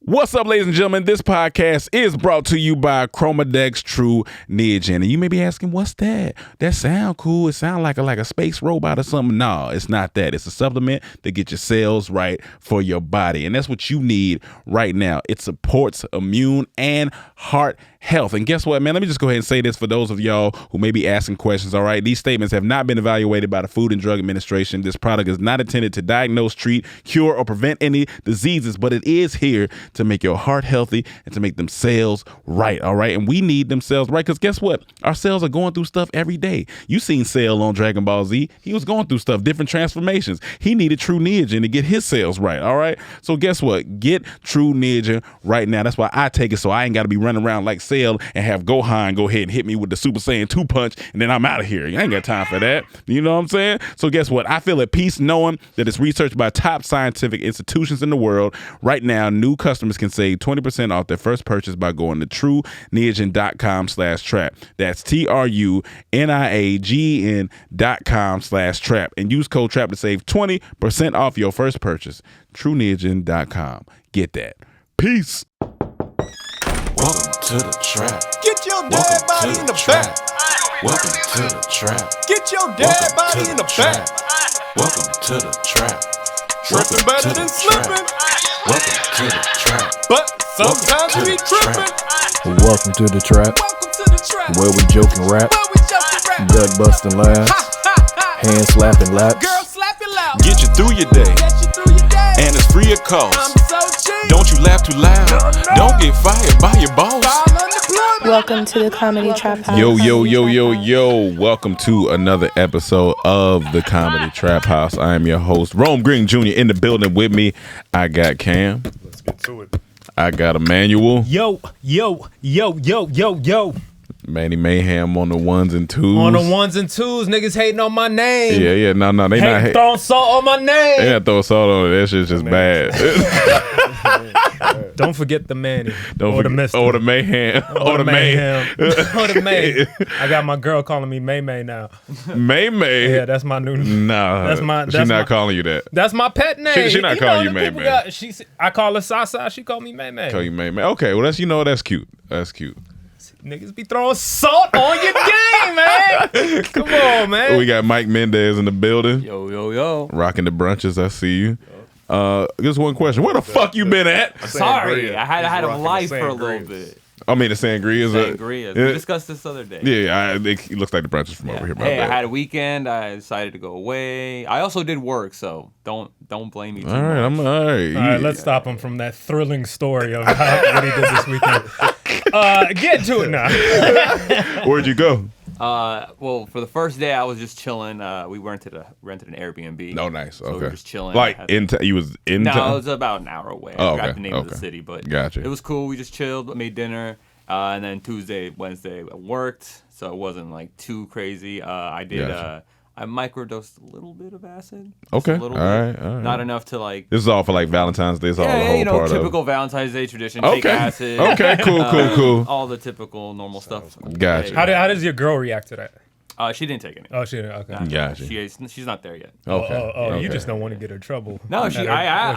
What's up, ladies and gentlemen? This podcast is brought to you by Chromadex True Neogen. And you may be asking, what's that? That sound cool. It sound like a space robot or something. No, it's not that. It's a supplement to get your cells right for your body. And that's what you need right now. It supports immune and heart health. And guess what, man? Let me just go ahead and say this for those of y'all who may be asking questions, all right? These statements have not been evaluated by the Food and Drug Administration. This product is not intended to diagnose, treat, cure, or prevent any diseases, but it is here to make your heart healthy and to make them cells right, all right? And we need them cells right because guess what? Our cells are going through stuff every day. You seen Cell on Dragon Ball Z. He was going through stuff, different transformations. He needed True Neogen to get his cells right, all right? So guess what? Get True Neogen right now. That's why I take it so I ain't got to be running around like Cell and have Gohan go ahead and hit me with the Super Saiyan 2 punch and then I'm out of here. I ain't got time for that. You know what I'm saying? So guess what? I feel at peace knowing that it's researched by top scientific institutions in the world. Right now, new customers can save 20% off their first purchase by going to trueneogen.com/trap. That's TRUNIAGEN.com/trap and use code TRAP to save 20% off your first purchase. trueneogen.com. Get that. Peace. Welcome to the trap. Get your dead body in the back. Welcome to the trap. Get your dead body in the back. Welcome to the trap. Tripping better than slipping. Welcome to the trap. But sometimes we tripping. Welcome to the trap, Welcome to the trap. where we joke and rap, Where we joking rap. gut busting laughs, hand slapping laps. Girl, slap it loud. Get you through your day, Get you through your day. and it's free of cost. I'm so cheap. Don't you laugh too loud. No. Don't get fired by your boss. I'm unemployed. Welcome to the Comedy Trap House. Yo. Welcome to another episode of the Comedy Trap House. I am your host, Rome Green Jr. In the building with me. I got Cam. Let's get to it. I got Emmanuel. Yo. Manny Mayhem on the ones and twos. On the ones and twos, niggas hating on my name. Yeah. No, they not Throwing salt on my name. They gotta throw salt on it. That shit's just bad. Don't forget the Manny. Don't or the forget- Mister. Or the Mayhem. Or the Mayhem. Or the May. I got my girl calling me May now. May. Yeah, that's my new name. Nah, That's she's not calling you that. That's my pet name. She not calling you May. I call her Sasa. She call me May. Call you May. Okay, well that's cute. That's cute. Niggas be throwing salt on your game, man. Come on, man. We got Mike Mendez in the building. Yo. Rocking the brunches. I see you. Just one question. Where the fuck you been at? Sorry, I had a life for a little bit. I mean, the sangrias. Sangria. We discussed this the other day. Yeah, it looks like the brunches from over here. Hey, I had a weekend. I decided to go away. I also did work, so don't blame me too all right, much. all right. All right, let's stop him from that thrilling story of what he did this weekend. Get to it now. Where'd you go? Well, for the first day, I was just chilling. We rented an Airbnb. Oh, nice. So Okay. we were just chilling. Like you was in No, town? it was about an hour away. Oh, I forgot okay, the name of the okay. city, but Gotcha. it was cool. We just chilled, made dinner, and then Tuesday, Wednesday, I worked, so it wasn't like too crazy. I did. Gotcha. I microdosed a little bit of acid. Just Okay. a little All bit. right. Not enough to like. This is all for like Valentine's Day. It's all the whole part of it. Typical Valentine's Day tradition. Take Okay. acid. Okay. Cool. All the typical normal stuff. Gotcha. How does your girl react to that? She didn't take any. Oh, she didn't. Okay. Gotcha. She's not there yet. Okay. Oh, you Okay. just don't want to get her in trouble. No, I try. I'm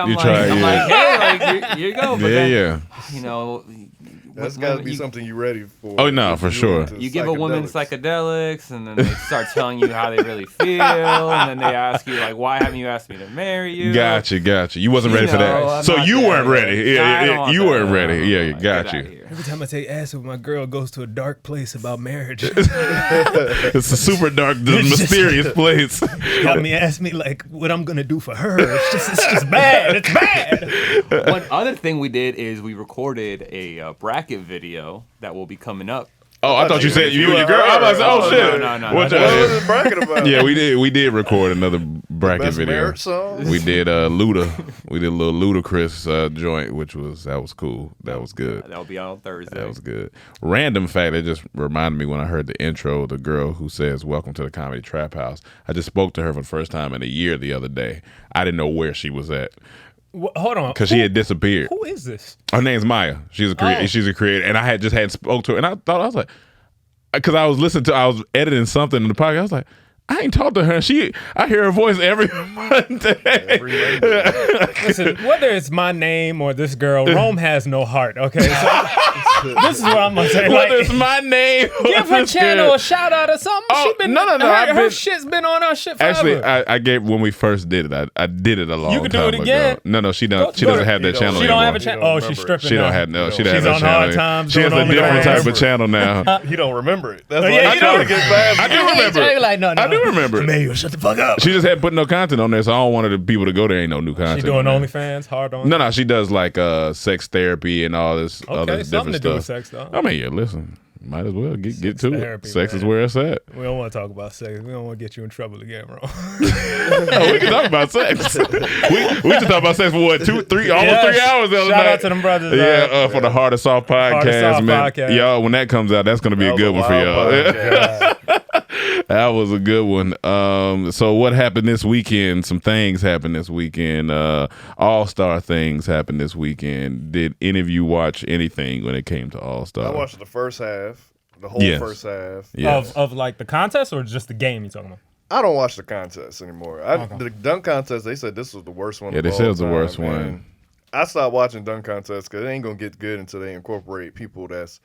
You like, try, I'm yeah. like, hey, like here you go. But Yeah. you know, That's got to be something you're ready for. Oh, no, for sure. You give a woman psychedelics, and then they start telling you how they really feel, and then they ask you like, "Why haven't you asked me to marry you?" Gotcha. You wasn't ready for that. I'm So not you there weren't yet. ready. I Yeah, don't want you that. weren't ready. Yeah, Get got outta you. here. Every time I take acid, my girl goes to a dark place about marriage. It's a super dark, mysterious place. Got me ask me like what I'm gonna do for her. It's just bad. It's bad. One other thing we did is we recorded a bracket video that will be coming up. Oh, I thought you said you and your girl. I was like, oh shit. No. What What was this bracket about? Yeah, we did record another bracket Best video. marriage song? We did Luda. We did a little Ludacris joint, that was cool. That was good. That'll be on Thursday. That was good. Random fact, it just reminded me when I heard the intro, the girl who says, "Welcome to the Comedy Trap House." I just spoke to her for the first time in a year the other day. I didn't know where she was at Hold on. because she had disappeared. Who is this? Her name's Maya. She's a creator. Oh. She's a creator, and I hadn't spoke to her, and I was like, because I was editing something in the podcast. I was like, I ain't talked to her. I hear her voice every Monday. Listen, whether it's my name or this girl, Rome has no heart. Okay, so this is what I'm gonna say. Whether Like, it's my name, give her channel a shout out or something. Oh, She been no. Her shit's been on our shit forever. Actually, I gave when we first did it. I did it a long time ago. You can do it again. No, she Go don't. She doesn't have that She channel. She don't anymore. have a channel. Oh, she's stripping. She now. don't have no. She don't She's have on that channel. hard times. She has doing a different OnlyFans. type of channel now. He don't remember it. That's Oh, why yeah, I'm you trying don't- to get past I it. do remember. Jay like, no, I do remember. Emmanuel, shut the fuck up. She just hadn't put no content on there, so I don't want the people to go there. Ain't no new content. She doing on there. OnlyFans, hard on. No, she does like sex therapy and all this other Okay, something different to do with stuff. sex though. I mean, yeah, listen, might as well get to therapy, it. Sex is man. where it's at. We don't want to talk about sex. We don't want to get you in trouble again, bro. Oh, we can talk about sex. we should talk about sex for what, 2, 3, almost 3 hours the other Shout night. out to them brothers. Yeah, for the Hard and Soft podcast, Hard and Soft man. podcast. Y'all, when that comes out, that's gonna be a That good was one for a y'all. wild podcast. That was a good one. So what happened this weekend? Some things happened this weekend. All-Star things happened this weekend. Did any of you watch anything when it came to All-Star? I watched the first half, the whole Yes. first half. Yes. Of like the contest or just the game you talking about? I don't watch the contest anymore. The dunk contest, they said this was the worst one. Yeah, of they said it all was the time, worst one. and I stopped watching dunk contests because it ain't gonna get good until they incorporate people that's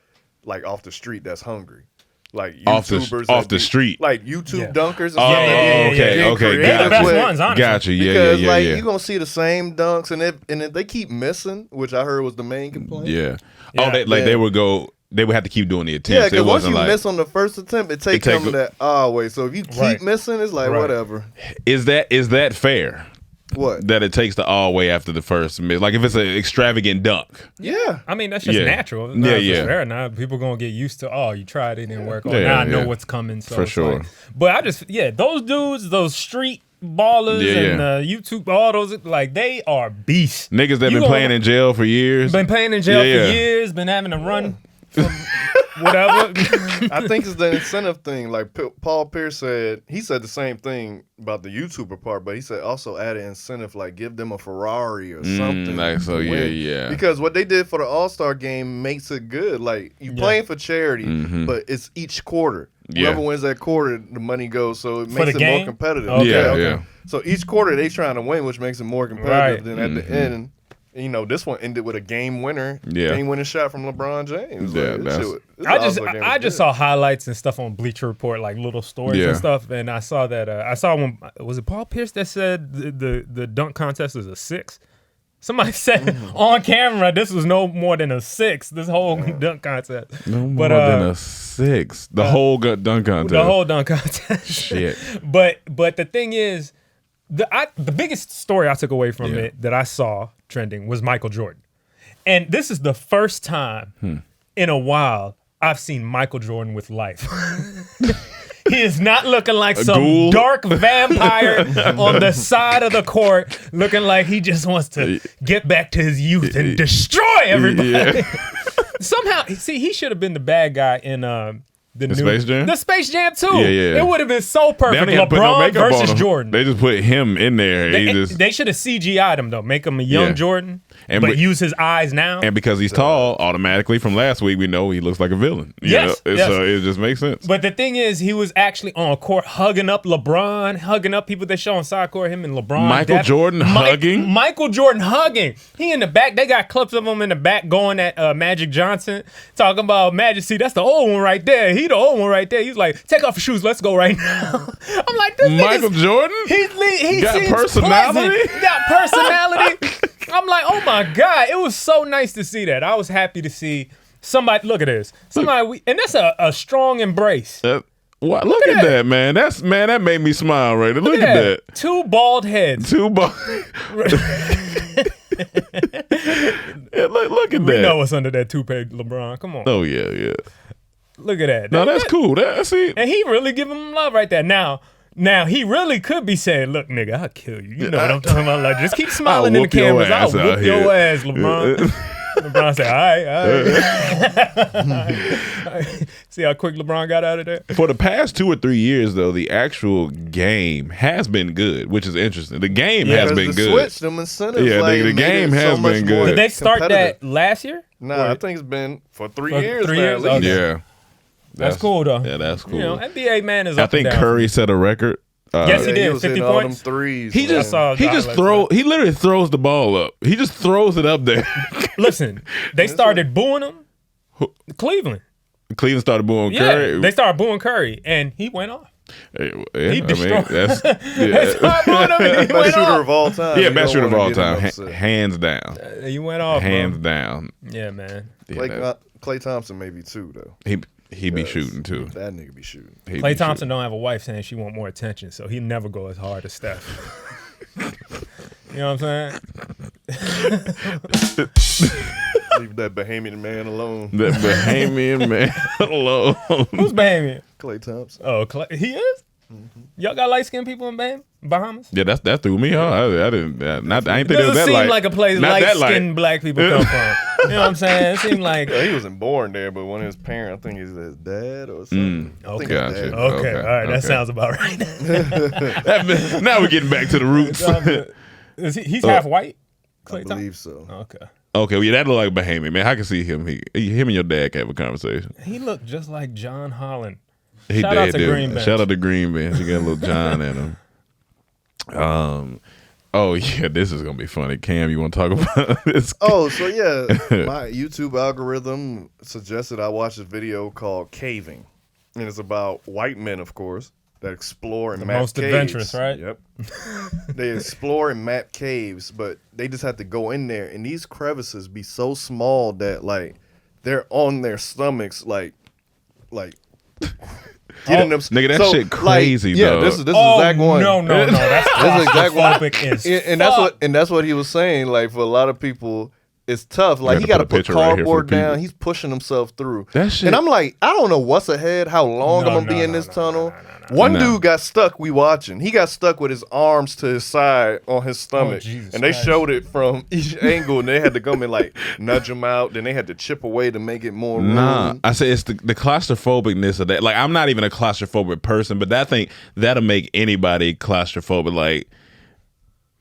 like off the street that's hungry. Like Off the- YouTubers off that the be- street. like YouTube Yeah. dunkers. And Oh, stuff that be okay, getting okay, creative They're the best with- ones, honestly. Gotcha. Yeah, because yeah, like yeah. you're gonna see the same dunks, and if they keep missing, which I heard was the main complaint. Yeah. Yeah. Oh, they would go. They would have to keep doing the Yeah, attempts. because It once wasn't you like. miss on the first attempt, it takes take them that way. So if you keep Right. missing, it's like Right. whatever. Is that fair? What? That it takes the all way after the first miss? Like if it's an extravagant dunk. Yeah. I mean, that's just Yeah. natural. Yeah, Yeah, yeah. Fair. Now people gonna get used to. Oh, you tried, it didn't work. Oh, Yeah, now I know yeah. what's coming. So For it's sure. like- but I just those dudes, those street ballers Yeah, and YouTube, all those like they are beasts. Niggas that You been gonna- playing in jail for years. Been playing in jail Yeah. for years. Been having to run from whatever. I think it's the incentive thing. Like Paul Pierce said, he said the same thing about the YouTuber part, but he said also add an incentive, like give them a Ferrari or something. like, so, to yeah, win. yeah. Because what they did for the All-Star game makes it good. Like you playing for charity, but it's each quarter. Yeah. Whoever wins that quarter, the money goes. So it For makes the it more game? competitive. Okay, Yeah, okay. yeah. So each quarter they trying to win, which makes it more competitive. Right. Then at the end, you know, this one ended with a game winner. Yeah. Game winning shot from LeBron James. Yeah, Like, that's- I just saw highlights and stuff on Bleacher Report, like little stories Yeah. and stuff, and I saw that I saw one. Was it Paul Pierce that said the dunk contest is a 6? Somebody said on camera this was no more than a 6. This whole dunk contest. No more But, than a 6. The whole dunk contest. The whole dunk contest. Shit. But the thing is, the biggest story I took away from Yeah. it that I saw trending was Michael Jordan, and this is the first time in a while I've seen Michael Jordan with life. He is not looking like some ghoul? dark vampire on the side of the court, looking like he just wants to get back to his youth and destroy everybody. Yeah. Somehow, see, he should have been the bad guy in the new Space Jam? The Space Jam 2. Yeah, yeah. It would have been so They perfect. don't even put no LeBron makeup on versus him. Jordan. They just put him in there. They should have CGI'd him though, make him a young Yeah. Jordan, And but with- use his eyes now. and because he's tall, automatically from last week, we know he looks like a villain. You Yes, know? yes. So it just makes sense. But the thing is, he was actually on court hugging up LeBron, hugging up people that show on side court. Him and LeBron. Michael Jordan hugging? Michael Jordan hugging. He in the back. They got clips of him in the back going at Magic Johnson, talking about Magic. See, that's the old one right there. He the old one right there. He's like, take off your shoes. Let's go right now. I'm like, this Michael nigga's- Jordan? He Got seems personality? pleasant. He got personality. I'm like, oh my God. It was so nice to see that. I was happy to see somebody. Look at this. Somebody, and that's a strong embrace. Look at that, man. That made me smile right there. Look at that. 2 bald heads. Two ball. Yeah, look at We that. know what's under that toupee, LeBron. Come on. Oh yeah, yeah. Look at that. No, that's cool. That's it. And he really giving him love right there. Now he really could be saying, look, nigga, I'll kill you. You know what I'm talking about. Like, just keep smiling in the whoop your cameras. I'll ass out whoop your here." ass, LeBron. LeBron said, all right. See how quick LeBron got out of there? For the past 2 or 3 years, though, the actual game has been good, which is interesting. The game has been good. Switch them incentives. Yeah, like, the made game it so has much been more good. Did they start competitive. that last year? Nah, I think it's been for 3 For years 3 now. years? at least. Okay. Yeah. That's cool though. Yeah, that's cool. You know, NBA man is. I Up and think down. Curry set a record. Yes, he did. was 50 hitting all them points. threes. He man. just saw he just throw. He literally throws the ball up. He just throws it up there. Listen, they started booing him. Cleveland. Cleveland started booing Yeah, Curry. they started booing Curry, and he went off. Yeah, He destroyed. that's They started booing him, and he Best went shooter off. of all time. yeah, You best don't shooter of wanna all get him time, upset. hands down, He went off. hands bro. down. Yeah, man. Yeah, Klay Thompson maybe too though. he be shooting too. That nigga be shooting. He be Klay Thompson don't have a wife saying she want more attention, so he never go as hard as Steph. You know what I'm saying? Leave that Bahamian man alone. That Bahamian man alone. Who's Bahamian? Klay Thompson. Oh, he is? Y'all got light-skinned people in Bahamas? Yeah, that threw me off. I didn't. I ain't think it was Doesn't that seem light. like a place Not that light-skinned black people come from. You know what I'm saying? It seemed like... Yeah, he wasn't born there, but one of his parents, I think he's his dad or something. I think his Gotcha. dad. Okay, all right, that sounds about right. Now we're getting back to the roots. He's half white? I Klay Thompson? believe so. Okay. Okay, well, yeah, that look like Bahamian, man. I can see him. Him and your dad can have a conversation. He looked just like John Holland. He Shout did, out to dude. Green Bench. Shout out to Green Bench. He got a little John in him. Oh yeah, this is gonna be funny. Cam, you want to talk about this? Oh, so yeah, my YouTube algorithm suggested I watch a video called Caving. And it's about white men, of course, that explore and map most caves. adventurous, right? Yep. They explore and map caves, but they just have to go in there, and these crevices be so small that like they're on their stomachs, like getting them. Nigga, that shit crazy, yeah, dog. this is Oh, exact one. no, that's This is exact one. claustrophobic as And that's what he was saying. Like for a lot of people, it's tough. Like You he gotta got to put a put picture right here for cardboard the people. down. He's pushing himself through. That shit- And I'm like, I don't know what's ahead, how long I'm gonna be in this tunnel. One No. dude got stuck. We watching. He got stuck with his arms to his side on his stomach, Jesus and they Christ. showed it from each angle. And they had to come and like nudge him out. Then they had to chip away to make it more room. Nah, I say it's the claustrophobicness of that. Like, I'm not even a claustrophobic person, but I think that'll make anybody claustrophobic. Like,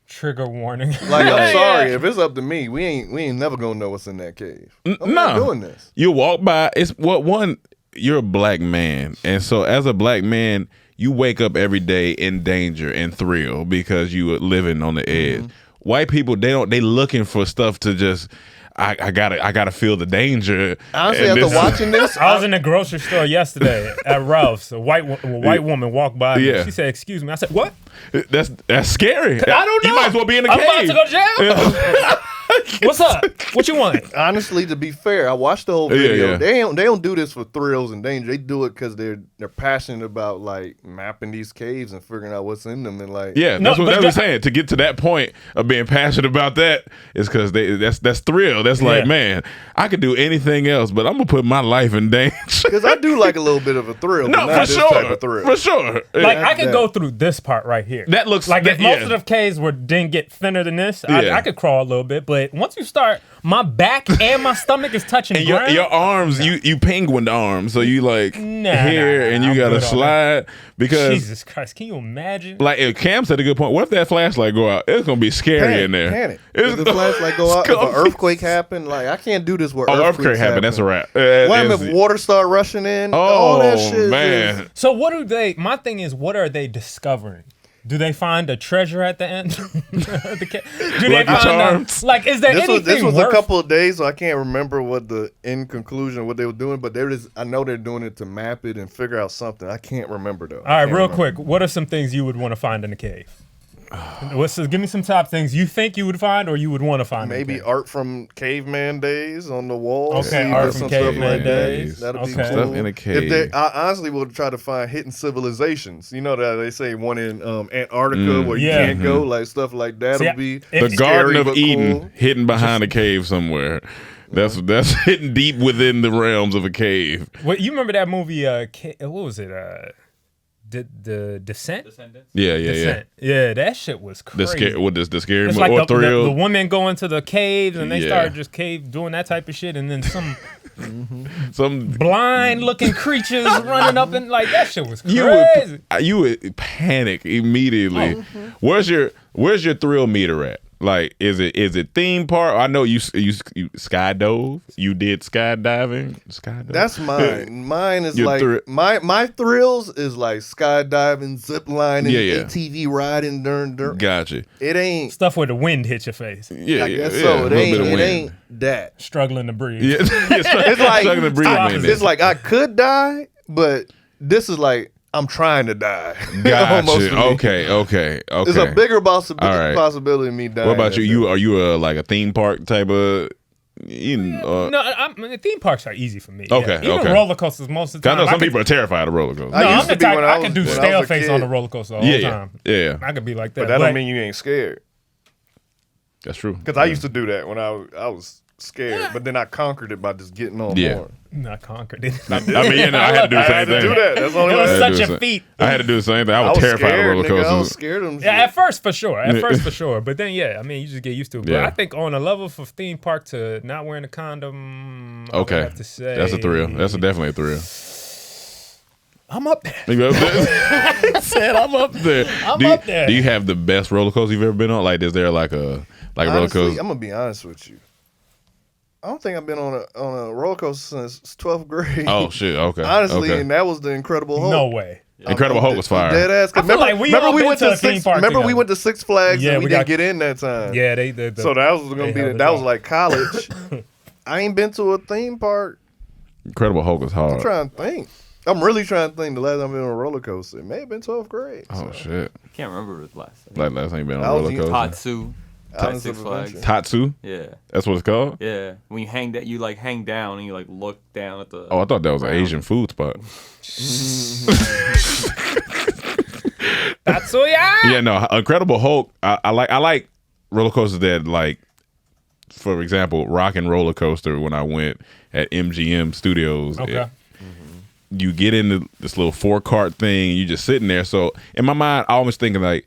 trigger warning. Like I'm sorry, if it's up to me, we ain't never gonna know what's in that cave. I'm not doing this. You walk by. It's what one. You're a black man, and so as a black man, you wake up every day in danger and thrill because you are living on the edge. White people, they looking for stuff to just. I gotta feel the danger. Honestly, And after this- watching this, I was in the grocery store yesterday at Ralph's. A white woman walked by me. Yeah. She said, "Excuse me." I said, "What?" That's scary. I don't know. You might as well be in the I'm cave. about to go to jail. What's up? What you want? honestly, to be fair, I watched the whole video. Yeah. They don't do this for thrills and danger. They do it because they're passionate about like mapping these caves and figuring out what's in them and like Yeah, No, that's what but they were saying. To get to that point of being passionate about that is because that's thrill. That's like, Yeah. man, I could do anything else, but I'm gonna put my life in danger. Because I do like a little bit of a thrill. No, but not for this sure, type of thrill. for sure. Like Yeah. I could go through this part right here. That looks like if most yeah. of the caves didn't get thinner than this, Yeah. I could crawl a little bit. But once you start, my back and my stomach is touching And ground. your arms, you penguin arms, so you like Nah, here, nah, and you I'm gotta good on slide because. Jesus Christ, can you imagine? Like if Cam said a good point, what if that flashlight go out? It's gonna be scary in there. Panic. It's If the flashlight go out, if gonna an be- earthquake happen, like I can't do this where Oh, earthquakes earthquake happened. That's a wrap. What if water start rushing in? all that shit is man. just- So what do they? My thing is, what are they discovering? Do they find a treasure at the end? Do they Lucky find Charms. like? Is there anything This was worth? a couple of days, so I can't remember what the end conclusion, what they were doing, but I know they're doing it to map it and figure out something. I can't remember though. All right, real quick. What are some things you would want to find in a cave? Give me some top things you think you would find or you would want to find. Maybe in a cave. art from caveman days on the wall. Okay, See if art there's from some stuff caveman like that. days. That'd be Okay. cool. Stuff in a cave. I honestly would try to find hidden civilizations. You know that they say one in Antarctica where you Yeah. can't go, like stuff like that. See, Would be The If- Garden scary of but Eden cool. hidden behind a cave somewhere. That's hidden deep within the realms of a cave. What you remember that movie? What was it? The Descent. Yeah. Descent. Yeah, that shit was The crazy. scary, the scary It's movie like or thrill. the women go into the caves and they Yeah. start just doing that type of shit, and then some Some blind looking creatures running up and like that shit was you crazy. would panic immediately. Oh. Where's your thrill meter at? Like, is it theme park? I know you skydove. You did skydiving. Skydove. That's mine. Mine is Your like my thrills is like skydiving, zip lining, Yeah. ATV riding, during. Gotcha. It ain't. Stuff where the wind hits your face. Yeah, I guess yeah, so. a It little ain't. bit of It wind. ain't that. Struggling to breathe. Yeah, It's like struggling to breathe, man. it's like I could die, but this is like I'm trying to die. Almost Gotcha. for me. Okay. It's a bigger right. possibility of me dying. What about you? than that. Are you like a theme park type of? No, theme parks are easy for me. Okay, Even okay. roller coasters most of the I time. know some people are terrified of roller coasters. I No, used I'm the to be type when I can do when I stale was a face kid. on the roller coaster the whole time. Yeah. I could be like that. But that don't mean you ain't scared. That's true. Because I used to do that when I was scared, but then I conquered it by just getting on Yeah. more. not conquered it. I mean, I had to do the I same had to thing. do that. That's the only It way. was I had to such do a the same- feat. I had to do the same thing. I was I was terrified scared, of roller nigga. coasters. I was scared of them. Yeah, shit. at first for sure. But then I mean, you just get used to it. But Yeah. I think on a level from theme park to not wearing a condom, I would Okay, have to say that's a thrill. That's definitely a thrill. I'm up there. You up there? Said I'm up there. I'm up there. Do you have the best roller coaster you've ever been on? Like, is there like a roller Honestly, coaster? I'm gonna be honest with you. I don't think I've been on a roller coaster since 12th grade. Oh shit. Okay. Honestly, okay. and that was the Incredible Hulk. No way. Incredible Hulk was fire. Dead ass. I feel like we all been to a theme park Remember we together. went to Six Flags Yeah, and we we didn't got- get in that time. Yeah, So that was gonna be that was like college. I ain't been to a theme park. Incredible Hulk was hard. I'm trying to think. I'm really trying to think. The last time I've been on a roller coaster, it may have been 12th grade. Oh shit. I can't remember the last. Like last time you been on I a was roller eating coaster. Tatsu. Islands Six of Flags. Adventure. Tatsu. Yeah. That's what it's called. Yeah. When you hang that, you like hang down and you like look down at the. Oh, I thought that was an Asian food spot. Tatsuya. Yeah, no, Incredible Hulk. I like roller coasters that, like, for example, Rock and Roller Coaster. When I went at MGM Studios, Okay. You get into this little 4-cart thing, and you just sitting there. So in my mind, I always thinking like,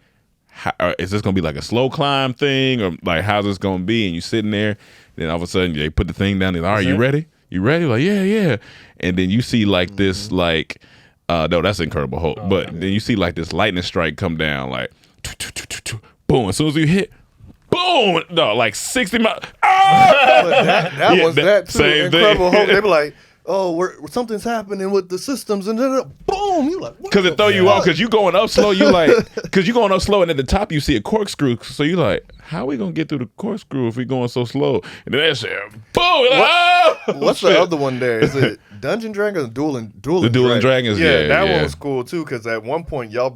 is this gonna be like a slow climb thing, or like how's this gonna be? And you sitting there, then all of a sudden they put the thing down. They're like, all right, you ready? You ready? Like, yeah. And then you see like this, like, no, that's Incredible Hulk. But then you see like this lightning strike come down, like, boom. As soon as you hit, boom, no, like 60 miles. Ah! But that Yeah, was that too. same Incredible thing. Hulk. They be like, oh, something's happening with the systems, and then boom, you like, Because it throw you off, because you going up slow, you like, because you going up slow, and at the top you see a corkscrew, so you like, how we gonna get through the corkscrew if we going so slow? And then that shit, boom, you're like, oh, What's shit. the other one there? Is it Dungeon Dragons or Dueling The Dueling Dragons, yeah, that yeah. one was cool too, because at one point y'all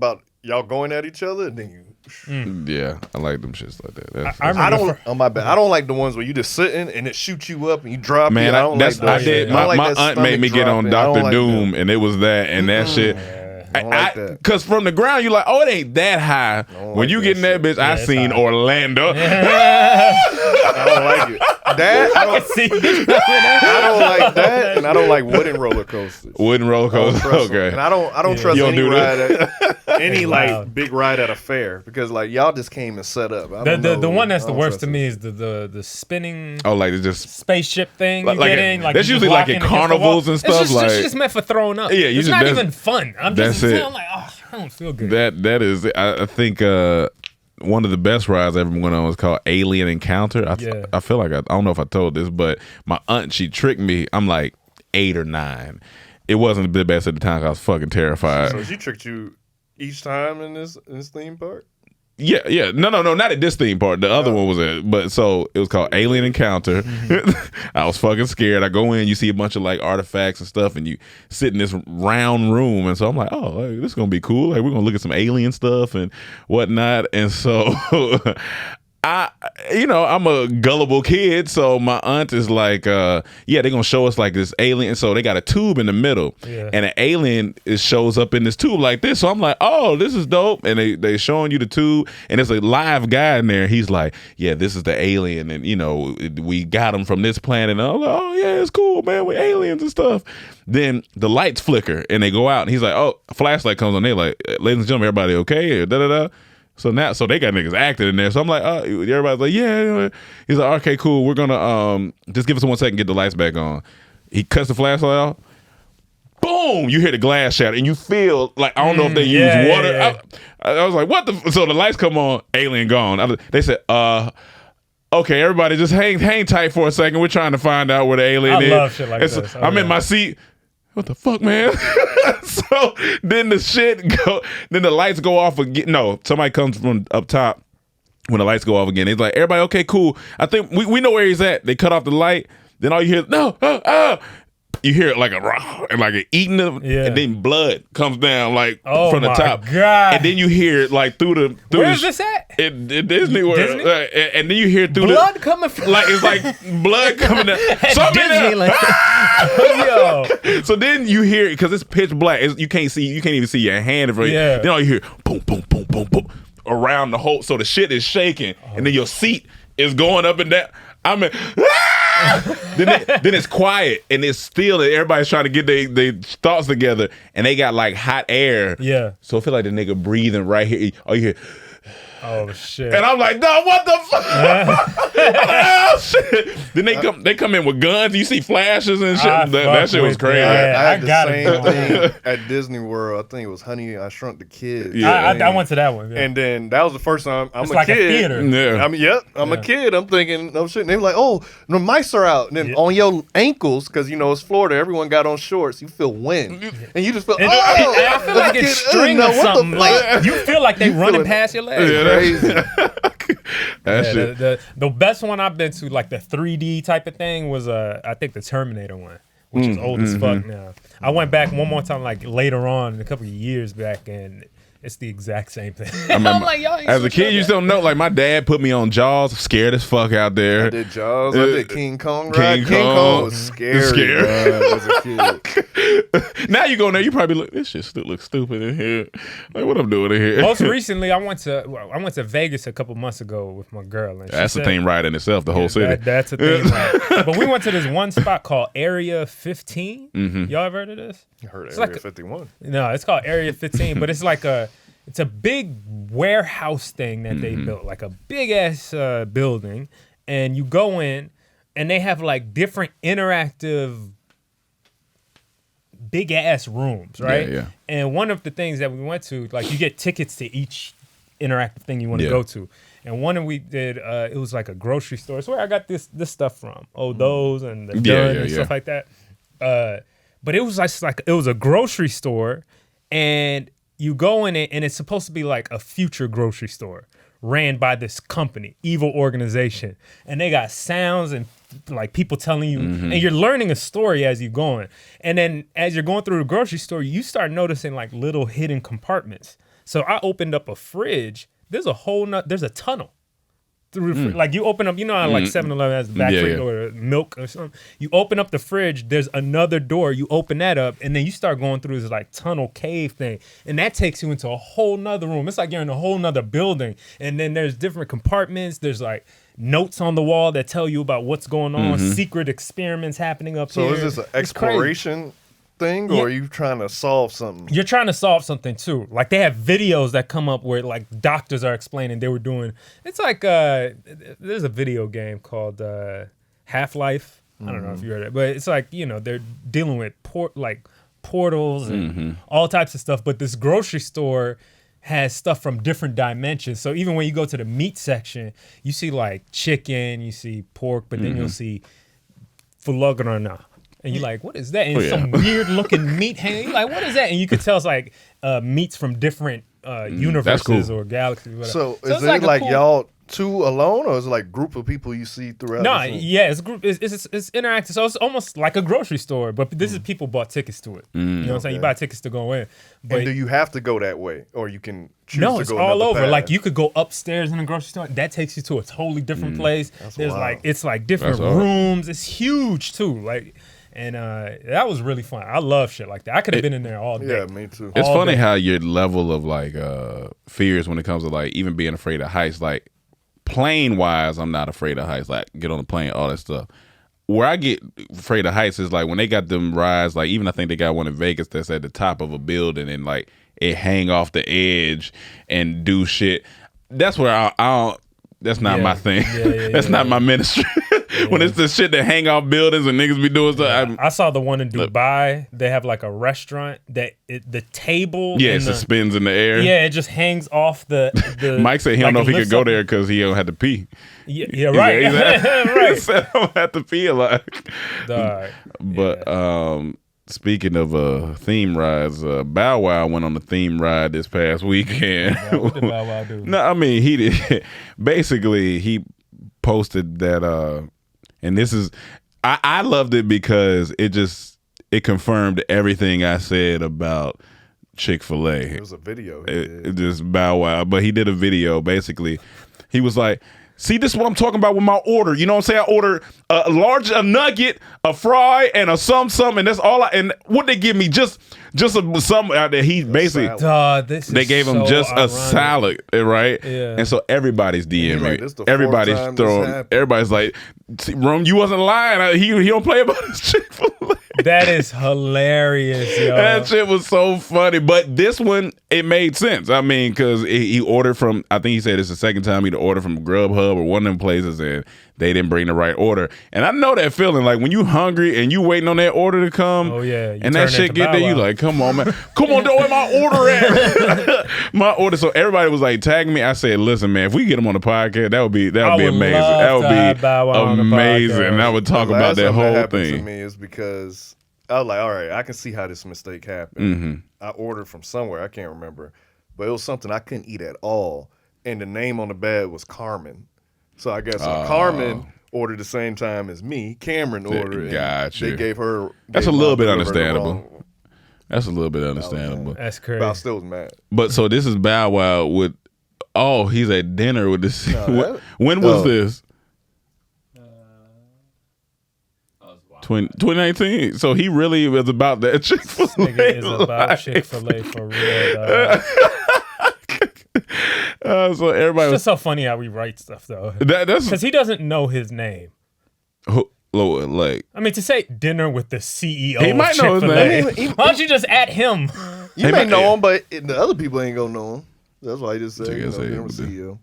going at each other, and then you. Yeah, I like them shits like that. That's, I I remember don't. On my bad. I don't like the ones where you just sitting and it shoots you up and you drop. man, I don't that's, like I those. did. I My, don't like my that aunt made me stomach get on dropping. I don't Dr. like Doom, that. and it was that and that shit. I don't like that. Because from the ground, you're like, oh, it ain't that high. When like you that get in that bitch, I it's seen high. Orlando. I don't like it. That I don't. See, I don't like that, and I don't like wooden roller coasters. Wooden roller I don't coaster. trust 'em. Okay. And I don't trust You don't any do ride that? at any like Wow. big ride at a fair because like y'all just came and set up. I don't the know. one that's I the don't worst trust to it. me is the spinning Oh, like it's just spaceship thing Like- you like get a- in. Like that's you just usually like lock in in against the carnivals wall. and stuff, It's like- just meant for throwing up. Yeah, you it's just- not that's- even fun. I'm that's just it. feeling like, oh, I don't feel good. that is. I think one of the best rides I ever went on was called Alien Encounter. Yeah. I feel like I don't know if I told this, but my aunt, she tricked me. I'm like 8 or 9. It wasn't the best at the time. 'Cause I was fucking terrified. So she tricked you each time in this theme park. Yeah. No, not at this theme park. The other one was but so it was called Alien Encounter. I was fucking scared. I go in, you see a bunch of like artifacts and stuff, and you sit in this round room, and so I'm like, oh, like, this is gonna be cool. Like we're gonna look at some alien stuff and whatnot. And so I'm a gullible kid, so my aunt is like, they're gonna show us like this alien. So they got a tube in the middle, Yeah. and an alien shows up in this tube like this. So I'm like, oh, this is dope. And they showing you the tube, and there's a live guy in there. He's like, yeah, this is the alien, and we got him from this planet. And I'm like, oh yeah, it's cool, man. We aliens and stuff. Then the lights flicker and they go out, and he's like, oh, a flashlight comes on. They like, ladies and gentlemen, everybody okay? Or da da da. So they got niggas acting in there. So I'm like, everybody's like, yeah. He's like, okay, cool. We're gonna just give us 1 second, get the lights back on. He cuts the flashlight off, boom, you hear the glass shatter, and you feel like, I don't know if they use water. yeah. I was like, what the? So the lights come on, alien gone. They said, okay, everybody just hang tight for a second. We're trying to find out where the alien is. I love shit like And so this. I'm in my seat. What the fuck, man? So then then the lights go off again. No, somebody comes from up top when the lights go off again. It's like, everybody, okay, cool. I think we know where he's at. They cut off the light. Then all you hear, no, you hear it like a eating of, and then blood comes down from the top. God. And then you hear it like through Where's this at? In Disney World. Disney? And then you hear through Blood coming from it's like blood coming down. Something Disney, there. yo. So then you hear it because it's pitch black. You can't even see your hand. Yeah. Then all you hear boom, boom, boom, boom, boom around the whole. So the shit is shaking, and then your seat is going up and down. I mean, then it's quiet and it's still, and everybody's trying to get their thoughts together, and they got like hot air. Yeah. So I feel like the nigga breathing right here. Oh, you hear. Oh shit! And I'm like, no, what the fuck? Oh shit! Then they come in with guns. You see flashes and shit. That shit was crazy. I had got the it. same thing at Disney World. I think it was Honey, I Shrunk the Kids. Yeah. I went to that one. Yeah. And then that was the first time I'm It's a like kid. a theater. Yeah. I'm a kid. I'm thinking, no shit. And they were like, oh, the mice are out. And then on your ankles, because it's Florida, everyone got on shorts. You feel wind, and you just feel. And I feel like it's string or something. Like You feel like they running past your legs. Yeah, crazy. That shit. The best one I've been to, like the 3D type of thing, was I think the Terminator one, which is old as fuck now. I went back one more time, like later on, a couple of years back, and it's the exact same thing. I'm like, y'all ain't As a kid, you just don't know. Like, my dad put me on Jaws, scared as fuck out there. I did Jaws. I did King Kong. King King Kong. Kong was scary. As a kid. Now you go in there, you probably look, this shit still looks stupid in here. Like, what I'm doing in here? Most recently, I went to Vegas a couple months ago with my girl. And That's a thing right in itself, the whole city. That's a thing. Right. But we went to this one spot called Area 15. Y'all ever heard of this? I heard It's Area like 51. No, it's called Area 15, but it's like it's a big warehouse thing that they built, like a big ass building, and you go in, and they have like different interactive big ass rooms, right? Yeah. And one of the things that we went to, like, you get tickets to each interactive thing you want to go to. And one that we did, it was like a grocery store. It's where I got this stuff from. Those and the gun and stuff like that. But it was like it was a grocery store, and you go in it, and it's supposed to be like a future grocery store ran by this company, evil organization, and they got sounds and like people telling you, and you're learning a story as you're going. And then as you're going through the grocery store, you start noticing like little hidden compartments. So I opened up a fridge. There's a tunnel through the fridge. Like, you open up, how like 7-Eleven has the back fridge or milk or something. You open up the fridge, there's another door. You open that up, and then you start going through this like tunnel cave thing, and that takes you into a whole nother room. It's like you're in a whole nother building, and then there's different compartments. There's like notes on the wall that tell you about what's going on, secret experiments happening up here. So is this an exploration thing, or are you trying to solve something? You're trying to solve something too. Like, they have videos that come up where like doctors are explaining they were doing. It's like there's a video game called Half-Life. I don't know if you heard it, but it's like, they're dealing with portals and all types of stuff. But this grocery store has stuff from different dimensions. So even when you go to the meat section, you see like chicken, you see pork, but then you'll see foie gras. And you're like, what is that? And some weird looking meat hanging. You're like, what is that? And you could tell it's like meats from different universes or galaxies. Whatever. So is it's it like cool, y'all two alone, or is it like group of people you see throughout? No, the film? yeah, it's group. It's interactive. So it's almost like a grocery store, but this is people bought tickets to it. You know what I'm saying? You buy tickets to go in. But And do you have to go that way, or you can choose no, to it's go all another over. path? Like, you could go upstairs in a grocery store. That takes you to a totally different place. There's wild. like, it's like different That's hard. rooms. It's huge too. Like, and that was really fun. I love shit like that. I could have been in there all day. Yeah, me too. It's all funny day. how your level of like fears when it comes to like even being afraid of heights, like plane wise, I'm not afraid of heights. Like, get on the plane, all that stuff. Where I get afraid of heights is like when they got them rides, like even I think they got one in Vegas that's at the top of a building and like it hang off the edge and do shit. That's where I don't. That's not my thing. That's not my ministry. When it's the shit that hang off buildings and niggas be doing stuff. I saw the one in Dubai. They have like a restaurant that the table. Yeah, it suspends in the air. Yeah, it just hangs off the. Mike said he don't know if he could go there because he don't have to pee. Yeah, right. Right. He said I don't have to pee a lot. Dog. But speaking of theme rides, Bow Wow went on the theme ride this past weekend. What did Bow Wow do? No, I mean he did. Basically, he posted that, and this is I loved it because it confirmed everything I said about Chick-fil-A. It was a video. It just Bow Wow, but he did a video. Basically, he was like, see, this is what I'm talking about with my order. You know what I'm saying? I ordered a nugget, a fry, and a something, and that's all. And what they give me, just some out there. He basically, they gave him just a salad, right? Yeah. And so everybody's DMing. Like, this the everybody's fourth time throwing. this happened. Everybody's like, Rome, you wasn't lying. He don't play about his Chick-fil-A. That is hilarious, yo. That shit was so funny. But this one, it made sense. I mean, because he ordered from, I think he said it's the second time he'd ordered from Grubhub or one of them places, and they didn't bring the right order. And I know that feeling, like when you hungry and you waiting on that order to come. Oh, yeah. And that shit get there, you like, come on, man. Come on, where my order at? My order. So everybody was like tagging me. I said, listen, man, if we get him on the podcast, that would be amazing. That would be amazing. And I would talk about that whole happened thing. to me is because I was like, all right, I can see how this mistake happened. I ordered from somewhere, I can't remember, but it was something I couldn't eat at all, and the name on the bag was Carmen. So I guess Carmen ordered the same time as me. Cameron ordered. Gotcha. They gave her. That's a little bit understandable. That's a little bit understandable. That's crazy. But I still was mad. But so this is Bow Wow with. Oh, he's at dinner with this. No, when was this? 2019. So he really was about that Chick-fil-A. Nigga is about Chick-fil-A for real, dog. So everybody It's was just so funny how we write stuff, though. that's Because he doesn't know his name. like. I mean, to say dinner with the CEO He of might know his Chick-fil-A, name. why don't you just at him? You may know him, but the other people ain't gonna know him. That's why he just said, Take us dinner in, with dude. CEO.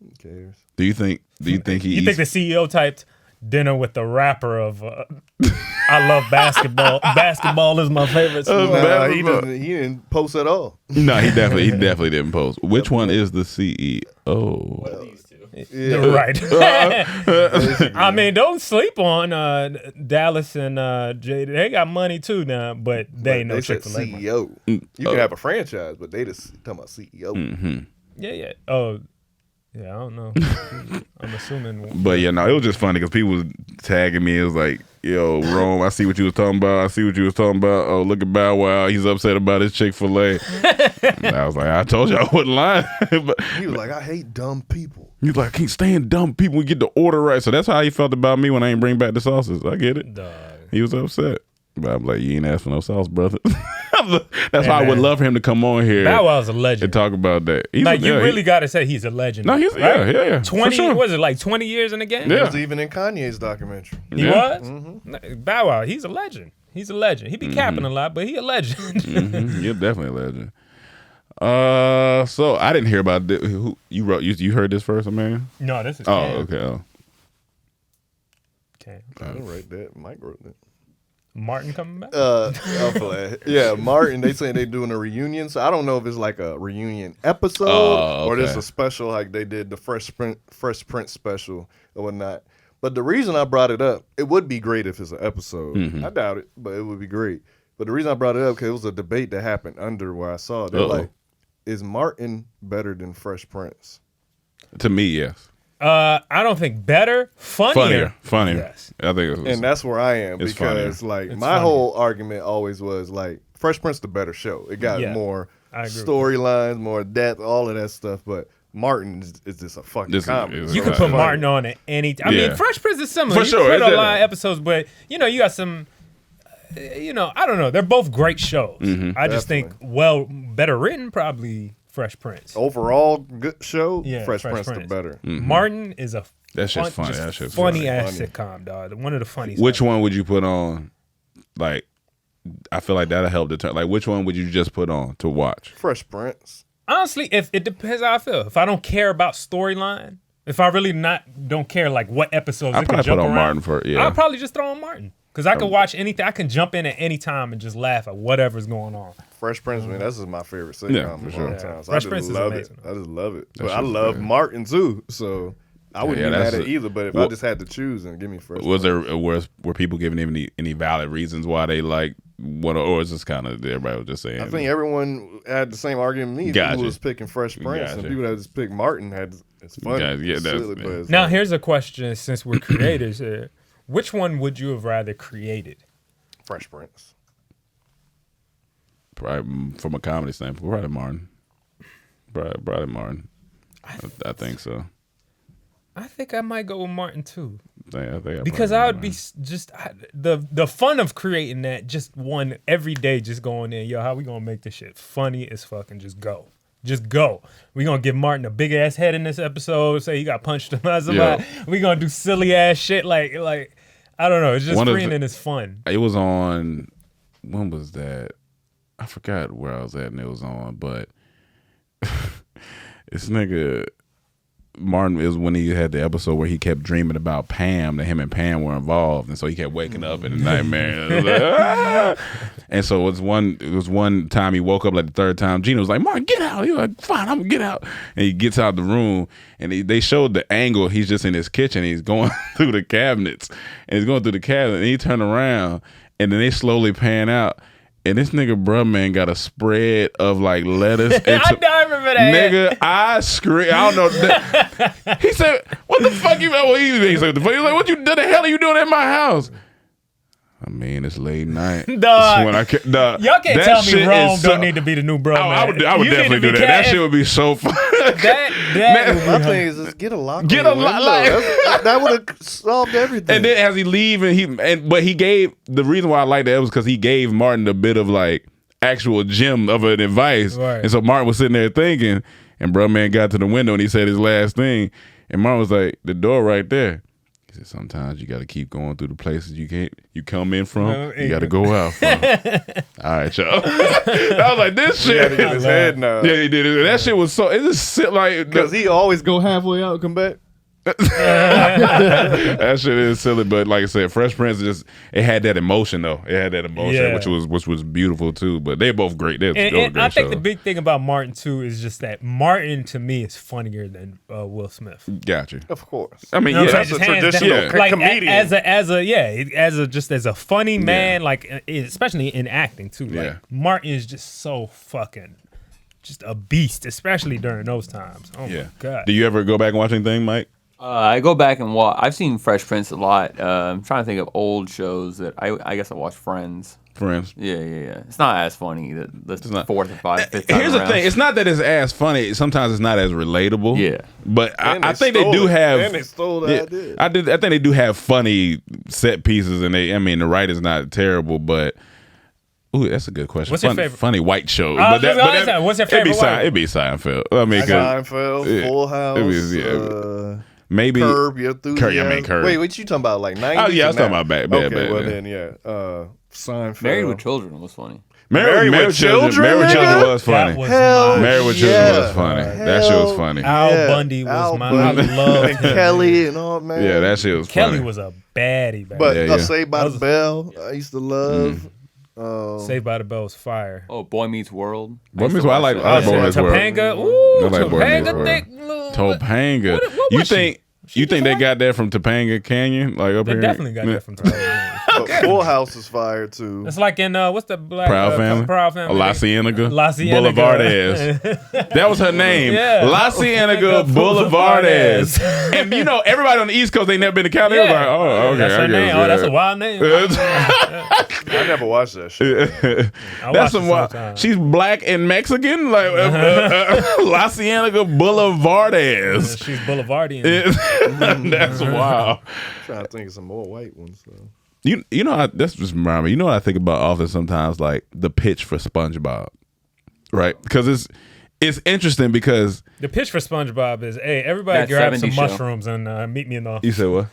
Who cares? Do you think he You think the CEO typed dinner with the rapper of I love basketball. Basketball is my favorite sport. Nah, he didn't post at all. No, he definitely didn't post. Which one is the CEO? Yeah. Right. I mean, don't sleep on Dallas and Jay. They got money too now, but they ain't no They said Chick-fil-A. CEO. You can have a franchise, but they just talking about CEO. Yeah. Oh, yeah. I don't know. I'm assuming. But yeah, no, it was just funny because people was tagging me. It was like, yo, Rome, I see what you was talking about. Oh, look at Bow Wow. He's upset about his Chick-fil-A. And I was like, I told you I wasn't lying. But He was like, I hate dumb people. he's like, I can't stand dumb people. We get the order right. So that's how he felt about me when I ain't bring back the sauces. I get it. Dog. He was upset. But I'm like, you ain't asked for no sauce, brother. That's why I would love for him to come on here Bow Wow's a legend. and talk about that. He's Like, you really got to say he's a legend. No, he's right? yeah. 20, for sure. was it like 20 years in the game? Yeah. He was even in Kanye's documentary. He Yeah. was? Bow Wow, he's a legend. He's a legend. He be capping a lot, but he a legend. You're definitely a legend. So I didn't hear about this. Who you wrote? You heard this first, man? No, this is Oh, Cam. okay. Oh. Okay. I didn't write that. Mike wrote that. Martin coming back? Yeah, Martin, they saying they doing a reunion. So I don't know if it's like a reunion episode or this okay. a special like they did the Fresh Prince special or whatnot. But the reason I brought it up, it would be great if it's an episode. I doubt it, but it would be great. But the reason I brought it up because it was a debate that happened under where I saw it. They're like, is Martin better than Fresh Prince? To me, yes. I don't think better, funnier. Yes. I think And that's where I am It's because funnier. like my whole argument always was like Fresh Prince the better show. It got more I agree with storylines, more depth, all of that stuff. But Martin is just a fucking comedy. is You can Right. put Martin on at any time. I Yeah. mean, Fresh Prince is similar. For You sure, put it's a lot of episodes, but you got some. I don't know. They're both great shows. I just think better written, probably Fresh Prince. Overall good show. Yeah, Fresh Fresh Prince the Prince. better. Martin is a That shit's funny. just That shit's funny ass funny. sitcom, dog. One of the funniest. Which one would you put on? Like, I feel like that'll help determine. Like, which one would you just put on to watch? Fresh Prince. Honestly, if it depends how I feel. If I don't care about storyline, If I really don't care like what episodes I it probably can jump put on around, Martin for yeah. I'll probably just throw on Martin because I can watch anything. I can jump in at any time and just laugh at whatever's going on. Fresh Prince, man, that's just my favorite sitcom Yeah, for of sure. all time. So Fresh I Prince just is love amazing. it. I just love it. That But I shit's love bad. Martin too. So I wouldn't Yeah, be mad that's at either. But if I well- just had to choose and give me Fresh Was Prince. there were people giving any valid reasons why they like what, or is this kind of everybody was just saying? I think everyone had the same argument with me. Gotcha. People was picking Fresh Prince, and Gotcha. people that just picked Martin had it's funny. Gotcha. Yeah, It's that's- silly, but it's Now like, here's a question: since we're creators here, which one would you have rather created? Fresh Prince. probably from a comedy standpoint, probably Martin. Probably Martin. I think so. I think I might go with Martin too. I think Because I would be the fun of creating that just one every day, just going in. Yo, how we gonna make this shit funny as fucking just go. We gonna give Martin a big ass head in this episode. Say he got punched in the Yeah. We gonna do silly ass shit like I don't know. It's just One of freeing the- and it's fun. It was on. When was that? I forgot where I was at, and it was on. But this nigga Martin is when he had the episode where he kept dreaming about Pam, that him and Pam were involved, and so he kept waking up in a nightmare. It was like, "Ah!" And so it was one time he woke up like the third time. Gina was like, "Martin, get out!" He was like, "Fine, I'm gonna get out." And he gets out the room, and they showed the angle. He's just in his kitchen. He's going through the cabinets, and he's going through the cabinet, and he turned around, and then they slowly pan out. And this nigga, bruh, man, got a spread of like lettuce. I remember that. Nigga, I scream. I don't know. He said, "What the fuck you?" Well, he said, "What the fuck?" He was like, "What the hell are you doing at my house?" I mean, it's late night. Dog. When I dog, Y'all can't that tell me shit Rome is so- don't need to be the new bro. I would You need definitely to do be that. That cat- shit would be so fun. That would My be thing is just get a lock. Get on a your lock, window. like- that would have solved everything. And then as he leave, but he gave the reason why I like that was because he gave Martin a bit of like actual gem of an advice, Right. and so Martin was sitting there thinking, and bro man got to the window and he said his last thing, and Martin was like, "The door right there." He said, "Sometimes you got to keep going through the places you come in from. You got to go out from." All right, y'all. I was like, this he had shit. to get his head now. Yeah, he did it. That shit was so. It just sit like Because he always go halfway out and come back. that shit is silly, but like I said, Fresh Prince it had that emotion though. It had that emotion, Yeah. which was beautiful too. But they're both great. They're And great I think shows. the big thing about Martin too is just that Martin to me is funnier than Will Smith. Gotcha. Of course. I mean, You know what yeah, I'm saying? That's a Just hands traditional down. Like comedian. as a funny man, like especially in acting too. Like Yeah. Martin is just so fucking just a beast, especially during those times. Oh yeah. my god. Do you ever go back and watch anything, Mike? I go back and watch. I've seen Fresh Prince a lot. I'm trying to think of old shows that I guess I watched Friends. Friends. Yeah. It's not as funny the not. fourth or fifth time Here's the around. thing: it's not that it's as funny. Sometimes it's not as relatable. Yeah. but And I they think they stole do it. have. And they stole the idea. I think they do have funny set pieces, and I mean, the writing's not terrible, but. Ooh, that's a good question. What's your favorite? Funny white show? I was just gonna say, what's your favorite white- It'd be Seinfeld. I mean, 'cause Seinfeld, yeah. Full House, It was, maybe Curb Your Enthusiasm. I mean, Curb. Wait, what you talking about? Like 90s? Oh, yeah, I was or talking now? about back, Okay, well yeah. then, yeah. Seinfeld. Married with Children was funny. Married with Children. Married with nigga? Children was funny. That was Hell my Married with yeah. Children was funny. That shit was funny. Al Yeah, Bundy was Al my Bundy. I loved And him. Kelly and all, man. Yeah, that shit was Kelly funny. was a baddie back But then. Yeah, yeah. Saved by That the was- Bell, I used to love. Saved by the Bell was fire. Oh, Boy Meets World. Boy Meets World, I like that. Boy Meets World. Topanga, ooh, I like Boy Meets Topanga World. thick little. Topanga. What You was she? think She you think they fine? got that from Topanga Canyon? Like up They here? definitely got that from Topanga. But Full House is fire too. It's like in what's the black Proud Family. Proud Family. La Cienega. La Cienega. Boulevardez. That was her name. Yeah. La Cienega Boulevardez. And you know, everybody on the East Coast ain't never been to Cali. They was like, oh, okay. That's I her guess, name. yeah. Oh, that's a wild name. I never watched that shit. I That's watched some it wild. sometimes. She's black and Mexican, like La Cienega Boulevardez. She's Boulevardian. That's wild. Trying to think of some more white ones. So. You know, that's just remind me. You know what I think about often sometimes, like the pitch for SpongeBob, right? Because it's interesting because The pitch for SpongeBob is, hey, everybody That grab some 70s show. mushrooms and meet me in the. you said what?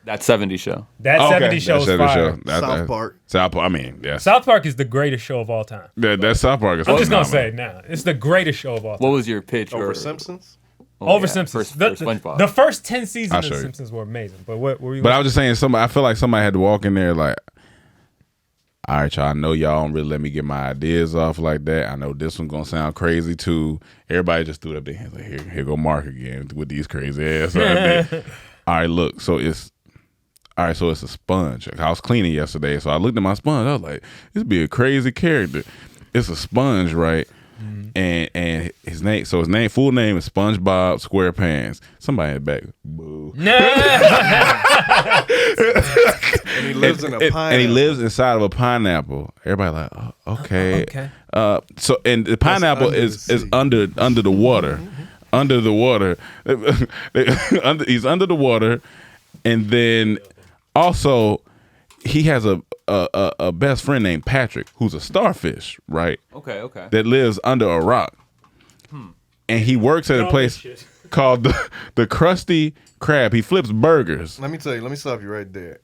That 70s show. That Okay, 70 show is that 70 fire. show. South Park. South Park. I mean, yeah. South Park is the greatest show of all time. That South Park is I'm just gonna phenomenal. say now, it's the greatest show of all time. What was your pitch? Over or Simpsons? Over yeah, Simpsons. for The SpongeBob. the first 10 seasons I'll of show The you. Simpsons were amazing. But what were you? But I was just saying, I feel like somebody had to walk in there like, all right, y'all, I know y'all don't really let me get my ideas off like that. I know this one's gonna sound crazy too. Everybody just threw up their hands like, here go Mark again with these crazy ass ideas. All right, look, so it's a sponge. I was cleaning yesterday, so I looked at my sponge. I was like, this would be a crazy character. It's a sponge, right? And his full name is SpongeBob SquarePants. Somebody in the back, boo. And he lives in a pineapple. And he lives inside of a pineapple. Everybody like, oh, okay. So and the pineapple under is the sea. under the water. Under the water. He's under the water. And then also he has a best friend named Patrick, who's a starfish, right? Okay. That lives under a rock. And he works at a place called the Krusty Krab. He flips burgers. Let me stop you right there.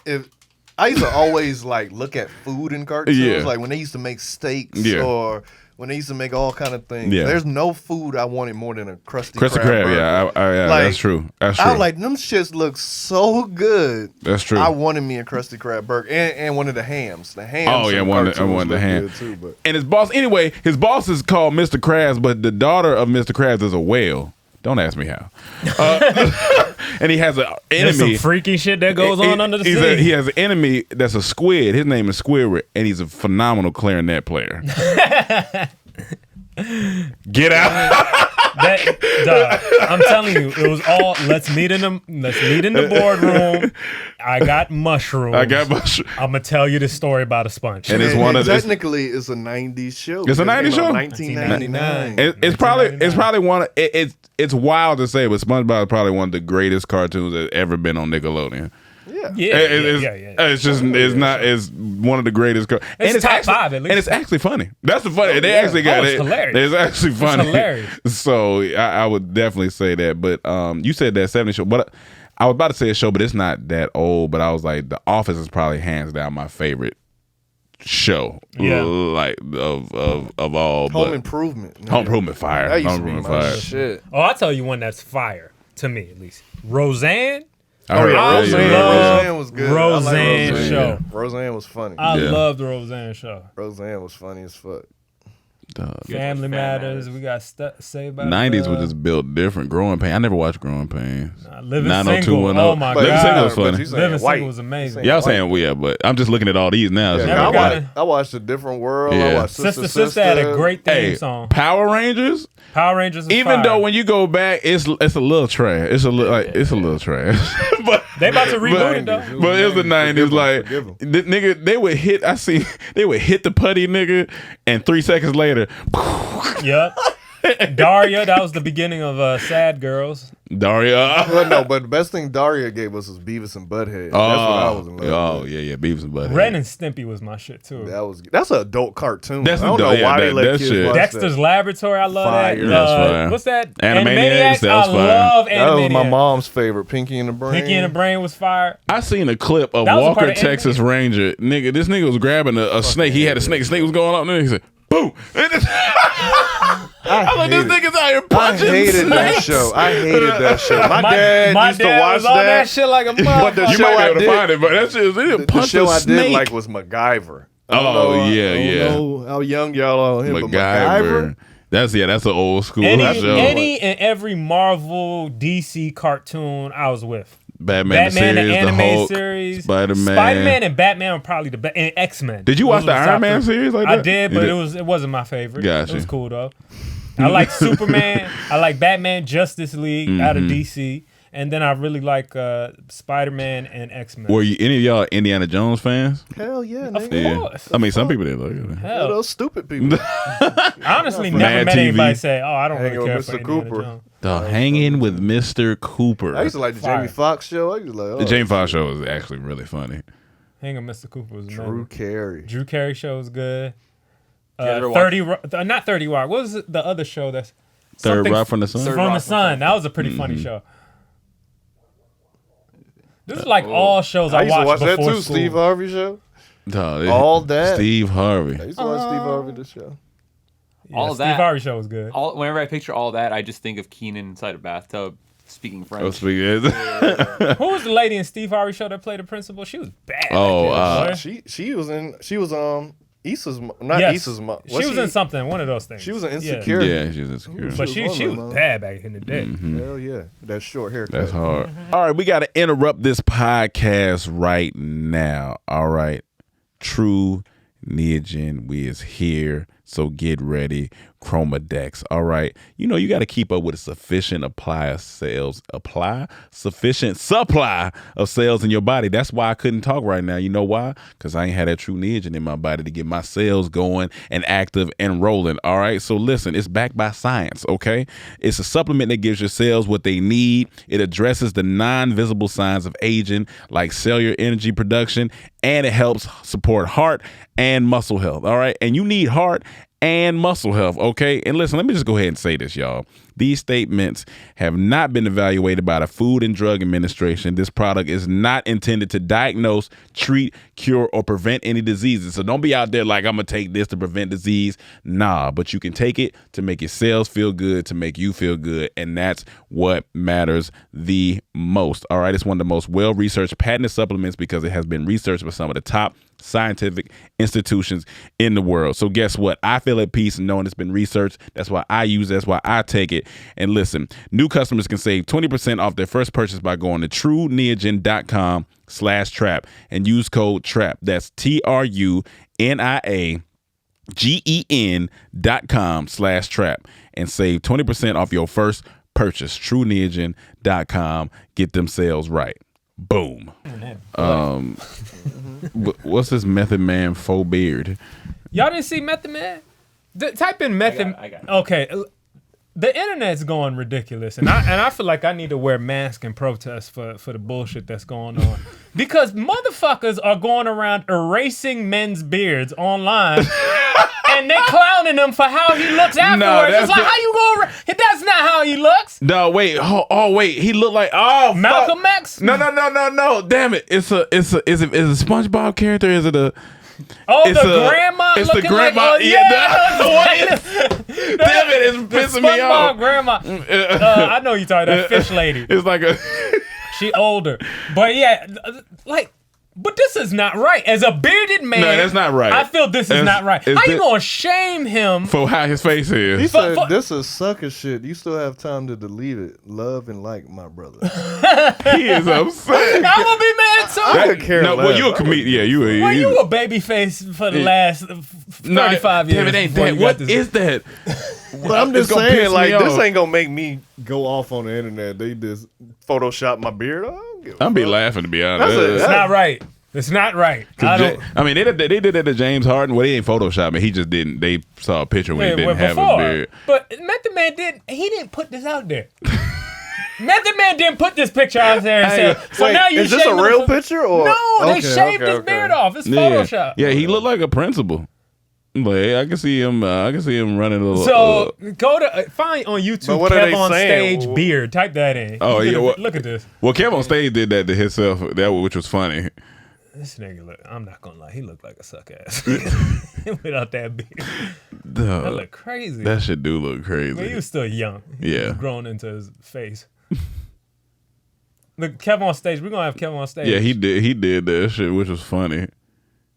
If I used to always like look at food in cartoons, Yeah. like when they used to make steaks Yeah. or when they used to make all kind of things. Yeah. There's no food I wanted more than a Krusty Krusty Krab. Krab, burger. yeah, Like, that's true. That's true. I was like, them shits look so good. That's true. I wanted me a Krusty Krab burger and one of the hams. The hams. Oh, yeah, in one of cartoons the look ham. good too, but And his boss is called Mr. Krabs, but the daughter of Mr. Krabs is a whale. Don't ask me how. And he has an There's enemy. some freaky shit that goes on under the sea. He has an enemy that's a squid. His name is Squidward, and he's a phenomenal clarinet player. Get out. I'm telling you, it was all let's meet in the boardroom. I got mushrooms. I'm gonna tell you the story about a sponge. And it's one of the. technically it's a 90s show. It's a 90s show? 1999. It's probably one of it's wild to say, but SpongeBob is probably one of the greatest cartoons that's ever been on Nickelodeon. Yeah. It's one of the greatest. And It's top actually, 5 at least. And it's actually funny. That's the funny. They actually got it's it. hilarious. It's actually funny. It's hilarious. So I would definitely say that. But you said that 70s show, but I was about to say a show, but it's not that old. But I was like, The Office is probably hands down my favorite show. Yeah. Like of all. Home but Improvement. Home Improvement fire. That used Home to be Improvement my fire. shit. Oh, I'll tell you one that's fire to me at least. Roseanne. I heard- I love Roseanne was good. Roseanne I like show. Roseanne was funny. I Yeah. love the Roseanne show. Roseanne was funny as fuck. Family Matters. We got Saved by the 90s Bell. was just built different. Growing Pains. I never watched Growing Pains. Living Single. Oh my But Living god. Single was but funny. she's saying Living white. Single was amazing. Yeah, I was saying but I'm just looking at all these now. Yeah, so Never like, got it. I watched A Different World. Yeah. I watched Sister had a great theme hey, song. Power Rangers. Power Rangers. Is Even fire. though when you go back, it's a little trash. It's a little trash. but they about to reboot it though. But it's the 90s. Like Forgive 'em. the nigga, they would hit the putty nigga, and 3 seconds later, Yep. Daria. That was the beginning of Sad Girls. Daria. Well, no, but the best thing Daria gave us was Beavis and Butthead. That's what I was in love Oh with. yeah, Beavis and Butthead. Ren and Stimpy was my shit too. That's an adult cartoon. That's I don't adult, know why yeah, they let that kids shit. watch Dexter's that. Laboratory. I love Fire. that. That's fire. What's that? Animaniacs, that was I fire. love That was my Animaniacs. mom's favorite. Pinky and the Brain. Pinky and the Brain was fire. I seen a clip of That was a Walker part of Texas Ranger. Nigga, this nigga was grabbing a snake. He had a snake. Snake was going up, and then he said, "Boom!" I was like, this nigga's out here I punching hated that snakes. show. I hated that show. My dad my used dad to watch was on that shit like a But the motherfucker. You show might be I able to did- find it, but that shit was The punch show a I snake. did like was MacGyver. I Oh, don't know, yeah, I don't yeah. know how young y'all are on him, but MacGyver. That's an old school show. Any and every Marvel DC cartoon I was with. Batman the the series, the anime Hulk, series, Spider-Man. Spider-Man and Batman were probably the best. And X-Men. Did you watch Those the were Iron top Man three. series like I that? did, You but did? it wasn't my favorite. Gotcha. It was cool though. I like Superman. I like Batman, Justice League out of DC, and then I really like Spider-Man and X-Men. Were you any of y'all Indiana Jones fans? Hell yeah, Of nigga. Yeah. course. I mean, some people did like it. Hell, those stupid people. I honestly Mad never met TV. anybody say, "Oh, I don't Hanging really care with for Mr. Indiana Cooper. Jones." The Hanging with Mr. Cooper. I used to like the Fire. Jamie Foxx show. I used to like The Jamie Foxx show was actually really funny. Hanging with Mr. Cooper was Drew amazing. Carey. Drew Carey show was good. you ever 30 not 30 Rock. What was the other show that's Third something Rock from the Sun. Third from Rock the from Sun? That was a pretty funny show. This is like all shows I I used to watch watched that before too. school. Steve Harvey show. No, All that. Steve Harvey. I used to watch Steve Harvey the show. All of Steve that. Harvey show was good. Whenever I picture all that, I just think of Keenan inside a bathtub speaking French. Oh, speaking. Who was the lady in Steve Harvey show that played the principal? She was bad. Oh, back then, boy. She was Issa's mom, not Yes. Issa's mom. She was in something, one of those things. She was an Yeah. Insecure. Yeah, she was insecure. But she was bad back in the day. Hell yeah, that short haircut. That's hard. All right, we got to interrupt this podcast right now. All right, True Neogen, we is here, so get ready. Chromadex. All right, you got to keep up with a sufficient sufficient supply of cells in your body. That's why I couldn't talk right now. You know why? Because I ain't had that True Neogen in my body to get my cells going and active and rolling. All right, so listen, it's backed by science. Okay, it's a supplement that gives your cells what they need. It addresses the non-visible signs of aging, like cellular energy production, and it helps support heart and muscle health. All right, and you need heart and muscle health, okay? And listen, let me just go ahead and say this, y'all. These statements have not been evaluated by the Food and Drug Administration. This product is not intended to diagnose, treat, cure, or prevent any diseases. So don't be out there like, I'm going to take this to prevent disease. Nah, but you can take it to make your cells feel good, to make you feel good, and that's what matters the most, all right? It's one of the most well-researched patented supplements because it has been researched by some of the top scientific institutions in the world. So guess what? I feel at peace knowing it's been researched. That's why I use it. That's why I take it. And listen, new customers can save 20% off their first purchase by going to trueneogen.com/trap and use code TRAP. That's TRUNIAGEN.com/trap and save 20% off your first purchase. trueneogen.com. Get them sales right. Boom. What's this Method Man faux beard? Y'all didn't see Method Man? Type in Method. I got it. Okay. The internet's going ridiculous, and I feel like I need to wear masks and protest for the bullshit that's going on, because motherfuckers are going around erasing men's beards online, and they clowning him for how he looks afterwards. It's like, how you gonna? That's not how he looks. No, wait. Oh, wait. He looked like Malcolm X. No. Damn it. Is it a SpongeBob character? Is it a? Grandma. It's the grandma. Like, Damn it, it's pissing me off. SpongeBob grandma. I know you talking that fish lady. It's like a. She older, but yeah, like. But this is not right. As a bearded man, No, that's not right. I feel this is not right. How you gonna shame him for how his face is? He said, this is sucker shit. You still have time to delete it. Love and like my brother. He is upset. I'm gonna be mad too. I could care less. Well, you a comedian. Yeah, you a. Well, you a baby face for the last 35 years. Damn, it ain't that. What is that? But I'm just gonna saying, piss like, me this off. ain't gonna make me go off on the internet. They just Photoshop my beard. I'm be laughing, to be honest. It's not right. It's not right. I mean, they did that to James Harden. Well, they ain't Photoshop it. He just didn't. They saw a picture when he didn't have a beard. But Method Man didn't put this out there. Method Man didn't put this picture out there and said, so wait, now you is this a real picture or no? They shaved his beard off. It's Photoshop. Yeah, he looked like a principal. But I can see him. Running a little. So go to find on YouTube. what are Kev they on saying? stage beard. Type that in. Oh, yeah, Look at this. Well, Kev on stage did that to himself. Which was funny. This nigga look. I'm not gonna lie. He looked like a suck ass without that beard. That look crazy. That shit do look crazy. But he was still young. He Yeah. was grown into his face. Look, Kev on stage. We're gonna have Kev on stage. Yeah, he did that shit, which was funny.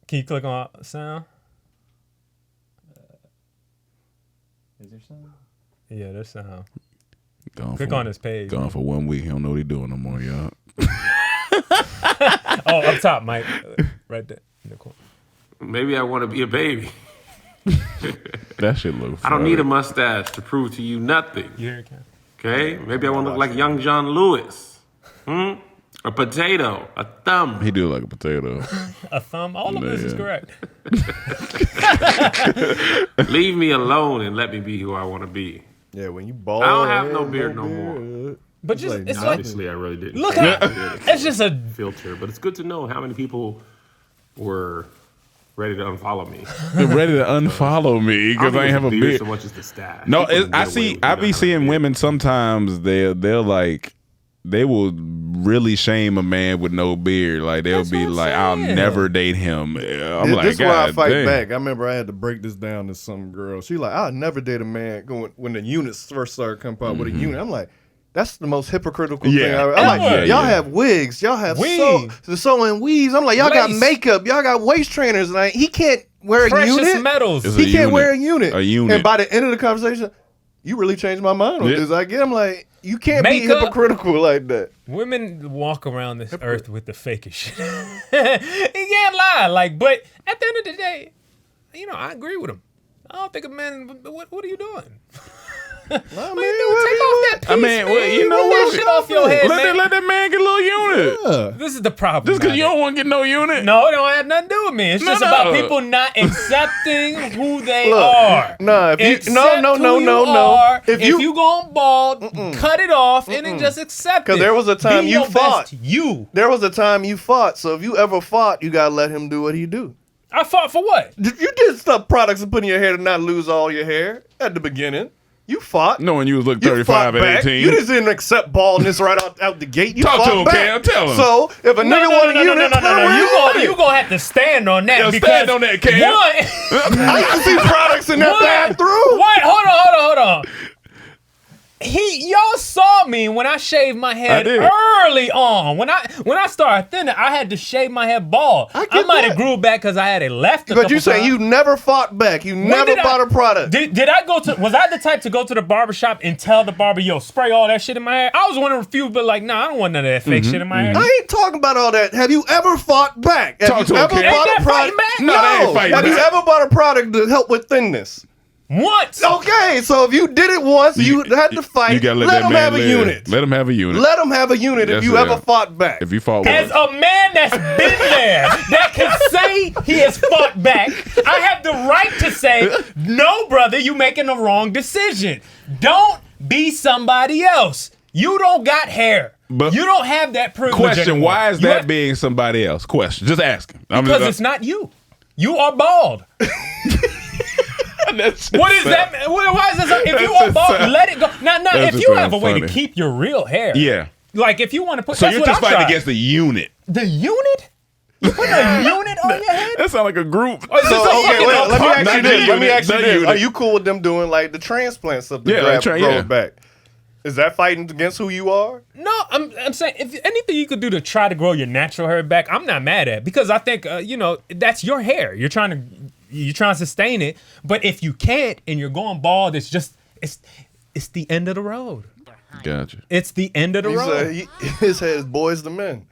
Can you click on sound? Is there something? Yeah, there's sound. Click on his page. Gone for 1 week. He don't know what he doing no more, y'all. Oh, up top, Mike. Right there in the corner. Maybe I want to be a baby. That shit look funny. I don't need a mustache to prove to you nothing. You hear it, Cam? Okay? Maybe I want to look like young John Lewis. A potato. A thumb. He do look like a potato. A thumb. All of this is correct. Leave me alone and let me be who I want to be. Yeah, when you bald. I don't have no beard no more. But just it's like Obviously, I really didn't. look at it's just a filter, but it's good to know how many people were ready to unfollow me. They're ready to unfollow me because I ain't have a beard. So much as the stash. No, People can I get away see. with I not be having seeing a beard. women sometimes. They're like, they will really shame a man with no beard. Like they'll be like, I'll never date him. I'm like, this is why I God fight dang. back. I remember I had to break this down to some girl. She like, I'll never date a man when the units first started coming out with a unit. I'm like, that's the most hypocritical thing ever. I'm like, y'all have wigs, y'all have sewing weaves. I'm like, y'all got makeup, y'all got waist trainers. Like, he can't wear a Precious unit. metals. He can't wear a unit. A unit. And by the end of the conversation, you really changed my mind on this. I'm like, you can't be hypocritical like that. Women walk around this earth with the fakest shit. You can't lie. Like, but at the end of the day, you know, I agree with him. I don't think a man. What are you doing? Take off that piece, I mean, well, you know Get what? that shit off your head, man. Let that man get a little unit. This is the problem. Just because you don't want to get no unit. No, it don't have nothing to do with me. It's just about people not accepting who they are. No, if you If you going bald, cut it off and then just accept it. Because there was a time you fought. There was a time you fought. So if you ever fought, you gotta let him do what he do. I fought for what? You did stuff products and put in your hair to not lose all your hair at the beginning. You fought. Knowing you was looking 35 at 18. You just didn't accept baldness right out the gate. You Talk fought to him, back. Cam. Tell him. So if a nigga want a unit, You gonna have to stand on that. Yo, because stand on that, Cam. I used to see products in that bathroom. Wait, hold on. Y'all saw me when I shaved my head early on. When I started thinning, I had to shave my head bald. I might have grew back because I had it left. But you say you never fought back. You never bought a product. Did I go to? Was I the type to go to the barbershop and tell the barber, "Yo, spray all that shit in my hair"? I was one of the few, but like, nah, I don't want none of that fake shit in my hair. I ain't talking about all that. Have you ever fought back? Have you ever bought a product? No, they ain't fighting Have you ever bought a product to help with thinness? Once. Okay, so if you did it once, you had to fight. You gotta let him have a unit. Let him have a unit. Let him have a unit if you ever fought back. If you fought as a man that's been there, that can say he has fought back, I have the right to say, no, brother, you making the wrong decision. Don't be somebody else. You don't got hair. But you don't have that privilege. Question, anymore. why is that being somebody else? Question, just asking. Because it's not you. You are bald. What is that? Why is this? If you are bald, let it go. Now, if you have a way to keep your real hair, like if you want to put, so you're just fighting against the unit. The unit? You put a unit on your head? That sounds like a group. Let me ask you this. Are you cool with them doing like the transplant stuff that grows back? Is that fighting against who you are? No, I'm saying if anything you could do to try to grow your natural hair back, I'm not mad at, because I think that's your hair. You're trying to sustain it, but if you can't and you're going bald, it's the end of the road. Gotcha. It's the end of the road. His head is boys to men.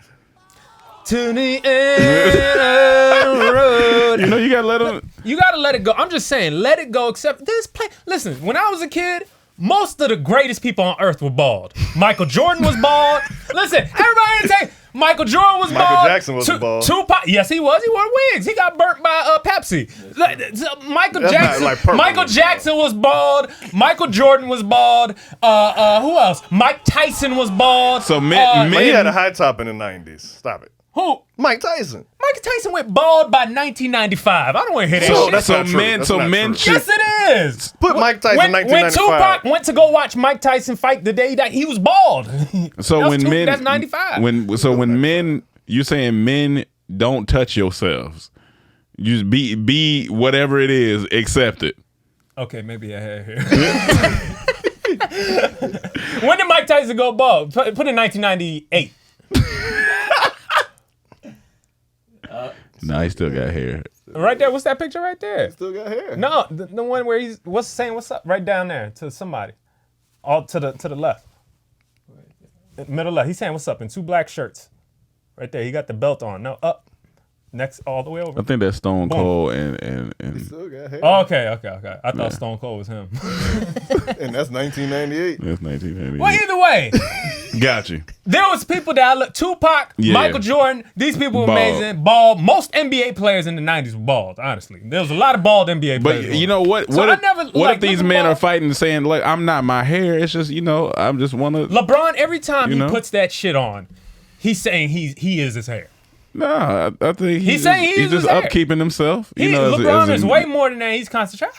To the end of the road. You gotta let him. You gotta let it go. I'm just saying, let it go. Except this play. Listen, when I was a kid, most of the greatest people on earth were bald. Michael Jordan was bald. Listen, everybody say Michael Jordan was bald. Michael Jackson was bald. Tupac, yes, he was. He wore wigs. He got burnt by Pepsi. Michael Jackson was bald. Michael Jordan was bald. Who else? Mike Tyson was bald. So men he had a high top in the 90s. Stop it. Who? Mike Tyson. Mike Tyson went bald by 1995. I don't want to hear that shit. Yes, it is. Put Mike Tyson in 1995. When Tupac went to go watch Mike Tyson fight the day he died, he was bald. That's 95. When men, you're saying men don't touch yourselves. You just be whatever it is, accept it. Okay, maybe I had hair. When did Mike Tyson go bald? Put in 1998. Nah, he still got hair. Right there. What's that picture right there? Still got hair. No, the one where he's saying what's up right down there to somebody. All to the left. Middle left. He's saying what's up in two black shirts. Right there. He got the belt on. No, up. Next all the way over. I think that's Stone Cold and He still got hair. Oh, okay. I thought Stone Cold was him. And that's 1998. That's 1998. Well, either way. Got you. There was people that I looked, Tupac, Michael Jordan, these people were amazing. Bald. Most NBA players in the 90s were bald, honestly. There was a lot of bald NBA players. But you know what? So what if these men are fighting saying, like, I'm not my hair, it's just, I'm just one of... LeBron, every time he puts that shit on, he's saying he is his hair. Nah, I think he's his just hair. upkeeping himself. LeBron is way more than that. He's concentrating.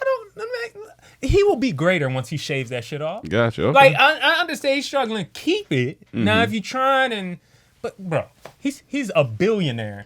He will be greater once he shaves that shit off. Gotcha. Okay. Like I understand he's struggling to keep it. Now if you're trying and But bro, he's a billionaire.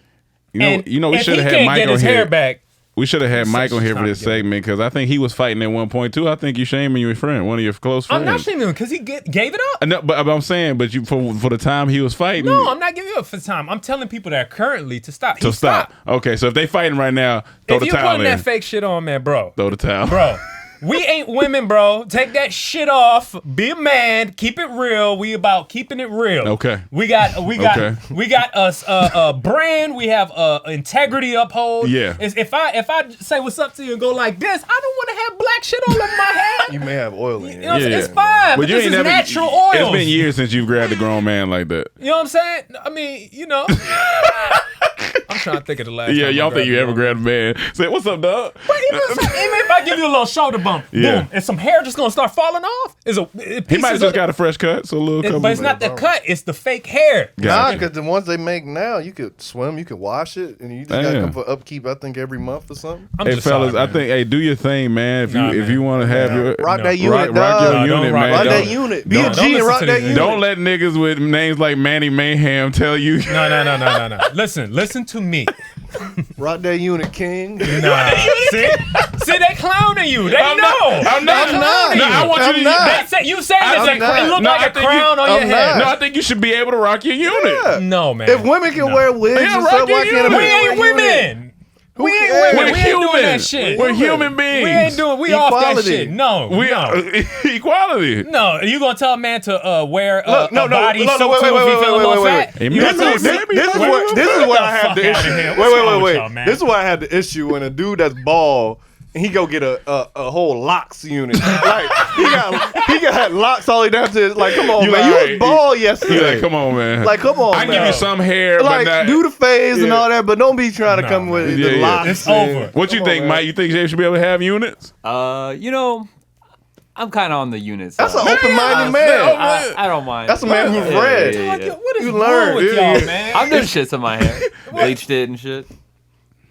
You know, we if should he have had can't Mike get on his here. hair back. We should have had Mike on here for time this to get it. segment because I think he was fighting at one point too. I think you shaming your friend, one of your close friends. I'm not shaming him because he gave it up. No, but I'm saying, but you for the time he was fighting. No, I'm not giving you up for time. I'm telling people that are currently to stop. to stop. Okay, so if they fighting right now, throw If the you're towel putting in. that fake shit on, man, bro. Throw the towel, Bro, we ain't women, bro. Take that shit off. Be a man. Keep it real. We about keeping it real. Okay. We got us a brand. We have integrity uphold. Yeah. If I say what's up to you and go like this, I don't want to have black shit all over my head. You may have oil in You know, it. it's fine. But this is natural oils. It's been years since you've grabbed a grown man like that. You know what I'm saying? I mean, you know. I'm trying to think of the last Yeah, time y'all I think you ever grabbed grabbed a man? Say, what's up, dog? But even if I give you a little shoulder bump, Yeah. boom, and some hair just gonna start falling off, He might have just got a fresh cut, so a little couple. but it's not the cut, it's the fake hair. Nah, because the ones they make now, you could swim, you could wash it, and you just got to Damn. come for upkeep, I think, every month or something. I'm Hey just fellas, sorry, I man. think do your thing, man. If Nah, you want to have your Rock that unit, rock dog. your No, don't unit, rock man. Rock that Don't- unit. Be a don't G and listen rock to that these unit. Don't let niggas with names like Manny Mayhem tell you. No. Listen to me. Rock that unit, king. Nah. See, they clowning you. They I'm know. not. I'm not. I'm not. No, I want you I'm to. not. They say, you saying I'm it not. look No, I like a think you- crown on I'm your head. No, I think you should be able to rock your unit. Yeah. No, man. If women can wear wigs Yeah, and rock stuff, your why can't a unit. we man ain't wear a unit? women. Who We ain't cares? women. We're We ain't doing human. that shit. We're human beings. We ain't doing. We off that Equality. shit. No, We no. are equality. No, you gonna tell a man to wear Look, a body no, suit wait, too if he feel a little wait. fat? Hey, You man, gonna This tell is him- what I have the Get the fuck issue. outta here. What's wrong with y'all, Wait. man? This is why I had the issue when a dude that's bald. He go get a whole locks unit. Like he got locks all the way down to his, like, come on, You man. like, You alright, was bald Yeah, yesterday. come on, man. Like, come on, I man. give you some hair, but Like, not. do the phase and Yeah. all that, but don't be trying to Nah, come with man. the Yeah. locks. It's and- over. What you Come on, think, man. Mike? You think they should be able to have units? You know, I'm kind of on the unit side. That's an open-minded man. I don't mind. That's a man who's Yeah, read. yeah, yeah. What is You wrong learn. with Yeah. y'all, man? I'm doing shit to my hair. Bleached it and shit.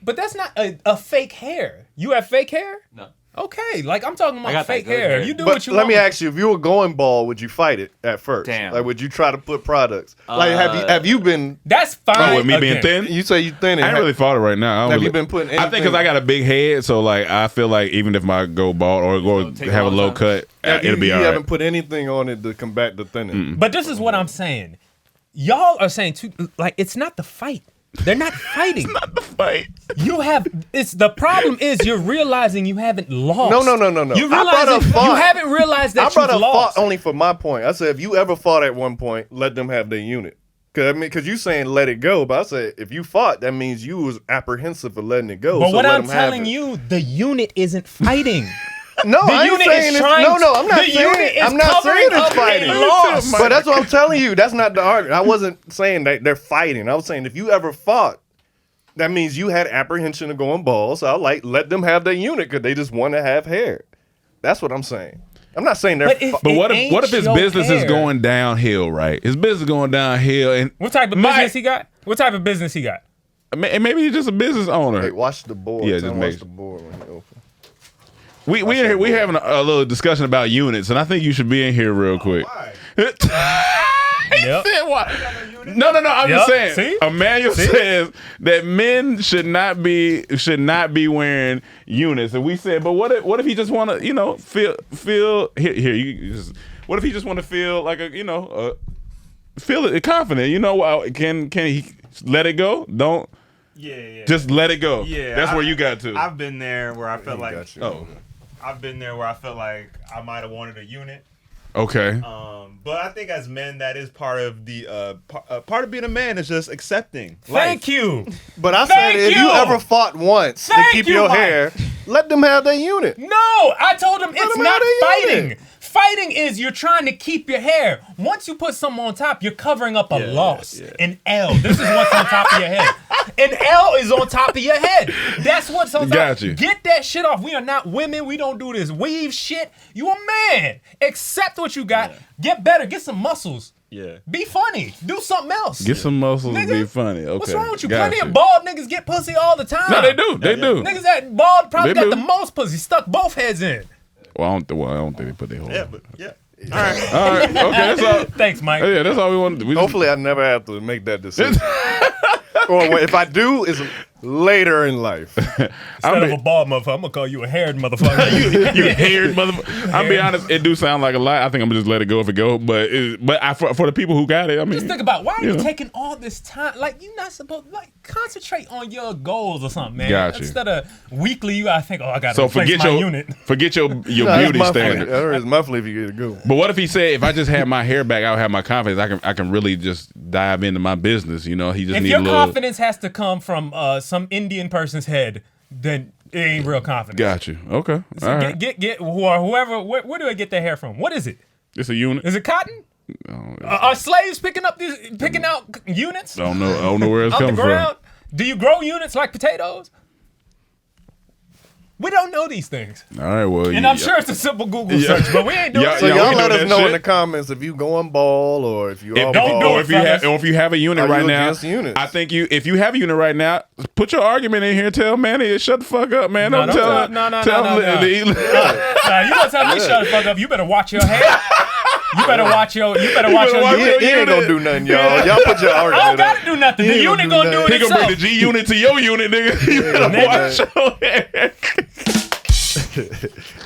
But that's not a fake hair. You have fake hair? No. Okay, like I'm talking I about got that fake good hair. hair. You do But what you let want. me ask you: if you were going bald, would you fight it at first? Damn. Like, would you try to put products? Like, have you been? That's fine. Oh, with me being again. thin? You say you thin. I ain't really fought it right now. I don't Have really, you been putting I think because anything- I got a big head, so like I feel like even if I go bald or go take have a a long low time. cut, it'll be you all right. haven't put anything on it to combat the thinning. But this is what I'm saying. Y'all are saying too, like it's not the fight. They're not fighting. Fight. The problem is you're realizing you haven't lost. No. You I brought up realize fought. you haven't realized I that brought you've up lost. fought only for my point. I said if you ever fought at one point, let them have their unit. Because you saying let it go, but I said if you fought, that means you was apprehensive for letting it go. But so what let I'm them have telling it. you, the unit isn't fighting. No, The I ain't unit saying is it's, trying. no, I'm not the unit saying is I'm not covering saying it's up fighting. a loss. But that's what I'm telling you. That's not the argument. I wasn't saying that they're fighting. I was saying if you ever fought, that means you had apprehension of going bald. So I let them have their unit because they just want to have hair. That's what I'm saying. I'm not saying they're. But if- But It what ain't if his your business is hair. going downhill, right? His business is going downhill, and What type of business he got? What type of business he got? maybe he's just a business owner. Hey, watch the board. Yeah, Tell just him make- watch the board when he open. We in here, we having a little discussion about units, and I think you should be in here real quick. He Yep. said why? No. I'm just Yep. saying. See? Emmanuel says that men should not be wearing units, and we said, but what if he just want to feel here? What if he just want to feel like feel it confident? Can he let it go? Don't. Yeah. Just let it go. Yeah, That's where you got to. I've been there where I felt like Oh, I've been there where I felt like I might have wanted a unit. okay. But I think as men, that is part of the part of being a man is just accepting. Thank you. But I Thank said if you you. ever fought once to Thank keep you, your Mike. hair, let them have their unit. No, I told him it's them not have their fighting. unit. Fighting is you're trying to keep your hair. Once you put something on top, you're covering up a loss. An L. This is what's on top of your head. An L is on top of your head. That's what's on top. Got you. Get that shit off. We are not women. We don't do this weave shit. You a man. Accept what you got. Get better. Get some muscles. Yeah. Be funny. Do something else. Get some muscles and Nigga, be funny. Okay. What's wrong with you? Got Plenty of bald niggas get pussy all the time. No, they do. They do. Niggas that bald probably They got do. the most pussy. Stuck both heads in. Well, I don't think they put their whole. Yeah, but yeah. All right. Okay, that's all. Thanks, Mike. Yeah, that's all we want. Hopefully, I never have to make that decision. Or if I do, it's later in life. Instead of a bald motherfucker, I'm gonna call you a haired motherfucker. you haired motherfucker. I'll be honest, it do sound like a lot. I think I'm gonna just let it go if it go. But for the people who got it, I mean, Just think about why are you taking all this time? Like you're not supposed concentrate on your goals or something, man. Got you. Instead of weekly, you gotta think, I gotta so replace forget my your unit. Forget your beauty standard. It's monthly if you get a good one. But what if he said, if I just had my hair back, I would have my confidence. I can really just dive into my business. You know, he just If need your a little confidence has to come from some Indian person's head, then it ain't real confidence. Got you. Okay. So All right. get whoever. Where do I get their hair from? What is it? It's a unit. Is it cotton? No, Are slaves picking out units? I don't know where it's Out the coming from. ground? Do you grow units like potatoes? We don't know these things. All right, well, And I'm sure it's a simple Google search, but we ain't doing it. So y'all we let know us that know in shit. the comments if you going ball or if you all don't ball. do Or it, if you have a unit Are right you now, against units? I think if you have a unit right now, put your argument in here. Tell Manny, shut the fuck up, man. No, Don't tell him. no. Tell him. Nah, you gonna tell me shut the fuck up? You better watch your hair. You better watch your. He ain't gonna do nothing, y'all. Y'all put your argument I don't gotta up. do nothing. The He ain't unit gonna do it He gonna bring the itself. G unit to your unit, nigga. You better watch your hair.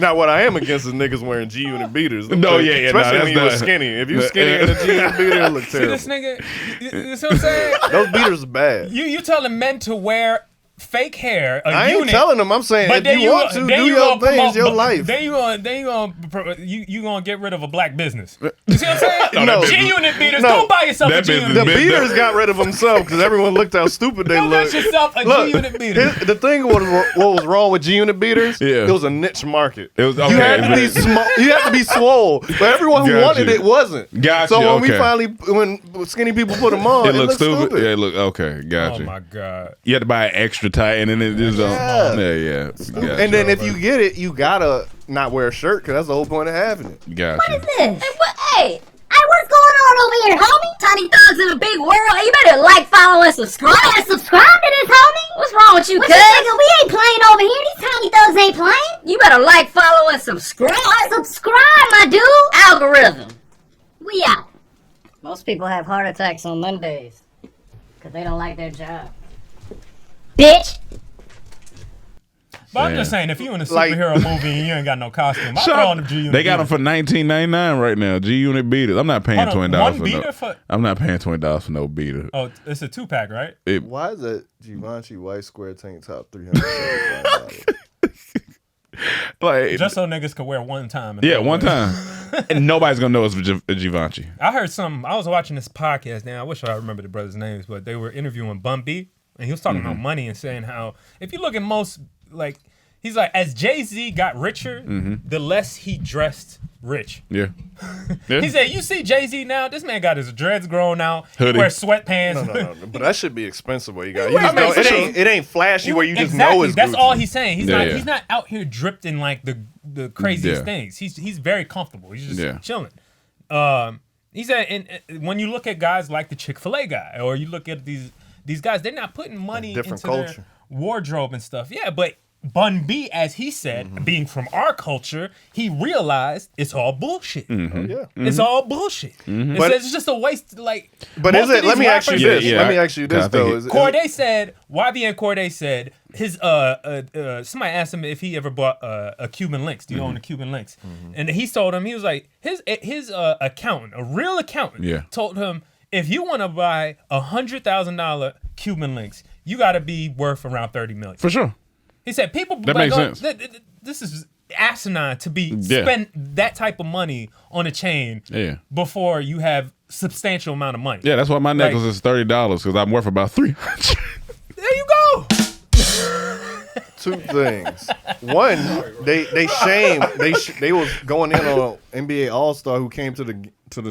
Now, what I am against is niggas wearing G unit beaters. No, yeah, Especially no, when you were that's not- skinny. If you skinny in a G unit beater, it look See terrible. this nigga? You see what I'm saying? Those beaters are bad. You telling men to wear fake hair, I unit. ain't telling them. I'm saying But if then you want to, then do you your gonna thing. It's your promote- life. Then you gonna get rid of a black business. You see what I'm saying? No. G-unit beaters. No. Don't buy yourself a That G-unit business- The beater. beaters got rid of themselves because everyone looked how stupid they Don't looked. get yourself a G-unit beater. The thing what was wrong with G unit beaters? Yeah. It was a niche market. It was You had to okay. be small. You had to be swole, but everyone who Got wanted you. it wasn't. Got so you, when we okay. finally, when skinny people put them on, It it looks looked stupid. Yeah, it look okay. Got Oh you. my god. You had to buy it extra tight, and then it just yeah. Got And then if you get it, you gotta not wear a shirt because that's the whole point of having it. you. Got you. Hey, what's going on over here, homie? Tiny thugs in a big world. You better like, follow, and subscribe. Subscribe to this, homie. What's wrong with you, cuz? We ain't playing over here. These tiny thugs ain't playing. You better like, follow, and subscribe. Subscribe, my dude. Algorithm. We out. Most people have heart attacks on Mondays because they don't like their job. Bitch. But I'm Man. just saying, if you in a Like- superhero movie and you ain't got no costume, I Shut throw up. on the G-unit. They got them beater. for $19.99 right now. G unit beaters. I'm not paying Hold on, $20 one for beater no. for- I'm not paying $20 for no beater. Oh, it's a 2-pack, right? Why is that Givenchy white square tank top $375? Like Just so niggas could wear one time. yeah, one time, and nobody's gonna know it's Givenchy. I heard some. I was watching this podcast. Now I wish I remember the brothers' names, but they were interviewing Bun B, and he was talking Mm-hmm. about money and saying how if you look at most like he's like as Jay-Z got richer, the less he dressed rich. Yeah. Yeah. He said, "You see Jay-Z now? This man got his dreads grown out, Hoodie. wears sweatpants." No, but that should be expensive. What you got? Yeah, You just I mean, know, for sure. it ain't flashy where you just exactly. know it's That's Gucci. all he's saying. He's Yeah, not. yeah. He's not out here dripped in like the craziest Yeah. things. He's very comfortable. He's just Yeah. chilling. He said, and when you look at guys like the Chick-fil-A guy, or you look at these guys, they're not putting money Different into culture. their wardrobe and stuff. Yeah, but Bun B, as he said, being from our culture, he realized it's all bullshit. Yeah. It's all bullshit. But- It's just a waste. Like, But most is of it? these Let me ask you rappers- this. Yeah, Let me I- ask you this I think though. it- Is it- Corday said, YBN Corday said, his somebody asked him if he ever bought a Cuban Links. Do you own a Cuban Links? And he told him, he was like, his accountant, a real accountant, Yeah. told him, if you want to buy $100,000 Cuban Links, you got to be worth around $30 million. For sure. He said, people That like, makes sense. This is asinine to be Yeah. spend that type of money on a chain Yeah. before you have substantial amount of money. Yeah, that's why my necklace Like- is $30 because I'm worth about $300. There you go. two things. One, they was going in on NBA All Star who came to the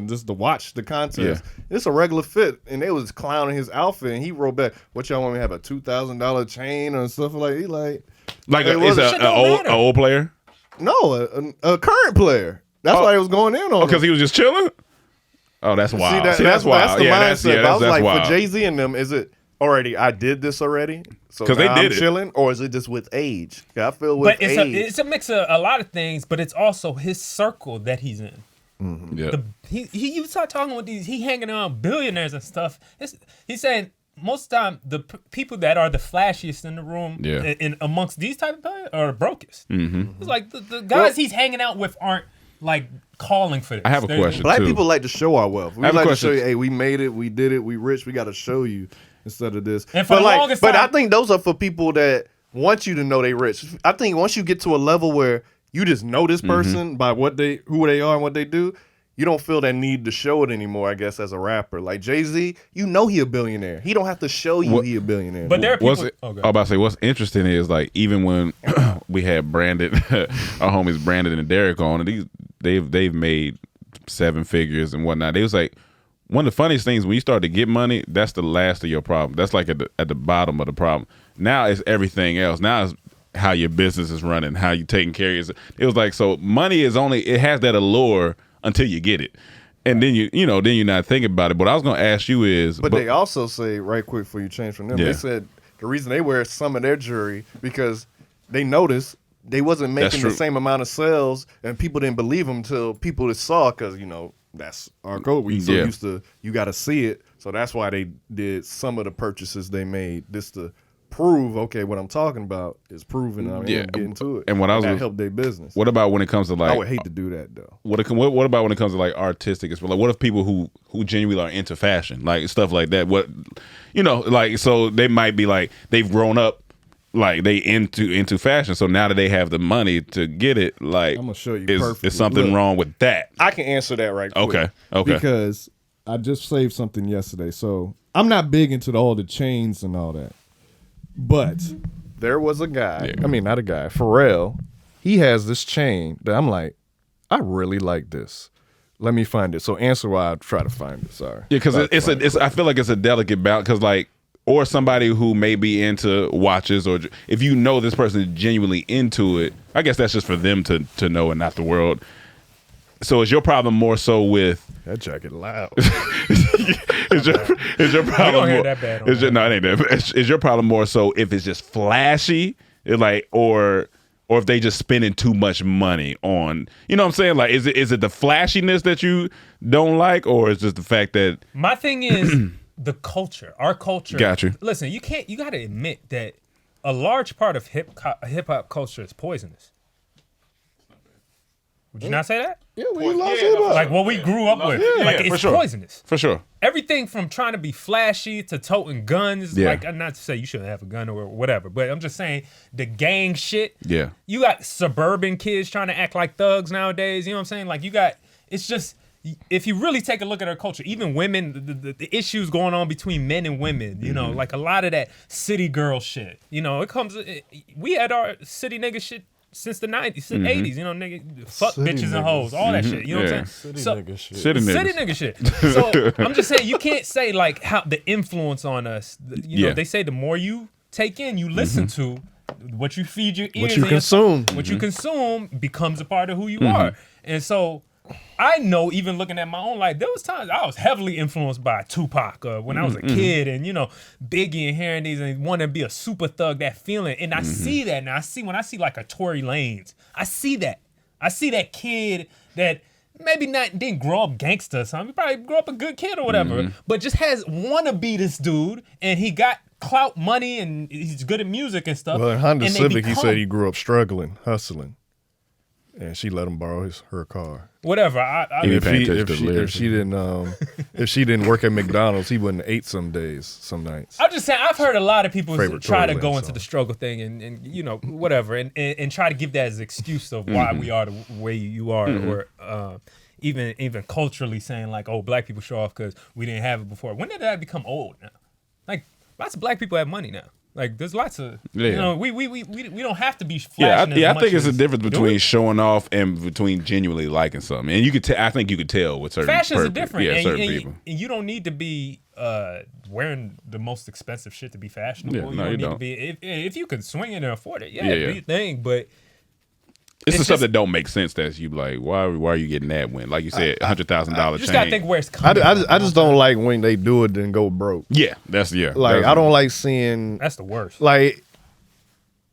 just to watch the contest. Yeah. It's a regular fit, and they was clowning his outfit, and he wrote back, "What y'all want me to have a $2,000 chain or stuff like?" He like Like It it's wasn't- a old player. no, a current player. That's why he was going in on. Because him. he was just chilling. Oh, that's wild. See, that's wild. That's the Yeah, mindset. But I was that's like, wild. for Jay Z and them, is it already? I did this already, so 'Cause they now did I'm it. chilling, or is it just with age? I feel with But age. it's a mix of a lot of things, but it's also his circle that he's in. Yeah. You start talking with these, he hanging around billionaires and stuff. He's saying most of the time the people that are the flashiest in the room in amongst these type of guys are the brokest. It's like the guys he's hanging out with aren't like calling for this. I have a question. Black too. people like to show our wealth. We I have a like to question. show you, hey, we made it, we did it, we rich. We got to show you instead of this. And for the longest but I time- think those are for people that want you to know they rich. I think once you get to a level where you just know this person by who they are and what they do, you don't feel that need to show it anymore, I guess, as a rapper. Like Jay-Z, you know he a billionaire. He don't have to show you he a billionaire. But there are people. I'm about to say, what's interesting is like even when we had Brandon, our homies Brandon and Derek on, and they've made 7 figures and whatnot. They was like, one of the funniest things when you start to get money, that's the last of your problem. That's like at the bottom of the problem. Now it's everything else. Now it's how your business is running, how you taking care of yourself. It was like, so money is it has that allure until you get it. And then then you're not thinking about it. But I was gonna ask you is But they also say, right quick before you change from them, they said the reason they wear some of their jewelry because they noticed they wasn't making the same amount of sales and people didn't believe them until people saw because, that's our code. We so used to, you got to see it. So that's why they did some of the purchases they made just to prove, okay, what I'm talking about is proven. Getting to it. And that helped their business. What about when it comes to like? I would hate to do that though. What about when it comes to like artistic? Like, what if people who genuinely are into fashion, like stuff like that? What like so they might be like they've grown up. Like they into fashion, so now that they have the money to get it, like I'm gonna show you. Is something wrong with that? I can answer that right quick. Okay. Because I just saved something yesterday, so I'm not big into all the chains and all that. But there was a guy. I mean, not a guy. Pharrell. He has this chain that I'm like, I really like this. Let me find it. So answer why I try to find it. Sorry. Yeah, because it's I feel like it's a delicate balance. Because like. Or somebody who may be into watches, or if you know this person is genuinely into it, I guess that's just for them to know and not the world. So is your problem more so with that jacket loud? is your problem more? That bad No, it ain't that. Is your problem more so if it's just flashy, or if they just spending too much money on? You know what I'm saying? Like, is it the flashiness that you don't like, or is just the fact that My thing is. The culture, our culture. Got you. Listen, you got to admit that a large part of hip hop culture is poisonous. Would you not say that? Yeah, like what we grew up with. Like it's poisonous. For sure. Everything from trying to be flashy to toting guns. Like, not to say you shouldn't have a gun or whatever, but I'm just saying the gang shit. Yeah. You got suburban kids trying to act like thugs nowadays. You know what I'm saying? Like it's just. If you really take a look at our culture, even women, the issues going on between men and women, like a lot of that city girl shit, we had our city nigga shit since the 90s, 80s, nigga, fuck city bitches niggas. and hoes, all that shit, you know what I'm saying? City nigga shit. City nigga shit. So I'm just saying, you can't say like how the influence on us, they say the more you take in, you listen to, what you feed your ears, what you consume becomes a part of who you are. And so, I know, even looking at my own life, there was times I was heavily influenced by Tupac when I was a kid, and Biggie and hearing these and wanting to be a super thug. That feeling, and I see that now. When I see like a Tory Lanez, I see that. I see that kid that maybe didn't grow up gangster or something. He probably grew up a good kid or whatever, but just wanna be this dude, and he got clout, money, and he's good at music and stuff. Well, in Honda Civic, he said he grew up struggling, hustling. And she let him borrow her car. Whatever. If she didn't work at McDonald's, he wouldn't have ate some days, some nights. I'm just saying, I've heard a lot of people try to Tory go Lanez into the struggle thing and whatever, and try to give that as an excuse of why we are the way you are, or even culturally saying like, oh, black people show off because we didn't have it before. When did that become old now? Like, lots of black people have money now. Like, there's lots of, we don't have to be flashing I think it's a difference between showing off and between genuinely liking something. And you could I think you could tell with certain fashions are different. certain people. And you don't need to be wearing the most expensive shit to be fashionable. Yeah, no, you you don't don't. need to be, if you can swing it and afford it, do your thing. But it's the stuff that don't make sense. That's you like, why are you getting that when, like you said, $100,000 chain? You just gotta think where it's coming from. I just don't like when they do it and go broke. Yeah, Like, I don't like seeing. That's the worst. Like,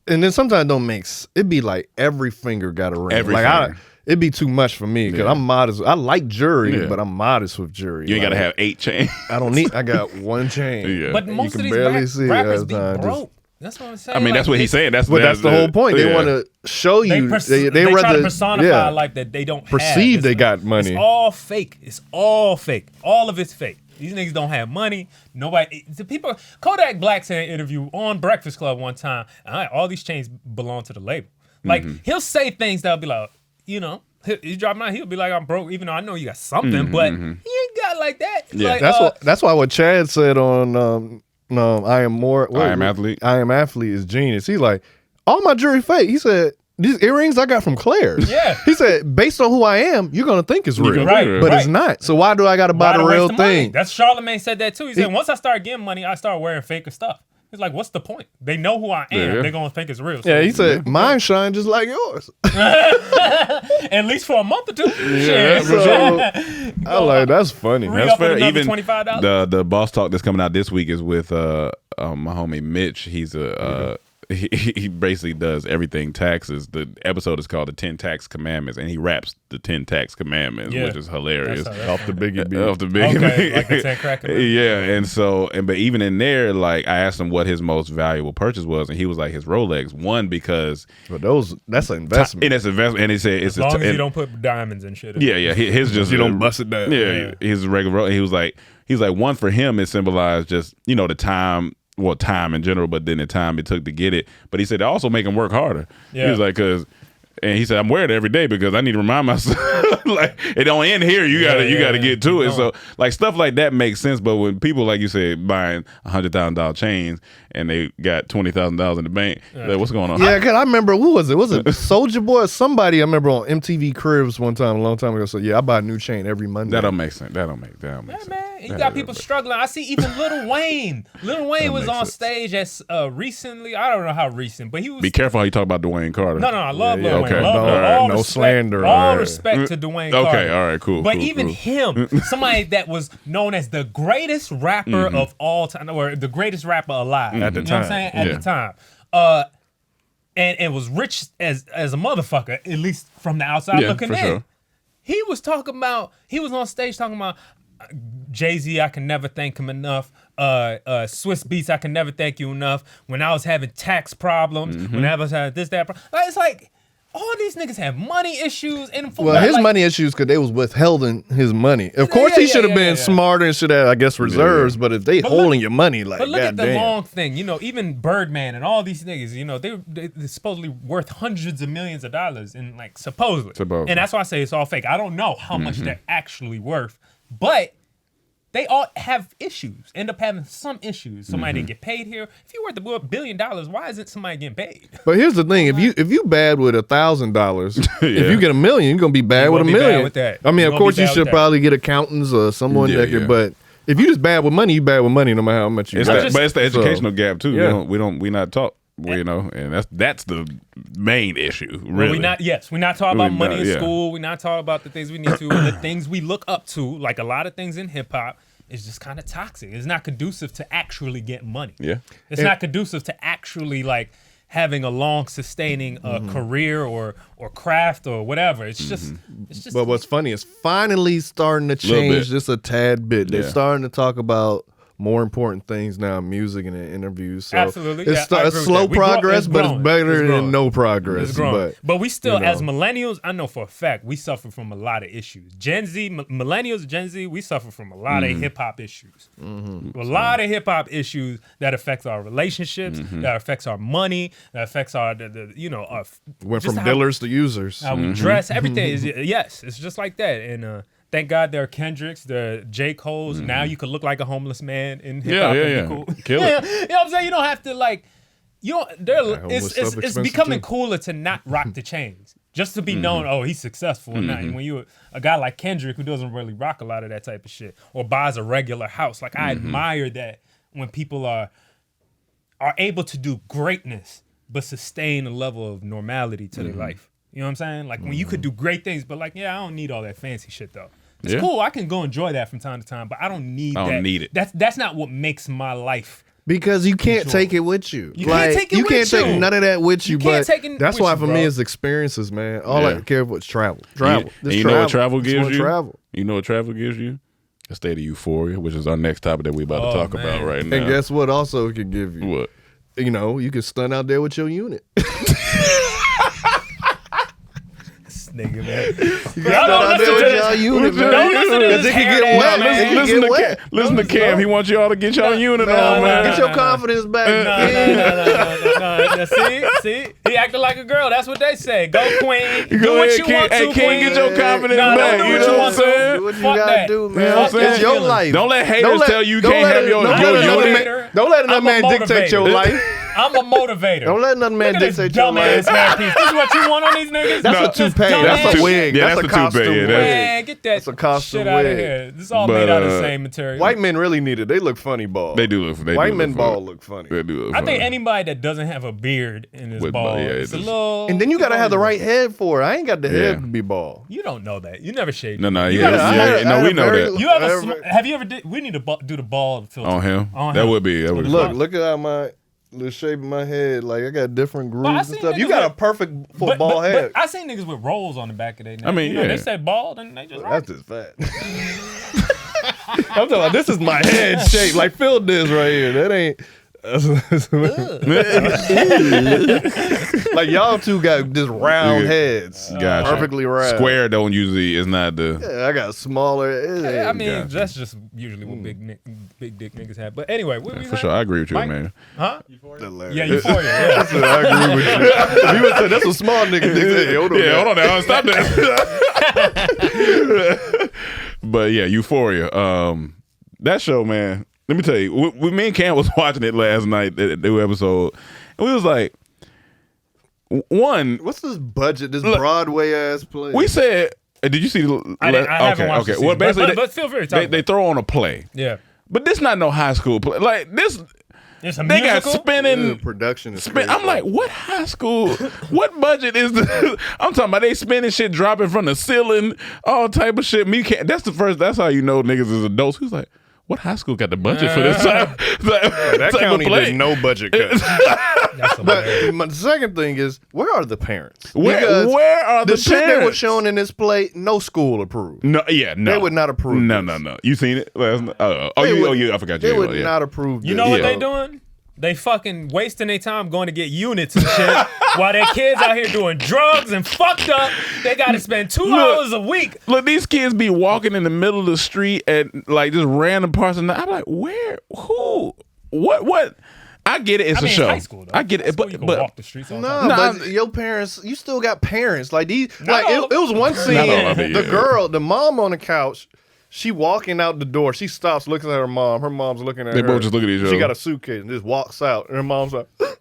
and then sometimes it don't it be like every finger got a ring. Every like finger. it'd be too much for me because I'm modest. I like jewelry, but I'm modest with jewelry. You ain't gotta have 8 chains. I don't need. I got 1 chain. Yeah. But You most can of these barely see it rappers all be the time. broke. That's what I'm saying. I mean, that's what he's saying. That's But that's the whole point. They yeah. want to show you. They They try rather to personify like that they don't perceive have. they got money. It's all fake. It's all fake. All of it's fake. These niggas don't have money. Nobody. The people. Kodak Black said in an interview on Breakfast Club one time. All these chains belong to the label. Like he'll say things that'll be like, you know, he's dropping out. He'll be like, I'm broke, even though I know you got something, but he ain't got like that. Yeah. Like, That's why what Chad said on I Am Athlete. I Am Athlete is genius. He's like, all my jewelry fake. He said, these earrings I got from Claire's. Yeah. He said, based on who I am, you're gonna think it's real. Right, But right. it's not. So why do I gotta buy the real thing? That's Charlamagne said that too. He said, once I start getting money, I start wearing faker stuff. It's like, what's the point? They know who I am. Yeah. They're gonna think it's real. Yeah, he said, mine shine just like yours. At least for a month or two. Yeah, Shit. for sure. I like that's funny. Re- That's up with fair. another Even $25? the boss talk that's coming out this week is with my homie Mitch. He's a he basically does everything taxes. The episode is called the 10 Tax Commandments, and he raps the 10 Tax Commandments, Yeah. which is hilarious. Off the Biggie beat. Off the Biggie Okay, beat. like the 10 crack commandments. Yeah, and so but even in there, like I asked him what his most valuable purchase was, and he was like his Rolex. One because But that's an investment. and it's investment, and he said it's As long as you and- don't put diamonds and shit in Yeah, yeah. His just You don't bust it down. Yeah, his regular. He was like one for him. It symbolized just the time. Well, time in general, but then the time it took to get it. But he said it also make him work harder. Yeah. He was like, and he said I'm wearing it every day because I need to remind myself. Like it don't end here. You gotta get to it. So like stuff like that makes sense. But when people like you said buying $100,000 chains and they got $20,000 in the bank, like, what's going on? Yeah, cause I remember who was it? Was it Soulja Boy or somebody? I remember on MTV Cribs one time, a long time ago. So yeah, I buy a new chain every Monday. That don't make sense. That don't make sense. Man, you got people struggling. I see even Lil Wayne. Lil Wayne was makes on sense. stage as recently. I don't know how recent, but he was. Be careful how you talk about Dwayne Carter. No, I love Lil Wayne. Okay. Love All Lil right. All No respect, slander. All All right. respect to Dwayne Okay, Carter. all right, cool. But cool, even cool. him, somebody that was known as the greatest rapper of all time, or the greatest rapper alive At the you know what I'm time. saying? At Yeah. the time. And it was rich as a motherfucker, at least from the outside Yeah, looking for in. sure. He was on stage talking about Jay-Z, I can never thank him enough. Swiss Beats, I can never thank you enough. When I was having tax problems, when I was having this, that. Like, it's like, all these niggas have money issues. And Well, his money issues because they was withholding his money. Of Yeah, course, yeah, he should have yeah, been yeah. smarter and should have, I guess, reserves. But if they holding your money, like, But look at the goddamn. long thing. Even Birdman and all these niggas, they're supposedly worth hundreds of millions of dollars, and like supposedly. And that's why I say it's all fake. I don't know how much they're actually worth, but they all have issues. End up having some issues. Somebody didn't get paid here. If you're worth $1 billion, why isn't somebody getting paid? But here's the thing: if you bad with $1,000, if Yeah. you get $1 million, you're gonna be bad You're with gonna $1 be bad million. with that. I mean, You're of gonna course, be you bad with should that. probably get accountants or someone Yeah, that could. yeah. But if you just bad with money, you bad with money, no matter how much you. It's got. that, but it's the So, educational gap too. yeah. We not taught. And that's the main issue. Well, Really, we're not talking about We're money not, in yeah. school. We're not talking about the things we need to, and the things we look up to. Like a lot of things in hip hop is just kind of toxic. It's not conducive to actually getting money. Yeah. It's not conducive to actually like having a long sustaining career or craft or whatever. It's just But what's funny is finally starting to change just a tad bit. They're Yeah. starting to talk about more important things now, music and in interviews. So Absolutely. it's, Yeah, I it's agree with slow that. We grow- progress, it's but growing. it's better It's than growing. no progress. It's growing. But we still, you know. as millennials, I know for a fact, we suffer from a lot of issues. Gen Z, millennials, Gen Z, we suffer from a lot of hip hop issues. A lot of hip hop issues that affects our relationships, that affects our money, that affects our, our Went just from how- dealers to users. how we dress, everything is yes, it's just like that. And thank God there are Kendricks, there are J. Cole's. Now you could look like a homeless man in hip hop. Yeah, and yeah, be cool. Kill Yeah, it. you know what I'm saying? You don't have to like. You don't. homeless It's stuff expensive becoming too. cooler to not rock the chains, just to be known. Oh, he's successful. And not. And when you a guy like Kendrick who doesn't really rock a lot of that type of shit or buys a regular house, like I admire that when people are able to do greatness but sustain a level of normality to their life. You know what I'm saying? Like when you could do great things, but like, yeah, I don't need all that fancy shit though. It's Yeah. cool. I can go enjoy that from time to time, but I don't need that. I don't need it. That's not what makes my life Because you can't take it with you. You can't take it you with can't take you. none of that with you. can't But take it that's with why you, for bro. me it's experiences, man. All I care for is travel. And you know what travel Just gives wanna you? Travel. You know what travel gives you? A state of euphoria, which is our next topic that we're about to talk about right now. And guess what? Also, it can give you. What? You know, you can stunt out there with your unit. Nigga, man. You got out there with y'all unit, man. Don't listen to this. It can get wet, man. Listen to Cam. He wants y'all to get y'all unit on, man. Get your confidence back. No. See? He acting like a girl. That's what they say. Go, queen. Go Do what ahead, you Ken. want to, Hey, queen. Ken, get your confidence No, back. don't do You what know you what I'm want saying? to. Do what you Fuck gotta that. do, You know man. what I'm saying? It's your life. Don't let haters tell you can't have your Don't let another man dictate your life. I'm a motivator. Don't let another man Look at this dictate your life. dumbass hairpiece. This is what you want on these niggas? That's a toupee. That's a wig. Yeah, That's a that's a costume toupee, yeah, wig. Man, get that That's a costume shit out of wig. here. This is all made out of the same material. White men really need it. They look funny bald. They do look. White men bald look funny. They do look I think funny. anybody that doesn't have a beard in his With bald, yeah, it's a just- little. And then you gotta have the right head for it. I ain't got the head Yeah. to be bald. You don't know that. You never shaved. No, You yeah, gotta- no, we know that. You have have you ever did? We need to do the bald filter On him? On That him. would be. Look at how the shape of my head. Like I got different I grooves seen and stuff. You niggas got a with- perfect for bald head. But I seen niggas with rolls on the back of their neck. I mean, you know, yeah. they say bald and they just That's just fat. I'm talking about this is my head shape. Like Phil this right here. That ain't. Like y'all two got just round heads. Gotcha. Perfectly round. Square don't usually is not the. Yeah, I got smaller. I mean, Gotcha. that's just usually what big dick niggas have. But anyway, what we For sure, I agree with you, Mike? man. Huh? Hilarious. Yeah, Euphoria. Yeah. That's what I agree with you. If you would say that's a small nigga. Hey, hold on. Yeah, hold on now. Stop that. But yeah, Euphoria. That show, man. Let me tell you, me and Cam was watching it last night, the new episode, and we was like, one. What's this budget? This Broadway ass play. We said, did you see? I haven't watched the season, Well, basically, but feel free to talk they throw on a play. Yeah. But this not no high school play. Like this. It's a they musical? got spinning production. I'm like, what high school? What budget is this? I'm talking about they spinning shit, dropping from the ceiling, all type of shit. Me can't. That's how you know niggas is adults. Who's like, what high school got the budget for this type? That county did no budget cuts. That's But the second thing is, where are the parents? Where Because are the shit they were parents? shown in this play? No school approved. No, no. They would not approve. No, this. no. You seen it last night? I forgot They you. would not approve. You this. know what Yeah. they doing? They fucking wasting their time going to get units and shit while their kids out here doing drugs and fucked up. They got to spend 2 hours a week. Look, these kids be walking in the middle of the street at like just random parts of the night. I'm like, where? Who? What? I get it. It's I mean, a show. high school, though. I get it. High school, you can walk the streets all the time. But your parents, you still got parents. Like these, like all it was one scene. Not all of it, The yeah. girl, the mom on the couch, she walking out the door. She stops, looking at her mom. Her mom's looking at her. They both just look at each She other. got a suitcase and just walks out. And her mom's like, "Go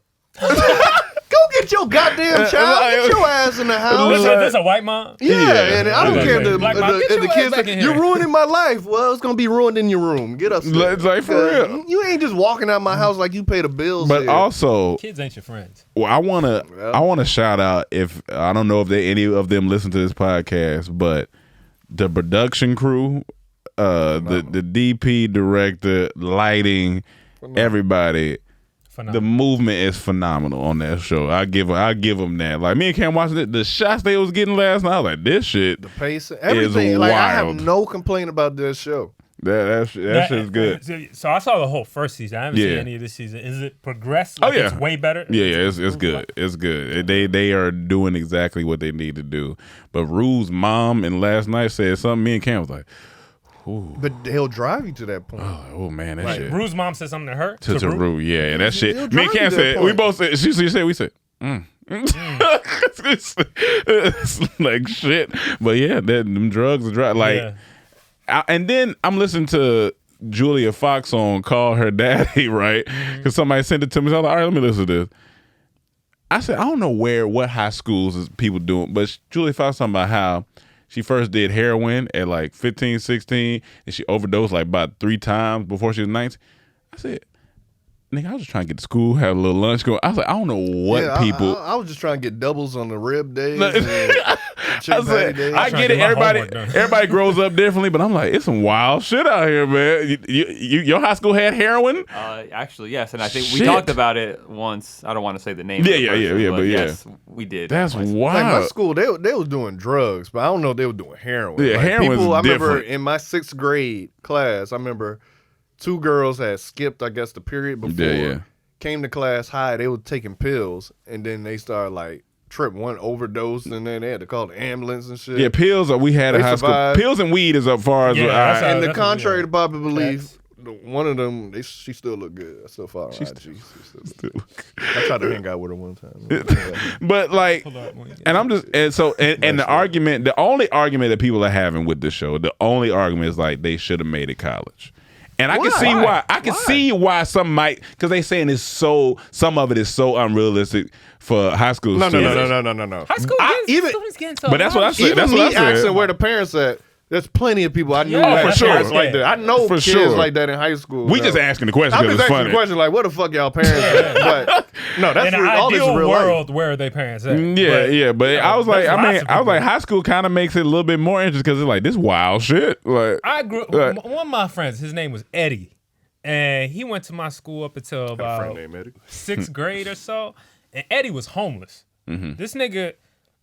get your goddamn child. Get your ass in the house." This is a white mom? Yeah, and I don't care if the, Black mom, get the your ass kids back say, in you're here. ruining my life. Well, it's going to be ruined in your room. Get upstairs. It's like, for real. You ain't just walking out my house like you pay the bills But here. also, Kids ain't your friends. well, I wanna shout out, if I don't know if any of them listen to this podcast, but the production crew, the DP, director, lighting, everybody. The movement is phenomenal on that show. I give them that. Like me and Cam watching it, the shots they was getting last night, I was like, this shit, the pace, everything. is Like wild. I have no complaint about this show. That shit's good. So I saw the whole first season. I haven't seen Yeah. any of this season. Is it progressed? Oh Like, yeah, it's way better. Yeah, it's good. It's good. They are doing exactly what they need to do. But Rue's mom and last night said something. Me and Cam was like, ooh. But he'll drive you to that point. Oh man, that shit. Rue's mom said something to her. To Rue, yeah, and that shit. He'll Me and drive you Cam to that said, we point. both said, she said, we said, it's like shit. But yeah, them drugs are dry. Like, Yeah. and then I'm listening to Julia Fox on Call Her Daddy, right? Because somebody sent it to me. So I was like, all right, let me listen to this. I said, I don't know what high schools is people doing, but Julia Fox talking about how she first did heroin at like 15, 16, and she overdosed like about 3 times before she was 19. I said, nigga, I was just trying to get to school, have a little lunch go. I was like, I don't know what people. I was just trying to get doubles on the rib days. Look, I was like, I get it. Everybody grows up differently, but I'm like, it's some wild shit out here, man. Your high school had heroin? Actually, yes, and I think Shit. we talked about it once. I don't want to say the name. Yeah, of the person, but yes, we did. That's once. wild. Like my school, they was doing drugs, but I don't know if they were doing heroin. Yeah, like heroin's people, I remember different. in my 6th grade class, I remember 2 girls had skipped, I guess, the period before. Yeah. Came to class high, they were taking pills, and then they started like trip one overdose, and then they had to call the ambulance and shit. Yeah, pills we had in high survived. school. Pills and weed is up far as and the contrary to popular belief, one of them, she still look good. I still follow her IG. She still look good. I tried to hang out with her one time. But like, and I'm just and the argument, the only argument that people are having with this show, the only argument is like they should have made it college. And I can see why. I can see why some might, because they saying some of it is so unrealistic for high school students. No. High school students getting so But that's what I said. Even That's me what I said. asking where the parents at. There's plenty of people I knew Yeah, had for sure. parents like that. I know For kids sure. like that in high school. We just asking the question I'm because just it's asking funny. the question like, what the fuck y'all parents at? But no, that's in an all this is ideal real world, life. where are they parents at? Yeah, but I was like, that's lots of people. high school kind of makes it a little bit more interesting because it's like this wild shit. Like, I grew. like, One of my friends, his name was Eddie, and he went to my school up until about 6th grade or so. And Eddie was homeless. This nigga,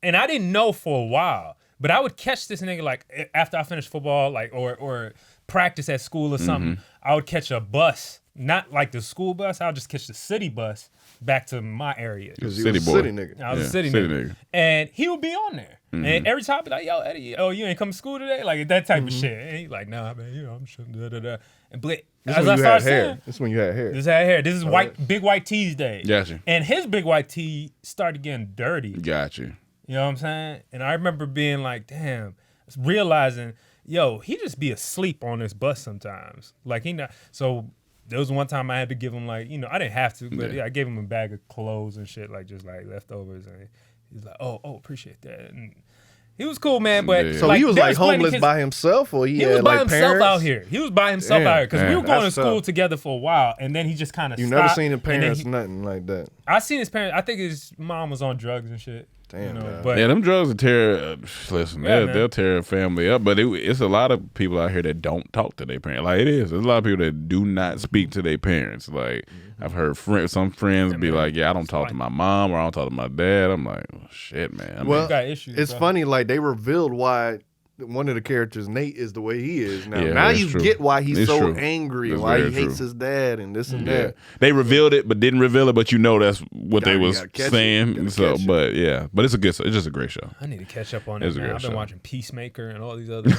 and I didn't know for a while, but I would catch this nigga like after I finished football, like or practice at school or something. I would catch a bus, not like the school bus. I would just catch the city bus back to my area. Because you was a city nigga. I was a city nigga. And he would be on there. And every time I'd be like, yo, Eddie, you ain't come to school today? Like that type of shit. And he's like, nah, man, I'm just da-da-da. But This as when I you started had hair. saying, This when you had hair. this had hair. This is big white tees day. Gotcha. And his big white tee started getting dirty. Got you. You know what I'm saying? And I remember being like, damn, realizing, yo, he just be asleep on this bus sometimes. Like so there was one time I had to give him like, I didn't have to, but I gave him a bag of clothes and shit, like just like leftovers. And he's like, oh, appreciate that. And he was cool, man. But so he was like homeless by himself, or he was had by like himself parents? out here. He was by himself out here because we were going to that's school tough. together for a while, and then he just kind of You stopped. never seen the and then parents, nothing like that. I seen his parents. I think his mom was on drugs and shit. Damn, man. But Yeah, them drugs will tear. Listen, Yeah, they'll tear a family up. But it's a lot of people out here that don't talk to their parents. Like it is. There's a lot of people that do not speak to their parents. Like I've heard some friends be like, "Yeah, I don't talk to my mom or I don't talk to my dad." I'm like, oh, "Shit, man." Well, got issues, it's bro. funny. Like they revealed why one of the characters, Nate, is the way he is now. Yeah, now that's you true. get why he's It's so true. angry, That's why he very hates true. his dad, and this and Yeah, that. they revealed it, but didn't reveal it. But that's what they You was gotta catch it. saying. You gotta So, catch it. but yeah, but it's just a great show. I need to catch up on It's it, a man. great I've been show. watching Peacemaker and all these other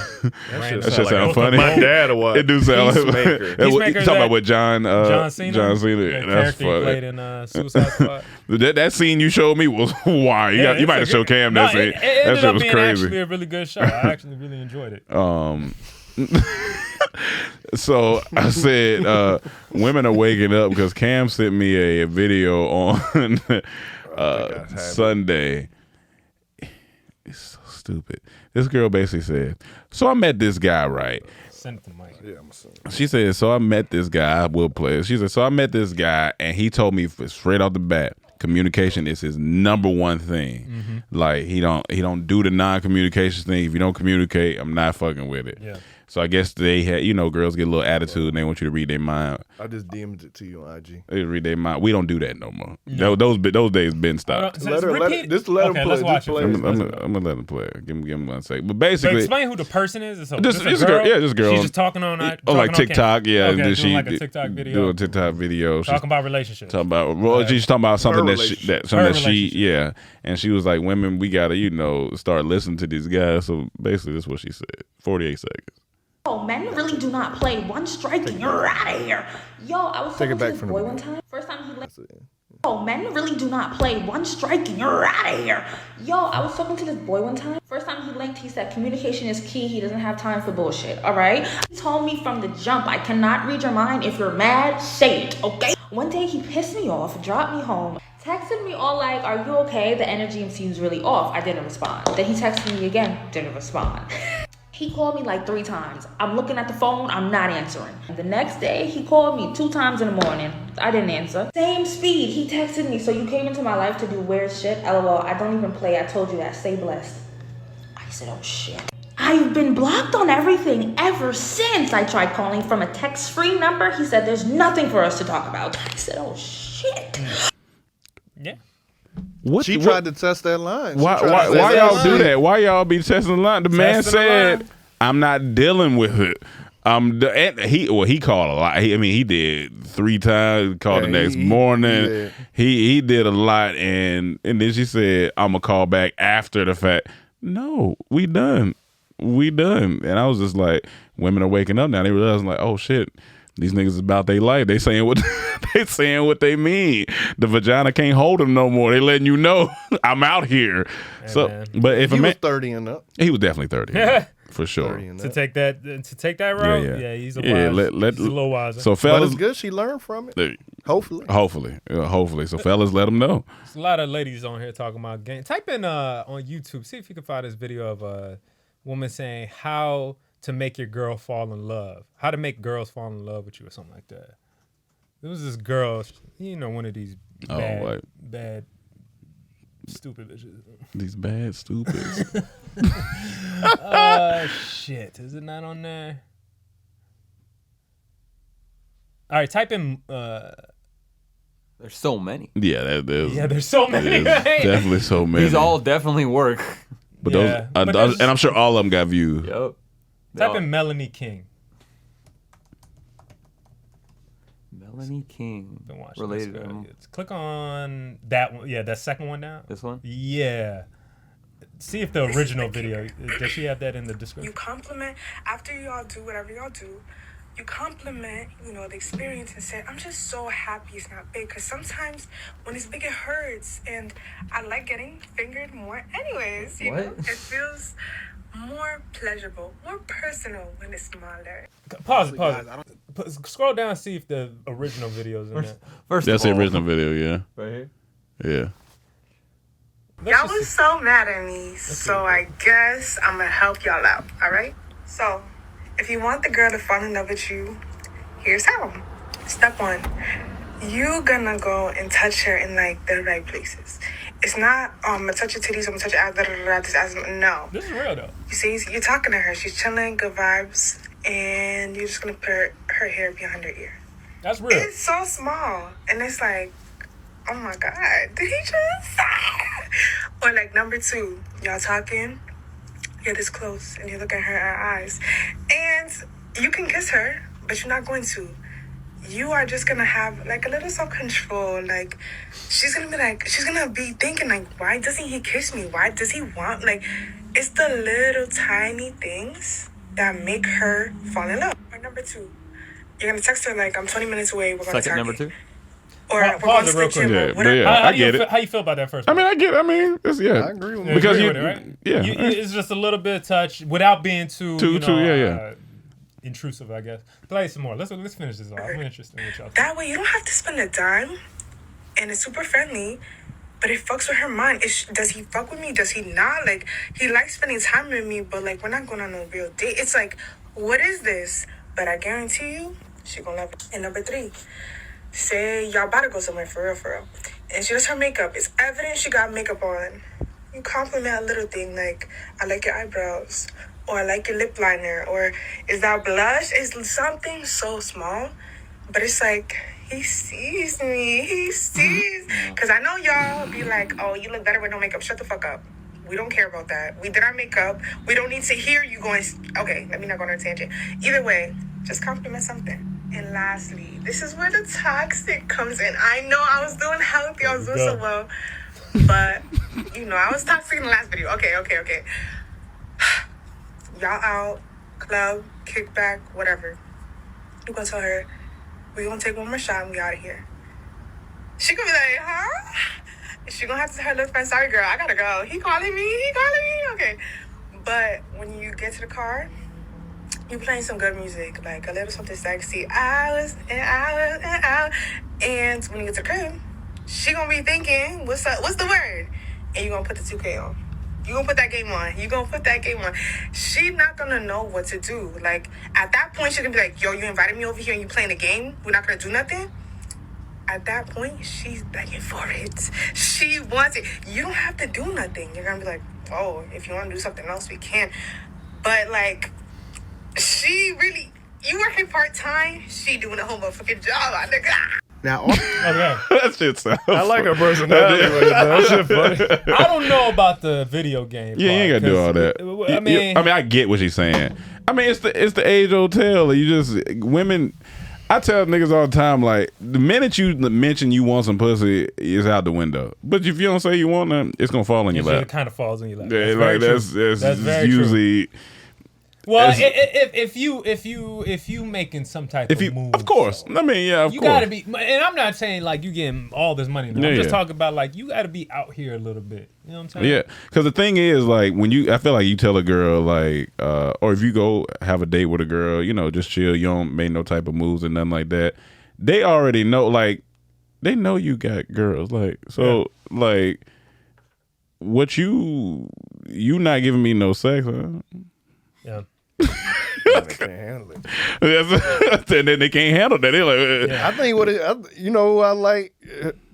random That shit sound funny. My dad or what? It do sound like Peacemaker. you Peacemaker, talking about that- with John Cena. John Cena. That That's character he funny. played in Suicide Squad. That scene you showed me was wild. You Yeah, might have it's showed Cam no, that scene. it That ended shit up was being actually crazy. a really good show. I actually really enjoyed it. So I said, women are waking up because Cam sent me a video on Sunday. It's so stupid. This girl basically said, so I met this guy, right? Send it to Mike. Yeah, I'm saying. She said, so I met this guy. I will play it. She said, so I met this guy, and he told me straight off the bat, communication is his number one thing. Like he don't do the non-communication thing. If you don't communicate, I'm not fucking with it. Yeah. So I guess they had, girls get a little attitude and they want you to read their mind. I just DM'd it to you on IG. They read their mind. We don't do that no more. Those days been stopped. Let her play. Let's watch it. I'm gonna let them play it. Give him 1 second. But So basically, explain who the person is. So Just a girl. just a girl. She's just talking on. like talking on TikTok, camera. yeah. Okay, and then doing she like a TikTok video. doing a TikTok video. Talking about relationships. Talking about she's talking about something Her that she relationship. yeah, and she was like, women, we gotta start listening to these guys. So basically, this is what she said. 48 seconds. Oh, men really do not play one strike and you're out of here. Yo, I was talking to this boy one time. First time he left. Oh, men really do not play one strike and you're out of here. Yo, I was talking to this boy one time. First time he linked, he said communication is key. He doesn't have time for bullshit, all right? He told me from the jump, I cannot read your mind. If you're mad, say it, okay? One day he pissed me off, dropped me home, texted me all like, are you okay? The energy seems really off. I didn't respond. Then he texted me again, didn't respond. He called me like 3 times. I'm looking at the phone, I'm not answering. The next day, he called me 2 times in the morning. I didn't answer. Same speed, he texted me, so you came into my life to do weird shit? LOL, I don't even play, I told you that, stay blessed. I said, oh shit. I've been blocked on everything ever since. I tried calling from a text-free number. He said, there's nothing for us to talk about. I said, oh shit. Yeah. She tried to test that line. Why y'all do that? Why y'all be testing the line? The man said, I'm not dealing with it. He called a lot. He did 3 times. Called the next morning. He did a lot, and then she said, I'm gonna call back after the fact. No, we done. And I was just like, women are waking up now. They realizing like, oh shit, these niggas is about their life. They saying what they mean. The vagina can't hold them no more. They letting you know I'm out here. Hey, so, man. but if he a man was 30 and up, he was definitely 30 and up, for sure. To take that route, yeah, he's a wise. He's a little wiser. So but fellas, it's good. She learned from it. Hopefully. So fellas, let them know. There's a lot of ladies on here talking about game. Type in on YouTube. See if you can find this video of a woman saying how to make your girl fall in love. How to make girls fall in love with you or something like that. There was this girl, one of these bad, stupid bitches. These bad stupids. Shit. Is it not on there? All right, type in. There's so many. Yeah, there's so many. Definitely so many. These all definitely work. But and I'm sure all of them got views. Yep. Type in Melanie King. Melanie King. Been watching related this to girl. him. Click on that one. Yeah, that second one down. This one? Yeah. See if the original video, does she have that in the description? You compliment, after y'all do whatever y'all do, you compliment, the experience and say, I'm just so happy it's not big. Because sometimes when it's big, it hurts. And I like getting fingered more anyways. You know? It feels more pleasurable, more personal when it's smaller. Pause it. Scroll down and see if the original video's in there. That's the original video, yeah. Right here? Yeah. Y'all was so mad at me, so I guess I'm gonna help y'all out, all right? So, if you want the girl to fall in love with you, here's how. Step 1, you gonna go and touch her in like the right places. It's not, I'm gonna touch your titties, I'm gonna touch your ass, this ass, no. This is real though. You see, you're talking to her, she's chilling, good vibes, and you're just gonna put her hair behind her ear. That's real. It's so small, and it's like, oh my God, did he just? Or like number 2, y'all talking, you're this close, and you look at her eyes, and you can kiss her, but you're not going to. You are just gonna have like a little self-control. Like she's gonna be thinking like, why doesn't he kiss me? Why does he want, like, it's the little tiny things that make her fall in love. Or number 2, you're gonna text her like, I'm 20 minutes away, we're gonna Second number 2. Or we're going to the gym. I get it. How you feel about that first? I mean, it's, yeah. I agree with you. Because with it, right? Yeah. It's just a little bit of touch without being too intrusive, I guess. Play some more. Let's finish this off. I'm interested in what y'all. That way you don't have to spend a dime, and it's super friendly, but it fucks with her mind. Does he fuck with me? Does he not? Like, he likes spending time with me, but like, we're not going on a real date. It's like, what is this? But I guarantee you, she gonna love it. And number 3, say y'all about to go somewhere for real. And she does her makeup. It's evident she got makeup on. You compliment a little thing like, I like your eyebrows, or I like your lip liner, or is that blush? It's something so small, but it's like, he sees me. Because I know y'all be like, oh, you look better with no makeup. Shut the fuck up. We don't care about that. We did our makeup. We don't need to hear you going, okay, let me not go on a tangent. Either way, just compliment something. And lastly, this is where the toxic comes in. I know I was doing healthy. I was doing so well. But, I was toxic in the last video. Okay. Y'all out, club, kickback, whatever. You gonna tell her, we gonna take one more shot and we out of here. She gonna be like, huh? She gonna have to tell her little friend, sorry girl, I gotta go. He calling me. Okay. But when you get to the car, you playing some good music, like a little something sexy, hours and hours and hours. And when you get to the crib, she gonna be thinking, what's up? What's the word? And you gonna put the 2K on. You gonna put that game on. You gonna put that game on. She not gonna know what to do. Like, at that point, she's gonna be like, yo, you invited me over here and you playing a game? We're not gonna do nothing? At that point, she's begging for it. She wants it. You don't have to do nothing. You're gonna be like, oh, if you wanna do something else, we can. But, like, she really, you working part-time, she doing a whole motherfucking job, my nigga. Now, that shit sounds I like her personality. That shit funny. I don't know about the video game. Yeah, you ain't gotta do all that. I mean, I get what she's saying. I mean, it's the age old tale. You just women. I tell niggas all the time, like the minute you mention you want some pussy, is out the window. But if you don't say you want them, it's gonna fall in your lap. It kind of falls in your lap. Yeah, that's very usually. True. Well, if you making some type of move, of course. I mean, yeah, of you course. gotta be. And I'm not saying like you getting all this money. I'm just talking about like you gotta be out here a little bit. You know what I'm saying? Yeah, because the thing is, like, I feel like you tell a girl, like, or if you go have a date with a girl, you know, just chill, you don't make no type of moves and nothing like that. They already know, like, they know you got girls, like, so, like, what you not giving me no sex, huh? Yeah. They can't handle it. And then they can't handle that. They're like, I think you know who I like?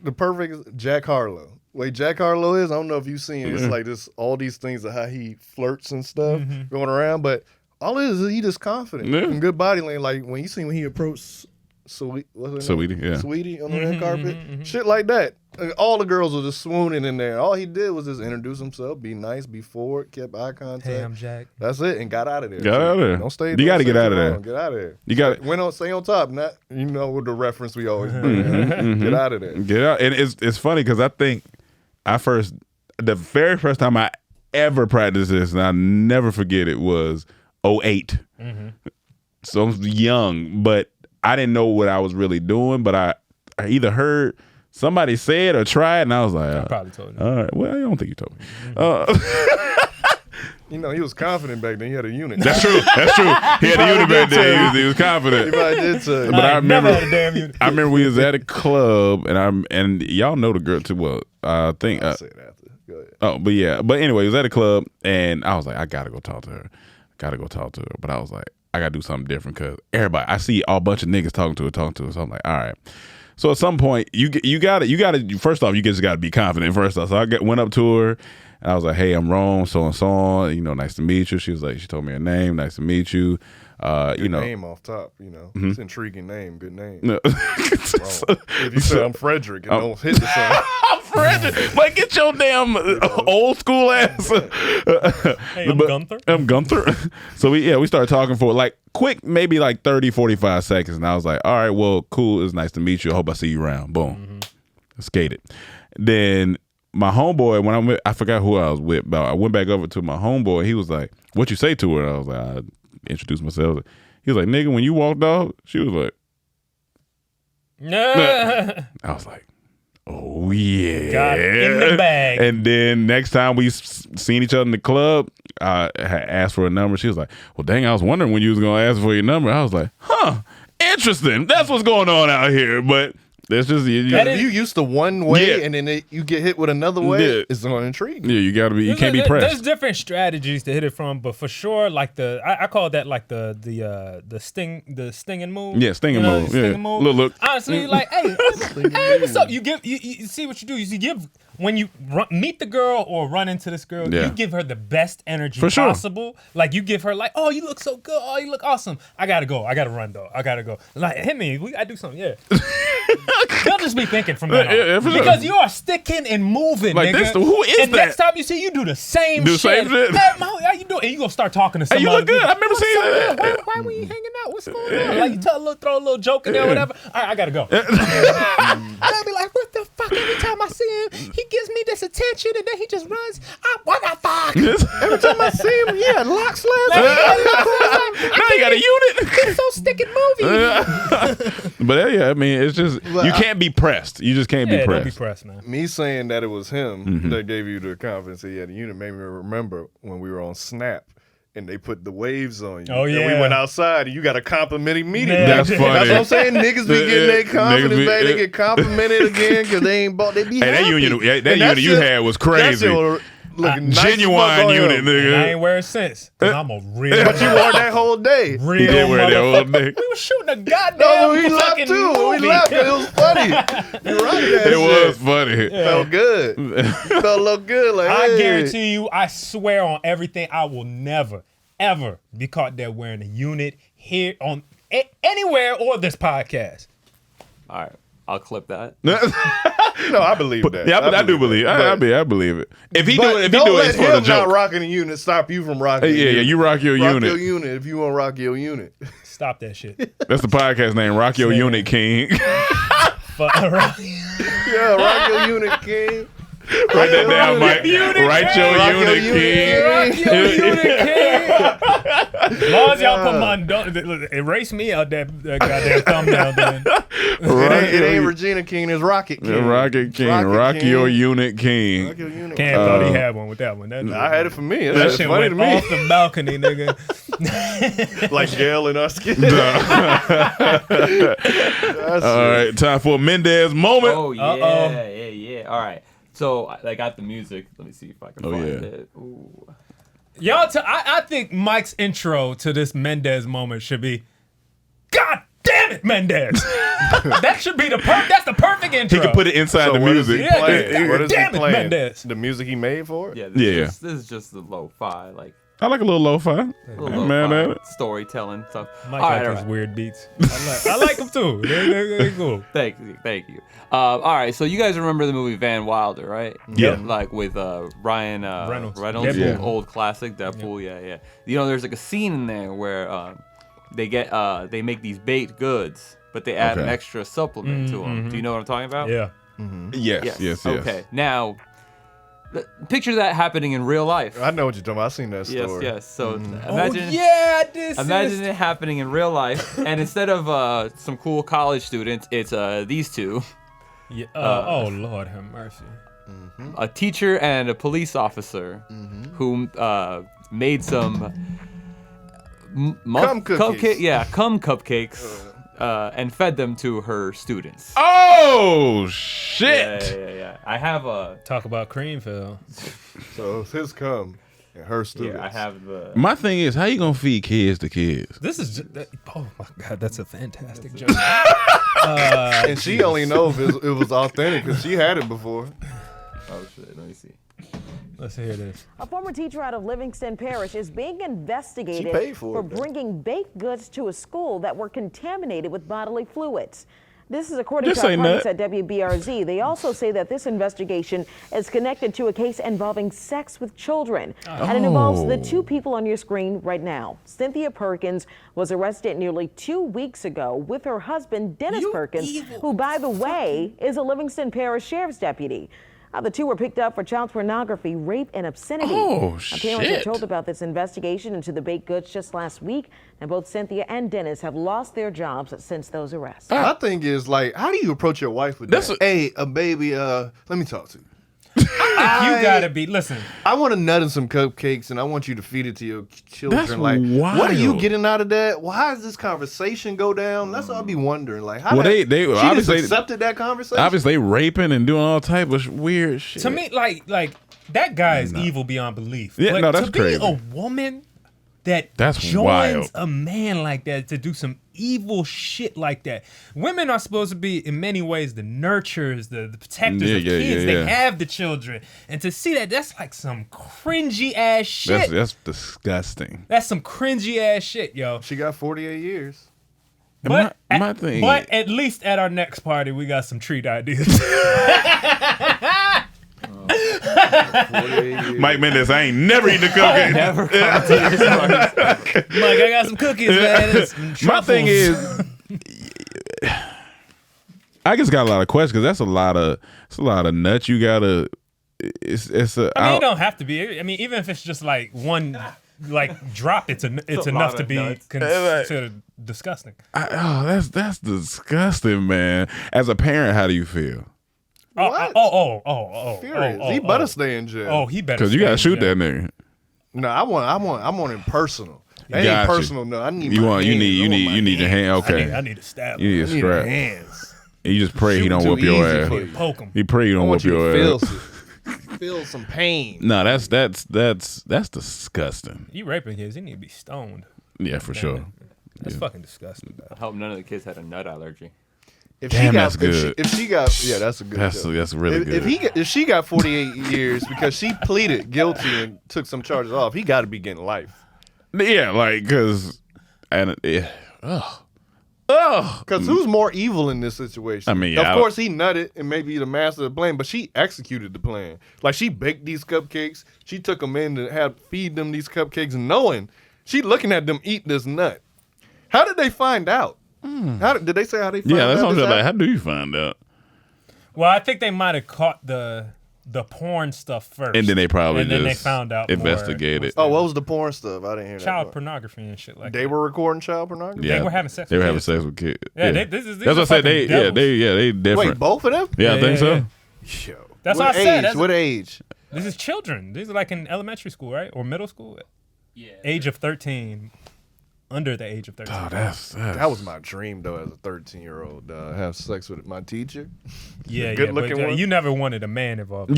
The perfect Jack Harlow. Way Jack Harlow is, I don't know if you've seen it. It's like this, all these things of how he flirts and stuff going around, but all it is he just confident and good body language. Like when you see when he approached Sweetie on the red carpet, shit like that. All the girls were just swooning in there. All he did was just introduce himself, be nice, be forward, kept eye contact. Hey, I'm Jack. That's it, and got out of there. Got out of there. Don't stay. You got to get out of there. Get out of there. You got to stay on top. Not with the reference we always bring. Get out of there. Get out. And it's funny because I think the very first time I ever practiced this, and I'll never forget it, was 2008. So I was young, but I didn't know what I was really doing, but I either heard somebody say it or try it, and I was like, I probably told you. All right, well, I don't think you told me. You know, he was confident back then. He had a unit. That's true. That's true. He had a unit back then. He was confident. He probably did too. But I remember, never had a damn unit. I remember we was at a club, and y'all know the girl too well. I think. I'll say it after. Go ahead. Oh, but yeah. But anyway, we was at a club, and I was like, I gotta go talk to her. But I was like, I gotta do something different because everybody, I see a bunch of niggas talking to her. So I'm like, all right. So at some point, you gotta. First off, you just gotta be confident. First off, so I went up to her. And I was like, hey, I'm Rome, so and so on. You know, nice to meet you. She was like, she told me her name. Nice to meet you. Good know, name off top. You know, Mhm. it's an intriguing name. Good name. No. If you say I'm Frederick and don't hit the song. I'm Frederick. Like, get your damn old school ass. Hey, I'm Gunther. I'm Gunther. So we started talking for like quick, maybe like 30, 45 seconds. And I was like, all right, well, cool. It's nice to meet you. I hope I see you around. Boom. Skated. Then my homeboy, I forgot who I was with, but I went back over to my homeboy. He was like, what you say to her? I was like, I introduced myself. He was like, nigga, when you walked off, she was like, nah. I was like, oh yeah. Got in the bag. And then next time we seen each other in the club, I had asked for a number. She was like, well, dang, I was wondering when you was going to ask for your number. I was like, huh, interesting. That's what's going on out here. But that's just you used to one way and then you get hit with another way. Yeah. It's going to intrigue. Yeah, you got to be. You can't be There's pressed. different strategies to hit it from, but for sure, like I call that like the stinging move. Yeah, stinging move. Stinging Yeah. move. Look. Honestly, like, hey, what's up? You see what you do. You give when you meet the girl or run into this girl, Yeah. you give her the best energy For sure. possible. Like you give her like, oh, you look so good. Oh, you look awesome. I gotta go. I gotta run though. I gotta go. Like, hit me. I do something. Yeah. They'll just be thinking from that on. Yeah, for sure. Because you are sticking and moving, Like, nigga. who is and that? next time you see, you do the same Do shit. the same shit? Hey, how you doing? And you gonna start talking to Hey, somebody. you look good. I remember seeing that. Why were you hanging out? What's going on? Like you throw a little joke in there or whatever. All right, I gotta go. And I'll be like, what the fuck? Every time I see him, he gives me this attention and then he just runs. What the fuck? Every time I see him, yeah, lock slams. Now you got a unit. It's so sticking movie. But yeah, I mean, it's just you can't be pressed. You just can't be Don't pressed. be pressed, man. Me saying that it was him Mhm. that gave you the confidence he had a unit made me remember when we were on Snap and they put the waves on you. Oh, And we yeah. went outside and you got a compliment immediately. Yeah. That's funny. That's what I'm saying. Niggas be getting their confidence Niggas be- back. They get complimented again because they ain't bought. They be Hey, that happy. unit, And that unit you shit- had was that crazy. shit will- looking nice as Genuine fuck on unit, him. nigga. And I ain't wearing since. Cause I'm a real. But you wore that whole day. Real He did wear that whole motherfucker. day. We were shooting a goddamn No, we laughed fucking too. We movie. laughed 'cause it was funny. You're right. That It was funny. Felt good. Felt a little good. Like, I hey. guarantee you, I swear on everything, I will never, ever be caught there wearing a unit here on anywhere or this podcast. All right, I'll clip that. No, I believe that. Yeah, I do believe. I believe it. If he do it, it's for the him joke. not rocking a unit stop you from rocking. Yeah, you rock your rock unit. your unit if you want to rock your unit. Stop that shit. That's the podcast name. Rock your unit, King. Yeah, rock your unit, King. Write that down, Mike. Write your unit, King. Rock your unit, King. As long as y'all put my erase me out that goddamn thumbnail, then. It ain't Regina King, it's Rocket King. Rocket King. Rock your unit, King. Rock your unit. Cam thought he had one with that one. I had it for me. That That's shit funny went to me. off the balcony, nigga. Like Gail and us. All right, time for Mendez Moment. Oh yeah. All right. So I got the music. Let me see if I can find it. Ooh. Y'all, I think Mike's intro to this Mendez moment should be, God damn it, Mendez. That should be that's the perfect intro. He can put it inside the music. Yeah, What is he damn it, playing? Mendez. The music he made for it? Yeah. Yeah. This is just the lo-fi, like I like a little lo-fi. a little Man, lo-fi storytelling stuff. Mike All like right, his all right. weird beats. I like them too. They're cool. Thank you. All right, so you guys remember the movie Van Wilder, right? Yeah. Like with Ryan Reynolds. Reynolds, Deadpool. old classic Deadpool. Yeah. You know, there's like a scene in there where they make these baked goods, but they add an extra supplement to them. Do you know what I'm talking about? Yeah. Yes. Okay. Now, picture that happening in real life. I know what you're talking about. I've seen that story. Yes. So Imagine imagine it happening in real life, and instead of some cool college students, it's these two. Yeah. Oh Lord, have mercy. A teacher and a police officer who made some Cum cookies. cum cupcakes and fed them to her students. Oh shit! Yeah. I have a Talk about cream, Phil. So it's his cum and her students. I have the. My thing is, how you gonna feed kids to kids? This is oh my god, that's a fantastic joke. And she only knows if it was authentic because she had it before. Oh shit! Let me see. Let's hear this. A former teacher out of Livingston Parish is being investigated paid for it, bringing baked goods to a school that were contaminated with bodily fluids. This is according Just to say our nut. at WBRZ. They also say that this investigation is connected to a case involving sex with children. And it involves the two people on your screen right now. Cynthia Perkins was arrested nearly 2 weeks ago with her husband, Dennis Perkins, who, by the way, is a Livingston Parish Sheriff's deputy. The two were picked up for child pornography, rape, and obscenity. Oh, Parents were shit. told about this investigation into the baked goods just last week, and both Cynthia and Dennis have lost their jobs since those arrests. My thing is, like, how do you approach your wife with that? Hey, baby, let me talk to you. You gotta be, listen. I want a nut and some cupcakes, and I want you to feed it to your children. That's like, what are you wild. getting out of that? Well, how does this conversation go down? That's what I'll be wondering. Like, how Well, she they just obviously accepted that conversation. Obviously, they raping and doing all type of weird shit. To me, like that guy is evil beyond belief. Yeah, But no, that's to be crazy. a woman That's joins wild. a man like that to do some evil shit like that. Women are supposed to be, in many ways, the nurturers, the protectors of kids. They have the children, and to see that's like some cringy ass shit. That's disgusting. That's some cringy ass shit, yo. She got 48 years. But my thing. But at least at our next party, we got some treat ideas. Mike Mendez, I ain't never eaten a cookie. Never come to your Mike, I got some cookies, man. and some My thing truffles. is, I just got a lot of questions because that's a lot of nuts. You gotta. It's a. I mean, it don't have to be. I mean, even if it's just like one, like drop, it's a enough lot to of be nuts. considered disgusting. That's disgusting, man. As a parent, how do you feel? Oh, Furious. He better stay in jail. Oh, he better. Because you gotta shoot that nigga. No, I want it personal. That ain't Got you. personal. No, I need. You my want you hands. need you I want need my you need your hand. hands. Okay. I need a stab. You need a I need strap. hands. And you just pray he Shooting don't too whoop your easy ass. for you. Poke him. He pray he I don't want whoop you to your feel ass. it. feel some pain. No, that's disgusting. You raping kids, they need to be stoned. Yeah, for sure. That's fucking disgusting. I hope none of the kids had a nut allergy. That's good. If she got, yeah, that's a good. That's really good. If she got 48 years because she pleaded guilty and took some charges off, he got to be getting life. Yeah, like because Because who's more evil in this situation? I mean, of course he nutted and maybe the master of the plan, but she executed the plan. Like she baked these cupcakes, she took them in to feed them these cupcakes, knowing she looking at them eat this nut. How did they find out? Did they say how they found out? Yeah, that's what I'm saying. Like, how do you find out? Well, I think they might have caught the porn stuff first, And then they probably and then they found out investigated. Oh, what was the porn stuff? I didn't hear that. Child pornography and shit like that. They were recording child pornography. They were having sex. They with were having kids. sex with kids. Yeah, Yeah, these that's what I said. They different. Wait, both of them? Yeah, I think so. Yo, That's what what I said. age? What age? This is children. These are like in elementary school, right, or middle school? Yeah. Age of 13. Under the age of 13. Oh, that was my dream though, as a 13-year-old, have sex with my teacher. Yeah, good looking one. You never wanted a man involved. No,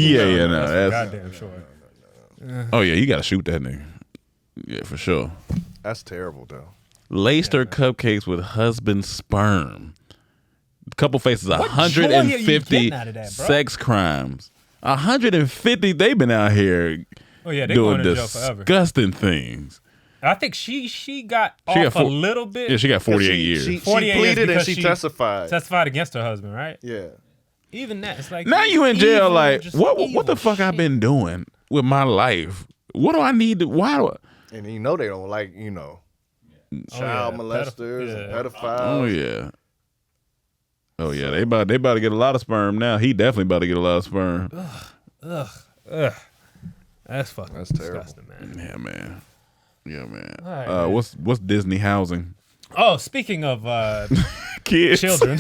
that's that's goddamn sure. Oh yeah, you gotta shoot that nigga. Yeah, for sure. That's terrible though. Laced her cupcakes with husband's sperm. Couple faces What joy are you 150 getting out of that, bro? sex crimes. 150. They've been out here Oh yeah, they doing going to jail forever. disgusting things. I think she got She off got a little bit. Yeah, she got 48 years. She 48 years pleaded and because she testified. Testified against her husband, right? Yeah. Even that, it's like Now you in jail, evil, like just what evil the fuck I've been doing with my life? What do I need to? Why do I? And you know they don't like, child molesters and pedophiles. Oh yeah. Oh yeah, they about to get a lot of sperm now. He definitely about to get a lot of sperm. Ugh. That's fucking disgusting, man. Yeah, man. Yeah, man. All right, man. What's Disney housing? Oh, speaking of Kids. children.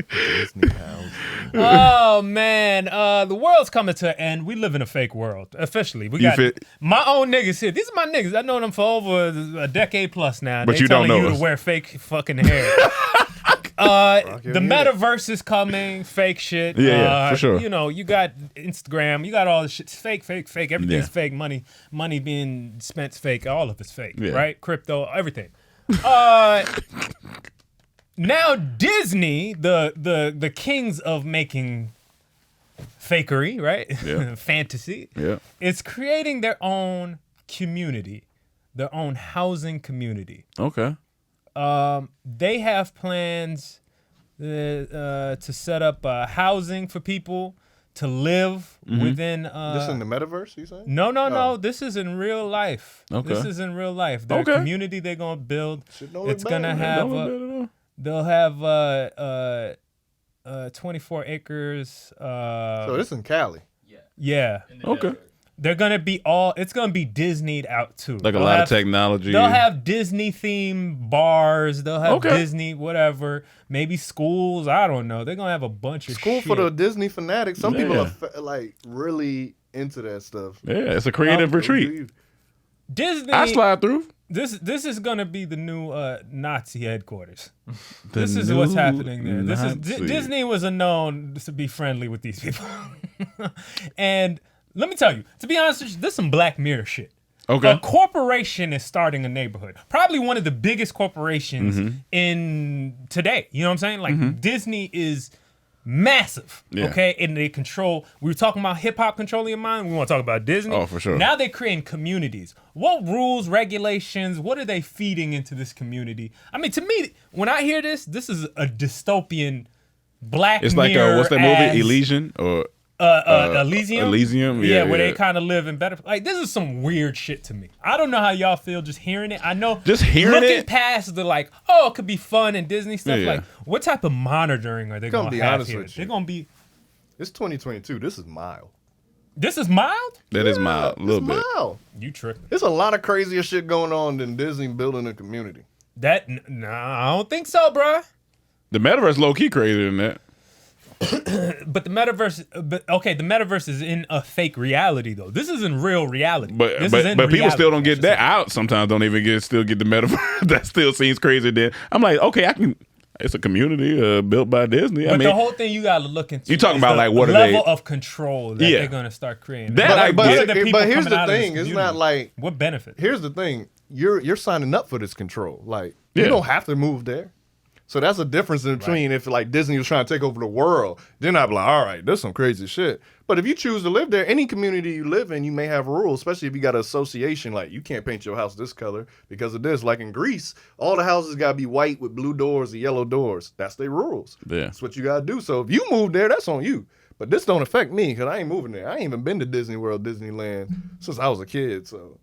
Disney housing. Oh man, the world's coming to an end. We live in a fake world. Officially, we got my own niggas here. These are my niggas. I've known them for over a decade plus now. But they you don't telling know you us. to wear fake fucking hair. The metaverse is coming. Fake shit. Yeah, for sure. You got Instagram. You got all this shit. It's fake. Everything's fake. Money being spent's fake. All of it's fake. Yeah. Right? Crypto. Everything. Now Disney, the kings of making fakery, right? Yeah. Fantasy. Yeah. It's creating their own community, their own housing community. Okay. They have plans to set up housing for people to live within. This in the metaverse, you saying? No. This is in real life. Okay. This is in real life. Their Okay. community they're gonna build. look It's gonna bad. have. They'll have 24 acres. So this in Cali. Yeah. Okay. They're gonna be it's gonna be Disneyed out too. Like a lot of technology. They'll have Disney themed bars. They'll have Okay. Disney whatever. Maybe schools. I don't know. They're gonna have a bunch of School shit. for the Disney fanatics. Some people Yeah. are like really into that stuff. Yeah, it's a creative retreat. Disney. I slide through. This is gonna be the new Nazi headquarters. The This is what's new happening there. Nazi. Disney was known to be friendly with these people, and let me tell you, to be honest, with you, this is some Black Mirror shit. Okay. A corporation is starting a neighborhood. Probably one of the biggest corporations in today. You know what I'm saying? Like Disney is massive. Yeah. Okay, and they control. We were talking about hip hop controlling your mind. We want to talk about Disney. Oh, for sure. Now they're creating communities. What rules, regulations? What are they feeding into this community? I mean, to me, when I hear this is a dystopian Black It's like Mirror. what's that movie? Elysian or Elysium. Elysium. Yeah, Yeah, where they yeah. kind of live in better. Like this is some weird shit to me. I don't know how y'all feel just hearing it. I know Just hearing looking it? past the like, oh, it could be fun and Disney stuff. Yeah, yeah. Like, what type of monitoring are they Gonna gonna be have honest here? with you. They're gonna be. It's 2022. This is mild. This is mild. That is mild, a little It's bit. mild. You tripping? There's a lot of crazier shit going on than Disney building a community. Nah, I don't think so, bruh. The metaverse low key crazier than that. But the metaverse, the metaverse is in a fake reality though. This isn't real reality. But This is in people reality, still don't I get should that say. out. Sometimes don't even still get the metaverse. That still seems crazy. Then I'm like, okay, It's a community built by Disney. But the whole thing you got to look into. You talking is about the like what level are they? of control that they're going to start creating. But here's coming the out of this thing: it's community. not like what benefit. Here's the thing: you're signing up for this control. Like you Yeah. don't have to move there. So that's a difference in between if like Disney was trying to take over the world, then I'd be like, all right, there's some crazy shit. But if you choose to live there, any community you live in, you may have rules, especially if you got an association, like you can't paint your house this color because of this. Like in Greece, all the houses gotta be white with blue doors or yellow doors. That's their rules. Yeah. That's what you gotta do. So if you move there, that's on you. But this don't affect me because I ain't moving there. I ain't even been to Disney World, Disneyland since I was a kid. So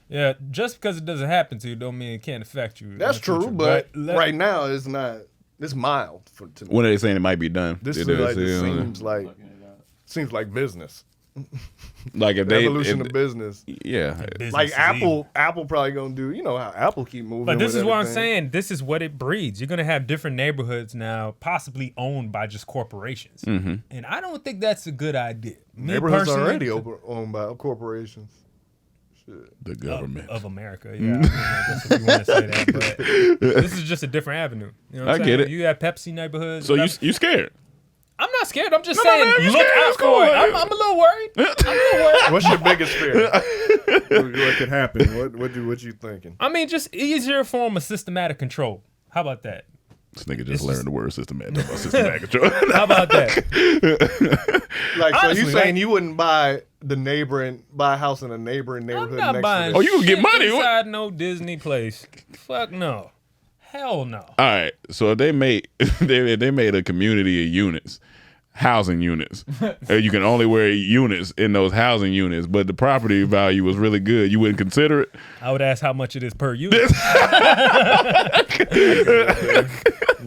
Yeah, just because it doesn't happen to you don't mean it can't affect you. that's true, but right now it's not. It's mild to me. When are they saying it might be done? This It is like, is, this seems like business. like if The they evolution if- of business. Yeah, Like Apple probably gonna do. You know how Apple keep moving. But this with is what I'm everything. saying. This is what it breeds. You're gonna have different neighborhoods now, possibly owned by just corporations, Mhm. and I don't think that's a good idea. Me Neighborhoods personally- already owned by corporations. Shit. The government of America. Yeah, I guess if you want to say that, but this is just a different avenue. You know what I'm I saying? get it. You have Pepsi neighborhoods. So you whatever. you scared? I'm not scared. I'm just No, saying, man, you look scared. out It's for cool, it. man. I'm a little worried. I'm a little worried. What's your biggest fear? what could happen? What you thinking? I mean, just easier form of systematic control. How about that? This nigga just learned the word systematic. About systematic control. How about that? Like, so Honestly, you saying like- you wouldn't buy a house in a neighboring neighborhood I'm not next buying to this? shit inside no Disney place. Fuck no. Hell no. All right, so if they made they made a community of units, housing units. You can only wear units in those housing units, but the property value was really good. You wouldn't consider it? I would ask how much it is per unit.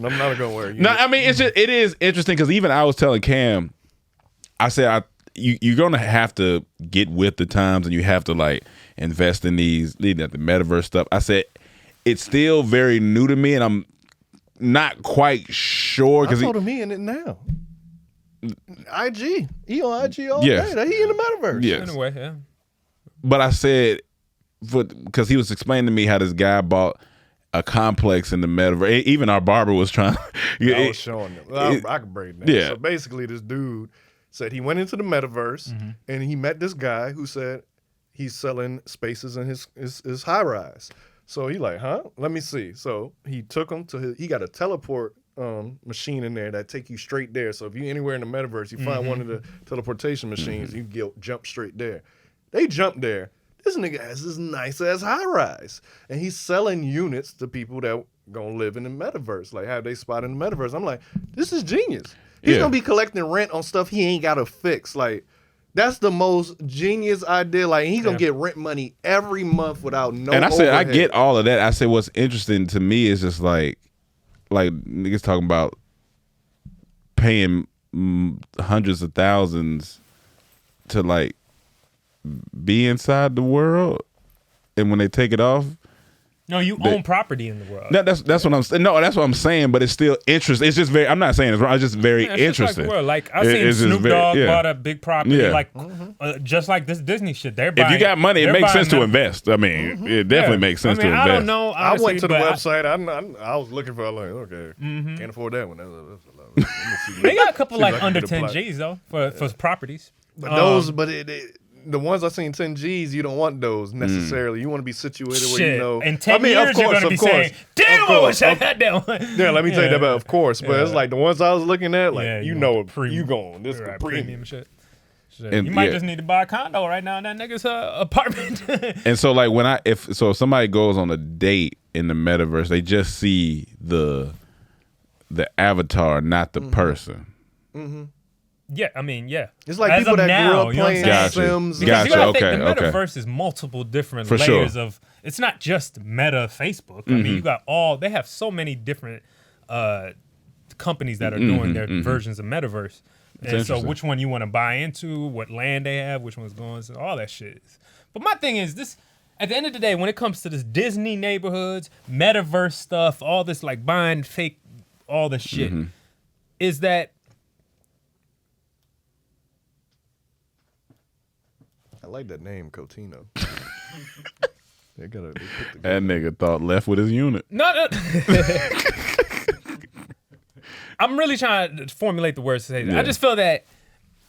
I'm not gonna wear. No, I mean it is interesting because even I was telling Cam, I said you're gonna have to get with the times and you have to like invest in the metaverse stuff. I said it's still very new to me and I'm not quite sure I because told him he in it now. IG, he on IG all Yes. day. He in the metaverse. Yes. Anyway, yeah. But I said, because he was explaining to me how this guy bought a complex in the metaverse. Even our barber was trying. I was showing them. Well, I can break it down. Yeah. So basically, this dude said he went into the metaverse Mm-hmm. and he met this guy who said he's selling spaces in his high rise. So he like, huh? Let me see. So he took him to he got a teleport machine in there that take you straight there. So if you're anywhere in the metaverse, you find one of the teleportation machines, you jump straight there. They jump there. This nigga has this nice ass high rise, and he's selling units to people that gonna live in the metaverse. Like have they spot in the metaverse? I'm like, this is genius. He's Yeah. gonna be collecting rent on stuff he ain't gotta fix. Like that's the most genius idea. Like he's gonna get rent money every month without no. And I said, I overhead. get all of that. I said, what's interesting to me is just like niggas talking about paying hundreds of thousands to like be inside the world, and when they take it off, No, you own property in the world. that's what I'm saying. No, that's what I'm saying. But it's still interesting. It's just very. I'm not saying it's wrong. It's just very Yeah, it's just interesting. Like, the world. Like I seen It's just Snoop very- Dogg yeah. bought a big property, Yeah. like just like this Disney shit. They're If buying, you got money, it they're makes buying sense to them. invest. I mean, it definitely Yeah. makes sense I mean, to I invest. don't know. I Honestly, went to the but website. I was looking for like, okay, can't afford that one. That's a lot. Let me see. They got a couple See if I like can under get a 10 plot. G's though for properties. But those, the ones I seen 10 G's, you don't want those necessarily. You want to be situated where Shit. you know. In 10 I mean, years, of course, you're gonna be of course, saying, "Damn, of I course, wish I of- had that one." Yeah, let me tell you that. Yeah. But of course, but it's Yeah. like the ones I was looking at, like Yeah, you you know, want you going this Right, is premium shit. And, you might yeah. just need to buy a condo right now in that nigga's apartment. And so like if somebody goes on a date in the metaverse, they just see the avatar, not the person. Mm-hmm. Yeah, I mean, yeah. It's like As people of that now, grew up you know what I'm playing saying? Sims. Because you gotta think Okay, the okay. metaverse is multiple different For sure. layers of. It's not just Meta Facebook. I mean, you got they have so many different companies that are doing their versions of metaverse. And so, interesting. which one you want to buy into? What land they have? Which one's going? So all that shit. But my thing is this. At the end of the day, when it comes to this Disney neighborhoods, metaverse stuff, all this like buying fake, all this shit, is that. I like that name, Cotino. They put That nigga thought left with his unit. No. I'm really trying to formulate the words to say that. Yeah. I just feel that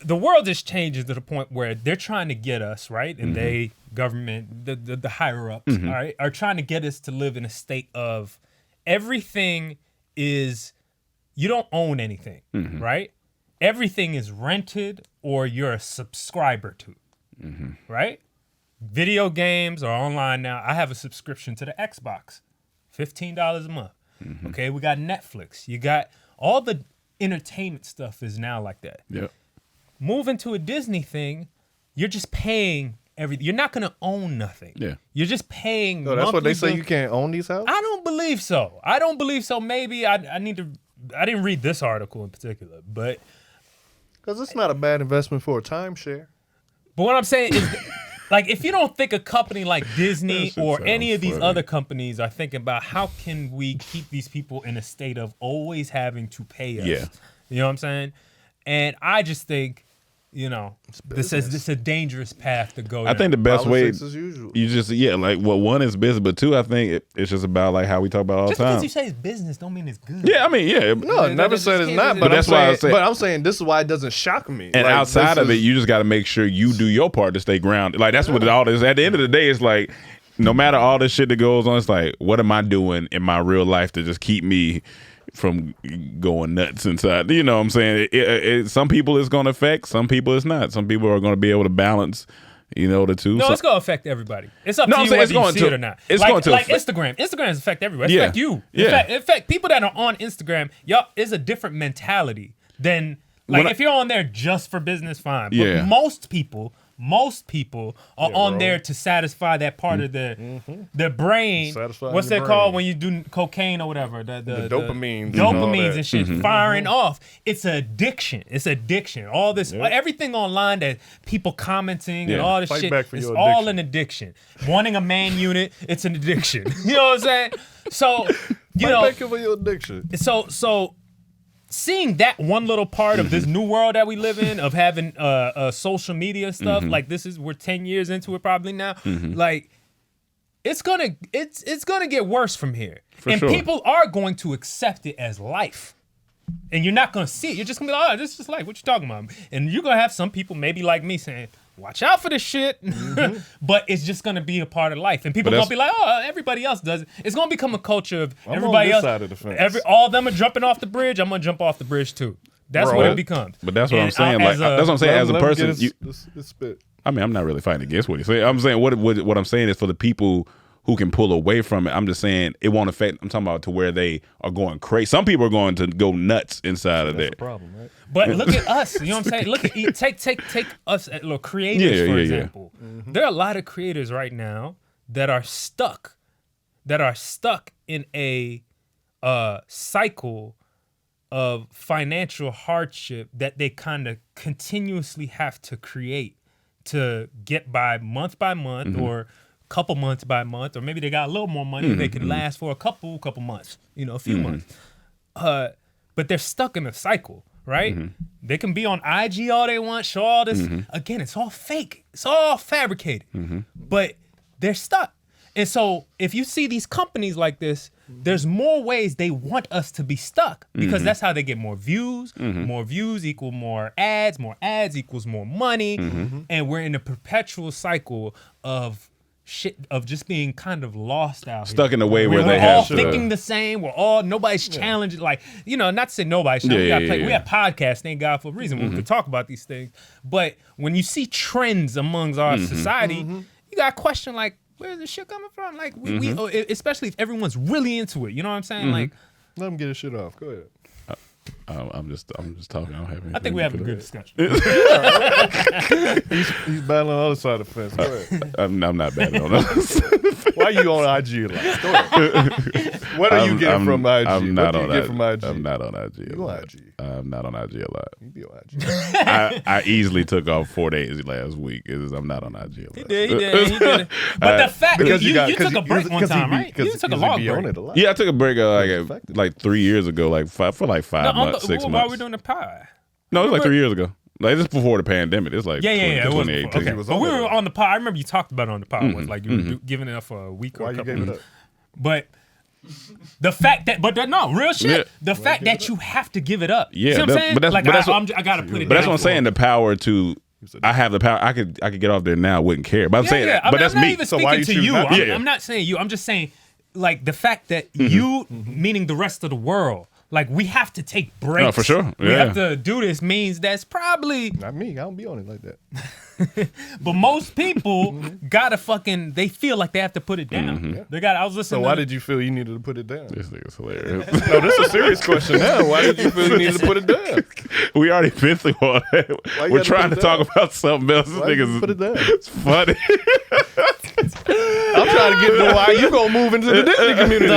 the world just changes to the point where they're trying to get us, right? And they, government, the higher ups, all right, are trying to get us to live in a state of everything is, you don't own anything, right? Everything is rented or you're a subscriber to, right? Video games are online now. I have a subscription to the Xbox, $15 a month. Okay, we got Netflix. You got all the entertainment stuff is now like that. Yep. Move into a Disney thing, you're just paying everything. You're not gonna own nothing. Yeah. You're just paying. No, that's what they say. monthly You can't own these houses. I don't believe so. Maybe I need to. I didn't read this article in particular, but Because it's not a bad investment for a timeshare. But what I'm saying is, like, if you don't think a company like Disney or any of these other companies are thinking about how can we keep these people in a state of always having to pay us. Yeah. You know what I'm saying? And I just think, you know, this is a dangerous path to go I down. think the best way Politics as usual. you just like one is business, but two, I think it's just about like how we talk about all the Just time. because you say it's business don't mean it's good. Yeah, I mean, yeah. No, I never said it's not, But that's why I said. But I'm saying this is why it doesn't shock me. And Like, outside this of it, is- you just got to make sure you do your part to stay grounded. Like that's what it all is. At the end of the day, it's like no matter all this shit that goes on, it's like what am I doing in my real life to just keep me from going nuts inside? You know what I'm saying? Some people it's going to affect, some people it's not. Some people are going to be able to balance, you know, the two. No, So- it's gonna affect everybody. It's up No, to I'm you saying whether it's you going see to- it or not. it's like, going to like affect- Instagram. Instagram has affect everybody. It's Yeah. affect you. Yeah. In fact, people that are on Instagram, y'all is a different mentality than like if you're on there just for business, fine. But Yeah. most people are on there to satisfy that part of their brain. Satisfying What's your that called brain. when you do cocaine or whatever? The dopamines and dopamines all that. and shit firing off. It's an addiction. It's addiction. All this, everything online that people commenting and all this Fight shit, back for it's your all an addiction. Wanting a man unit, it's an addiction. You know what I'm saying? So, you know, Fight back for your addiction. so seeing that one little part of this new world that we live in of having social media stuff, like we're 10 years into it probably now, like it's gonna get worse from here. And sure. people are going to accept it as life. And you're not gonna see it. You're just gonna be like, oh, this is just life. What you talking about? And you're gonna have some people maybe like me saying, watch out for this shit. But it's just gonna be a part of life. And people are gonna be like, oh, everybody else does it. It's gonna become a culture of I'm on everybody this else. side of the fence. All of them are jumping off the bridge. I'm gonna jump off the bridge too. That's what it becomes. But that's what I'm And saying. Like that's what I'm saying. As a person, spit. I mean, I'm not really fighting against what he's saying. I'm saying what I'm saying is for the people who can pull away from it. I'm just saying it won't affect. I'm talking about to where they are going crazy. Some people are going to go nuts inside of that. Problem, right? But look at us. You know what I'm saying? Look at take us at little creators for example. There are a lot of creators right now that are stuck in a cycle of financial hardship that they kind of continuously have to create to get by month or couple months by month, or maybe they got a little more money and they can last for a couple months, you know, a few months. But they're stuck in a cycle, right? They can be on IG all they want, show all this. Again, it's all fake. It's all fabricated. But they're stuck. And so if you see these companies like this, there's more ways they want us to be stuck because that's how they get more views. More views equal more ads equals more money. And we're in a perpetual cycle of shit of just being kind of lost out Stuck here. in a way where we're they all have to thinking the same. We're all nobody's challenging. Like, you know, not to say nobody's challenging. We have podcasts, thank God, for a reason. We can talk about these things. But when you see trends amongst our society, you got to question like, where's this shit coming from? Like we especially if everyone's really into it. You know what I'm saying? Like, let him get his shit off. Go ahead. I'm just talking. I don't have anything. I think we have a good discussion. He's battling on the other side of the fence. Go ahead. I'm not battling on that. Why are you on IG a lot? Go ahead. What are you getting from IG? I'm not what on do you get from IG? I'm not on IG. You on IG? I'm not on IG a lot. You be on IG. I easily took off 4 days last week. I'm not on IG a lot. He did. But the fact that you took a break one time, right? You took a long break. Yeah, I took a break like 3 years ago, like for 5 months, 6 months. Why are we doing the pod? No, it was like 3 years ago. Like this before the pandemic. It's like Yeah. 2018. Okay. But we were on the pod. I remember you talked about it on the pod once, like you were giving it up for a week or a couple gave it weeks. up? But The fact that, real shit. Yeah. The fact that you have to give it up. Yeah, see what I'm saying? but that's I gotta put it. But that's down what I'm saying. The power to. I have the power. I could get off there now. Wouldn't care. But I'm saying. Yeah. But that's I'm not me. even So why speaking you to choose you. not to? I'm not saying you. I'm just saying, like the fact that you, meaning the rest of the world. Like, we have to take breaks. No, for sure. We Yeah. have to do this means that's probably... Not me. I don't be on it like that. But most people gotta fucking... They feel like they have to put it down. They got. I was listening So why did you feel you needed to put it down? This nigga's hilarious. No, this is a serious question now. Why did you feel you needed to put it down? We already been through all that. Why you We're gotta trying put to it talk down? about something else. This Why you nigga's put it down? It's funny. I'm trying to get to why you gonna move into the Disney community.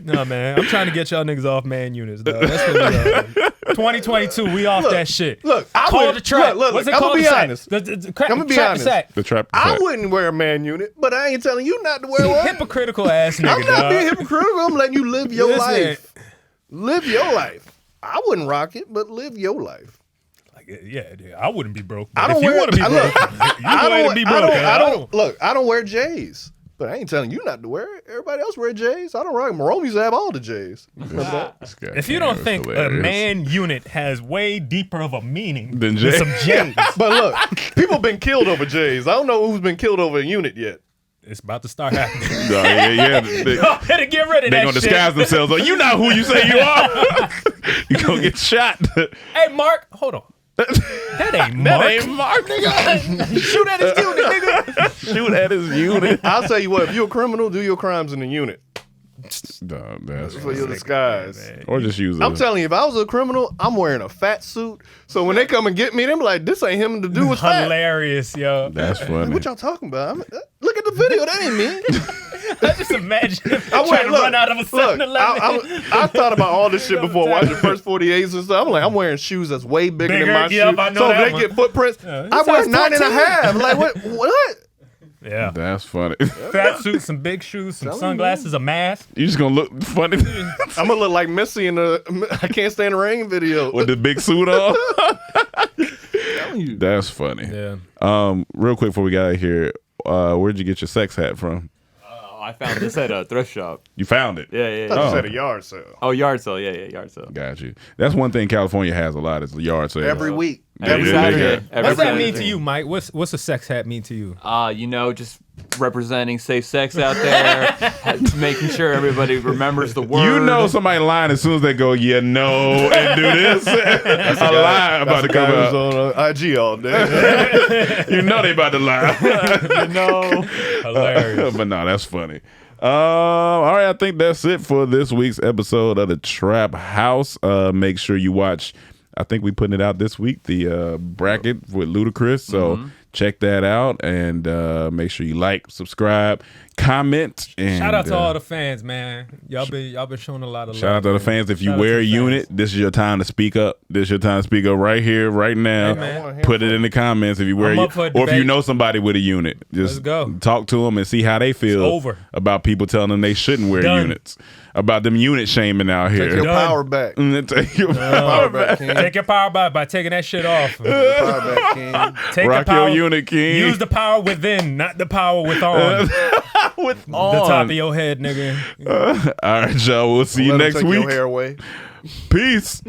No, man. I'm trying to get y'all niggas off man units, dog. That's what we are. 2022, we off that shit. Look, I Call would, the trap. Look, What's it I'm called? gonna be The sack. honest. The I'm gonna be trap honest. the sack. The trap. I wouldn't wear a man unit, but I ain't telling you not to wear one. Hypocritical ass nigga, I'm not dog. being hypocritical. I'm letting you live your Listen. life. Live your life. I wouldn't rock it, but live your life. Yeah, I wouldn't be broke. I don't if you wear. want to be I broke, look, you I go ahead don't. and be I broke. don't. man. I don't. Look, I don't wear J's, but I ain't telling you not to wear it. Everybody else wear J's. I don't rock. Marone used to have all the J's. If you don't think a man unit has way deeper of a meaning Than than J's. some J's, But look, people been killed over J's. I don't know who's been killed over a unit yet. it's about to start happening. No, yeah. They, Y'all better get rid of they that gonna shit. disguise themselves. Like, you not who you say you are. You gonna get shot. Hey, Mark, hold on. That ain't Mark. That ain't Mark, nigga. Shoot at his unit, nigga. Shoot at his unit. I'll tell you what. If you're a criminal, do your crimes in the unit. No, that's For your disguise. or just use it. I'm telling you, if I was a criminal, I'm wearing a fat suit. So when they come and get me, them like, this ain't him to do with fat. Hilarious, yo. That's funny. What y'all talking about? Look at the video. That ain't me. I just imagine him I trying to run out of a 7-Eleven. I thought about all this shit before watching First 48s and stuff. I'm like, I'm wearing shoes that's way bigger than my Yep, shoes. I know So if that they one. get footprints, Yeah, I wear size 9.5. Like, what? Yeah. That's funny. Fat suit, some big shoes, some sunglasses, a mask. You just gonna look funny I'm gonna look like Missy in the I Can't Stand the Rain video. with the big suit on. That's funny. Yeah. Real quick before we got out of here, where'd you get your sex hat from? I found this at a thrift shop. You found it? Yeah, yeah. I thought you Oh. said a yard sale. Oh, yard sale. Yeah, yard sale. Got you. That's one thing California has a lot is the yard sales. Every week. Every Yeah, Saturday. yeah. Every What's that Saturday. mean to you, Mike? What's a sex hat mean to you? Just representing safe sex out there, making sure everybody remembers the word. You know somebody lying as soon as they go, and do this. A lie about to come out. on IG all day. You know they about to lie. Hilarious. But no, that's funny. All right, I think that's it for this week's episode of the Trap House. Make sure you watch. I think we putting it out this week, the bracket with Ludacris. So check that out and make sure you like, subscribe, comment. And Shout out to all the fans, man. Y'all been showing a lot of love. shout out to the fans. If you Shout out wear to a the unit, this is your time to speak up. This is your time to speak up right here, right now. Hey, man. Put it in the comments if you wear I'm a up for a or if you debate. know somebody with a unit. Just Let's go. talk to them and see how they feel over. about people telling them they shouldn't wear Done. units. About them unit shaming out here. Take your Done. power back. Take your power back. King. Take your power back by taking that shit off. Power back, King. Take Rock the power, your unit, King. Use the power within, not the power with on. With The top of your head, nigga. All right, y'all. We'll see you Let 'em next take week. your hair away. Peace.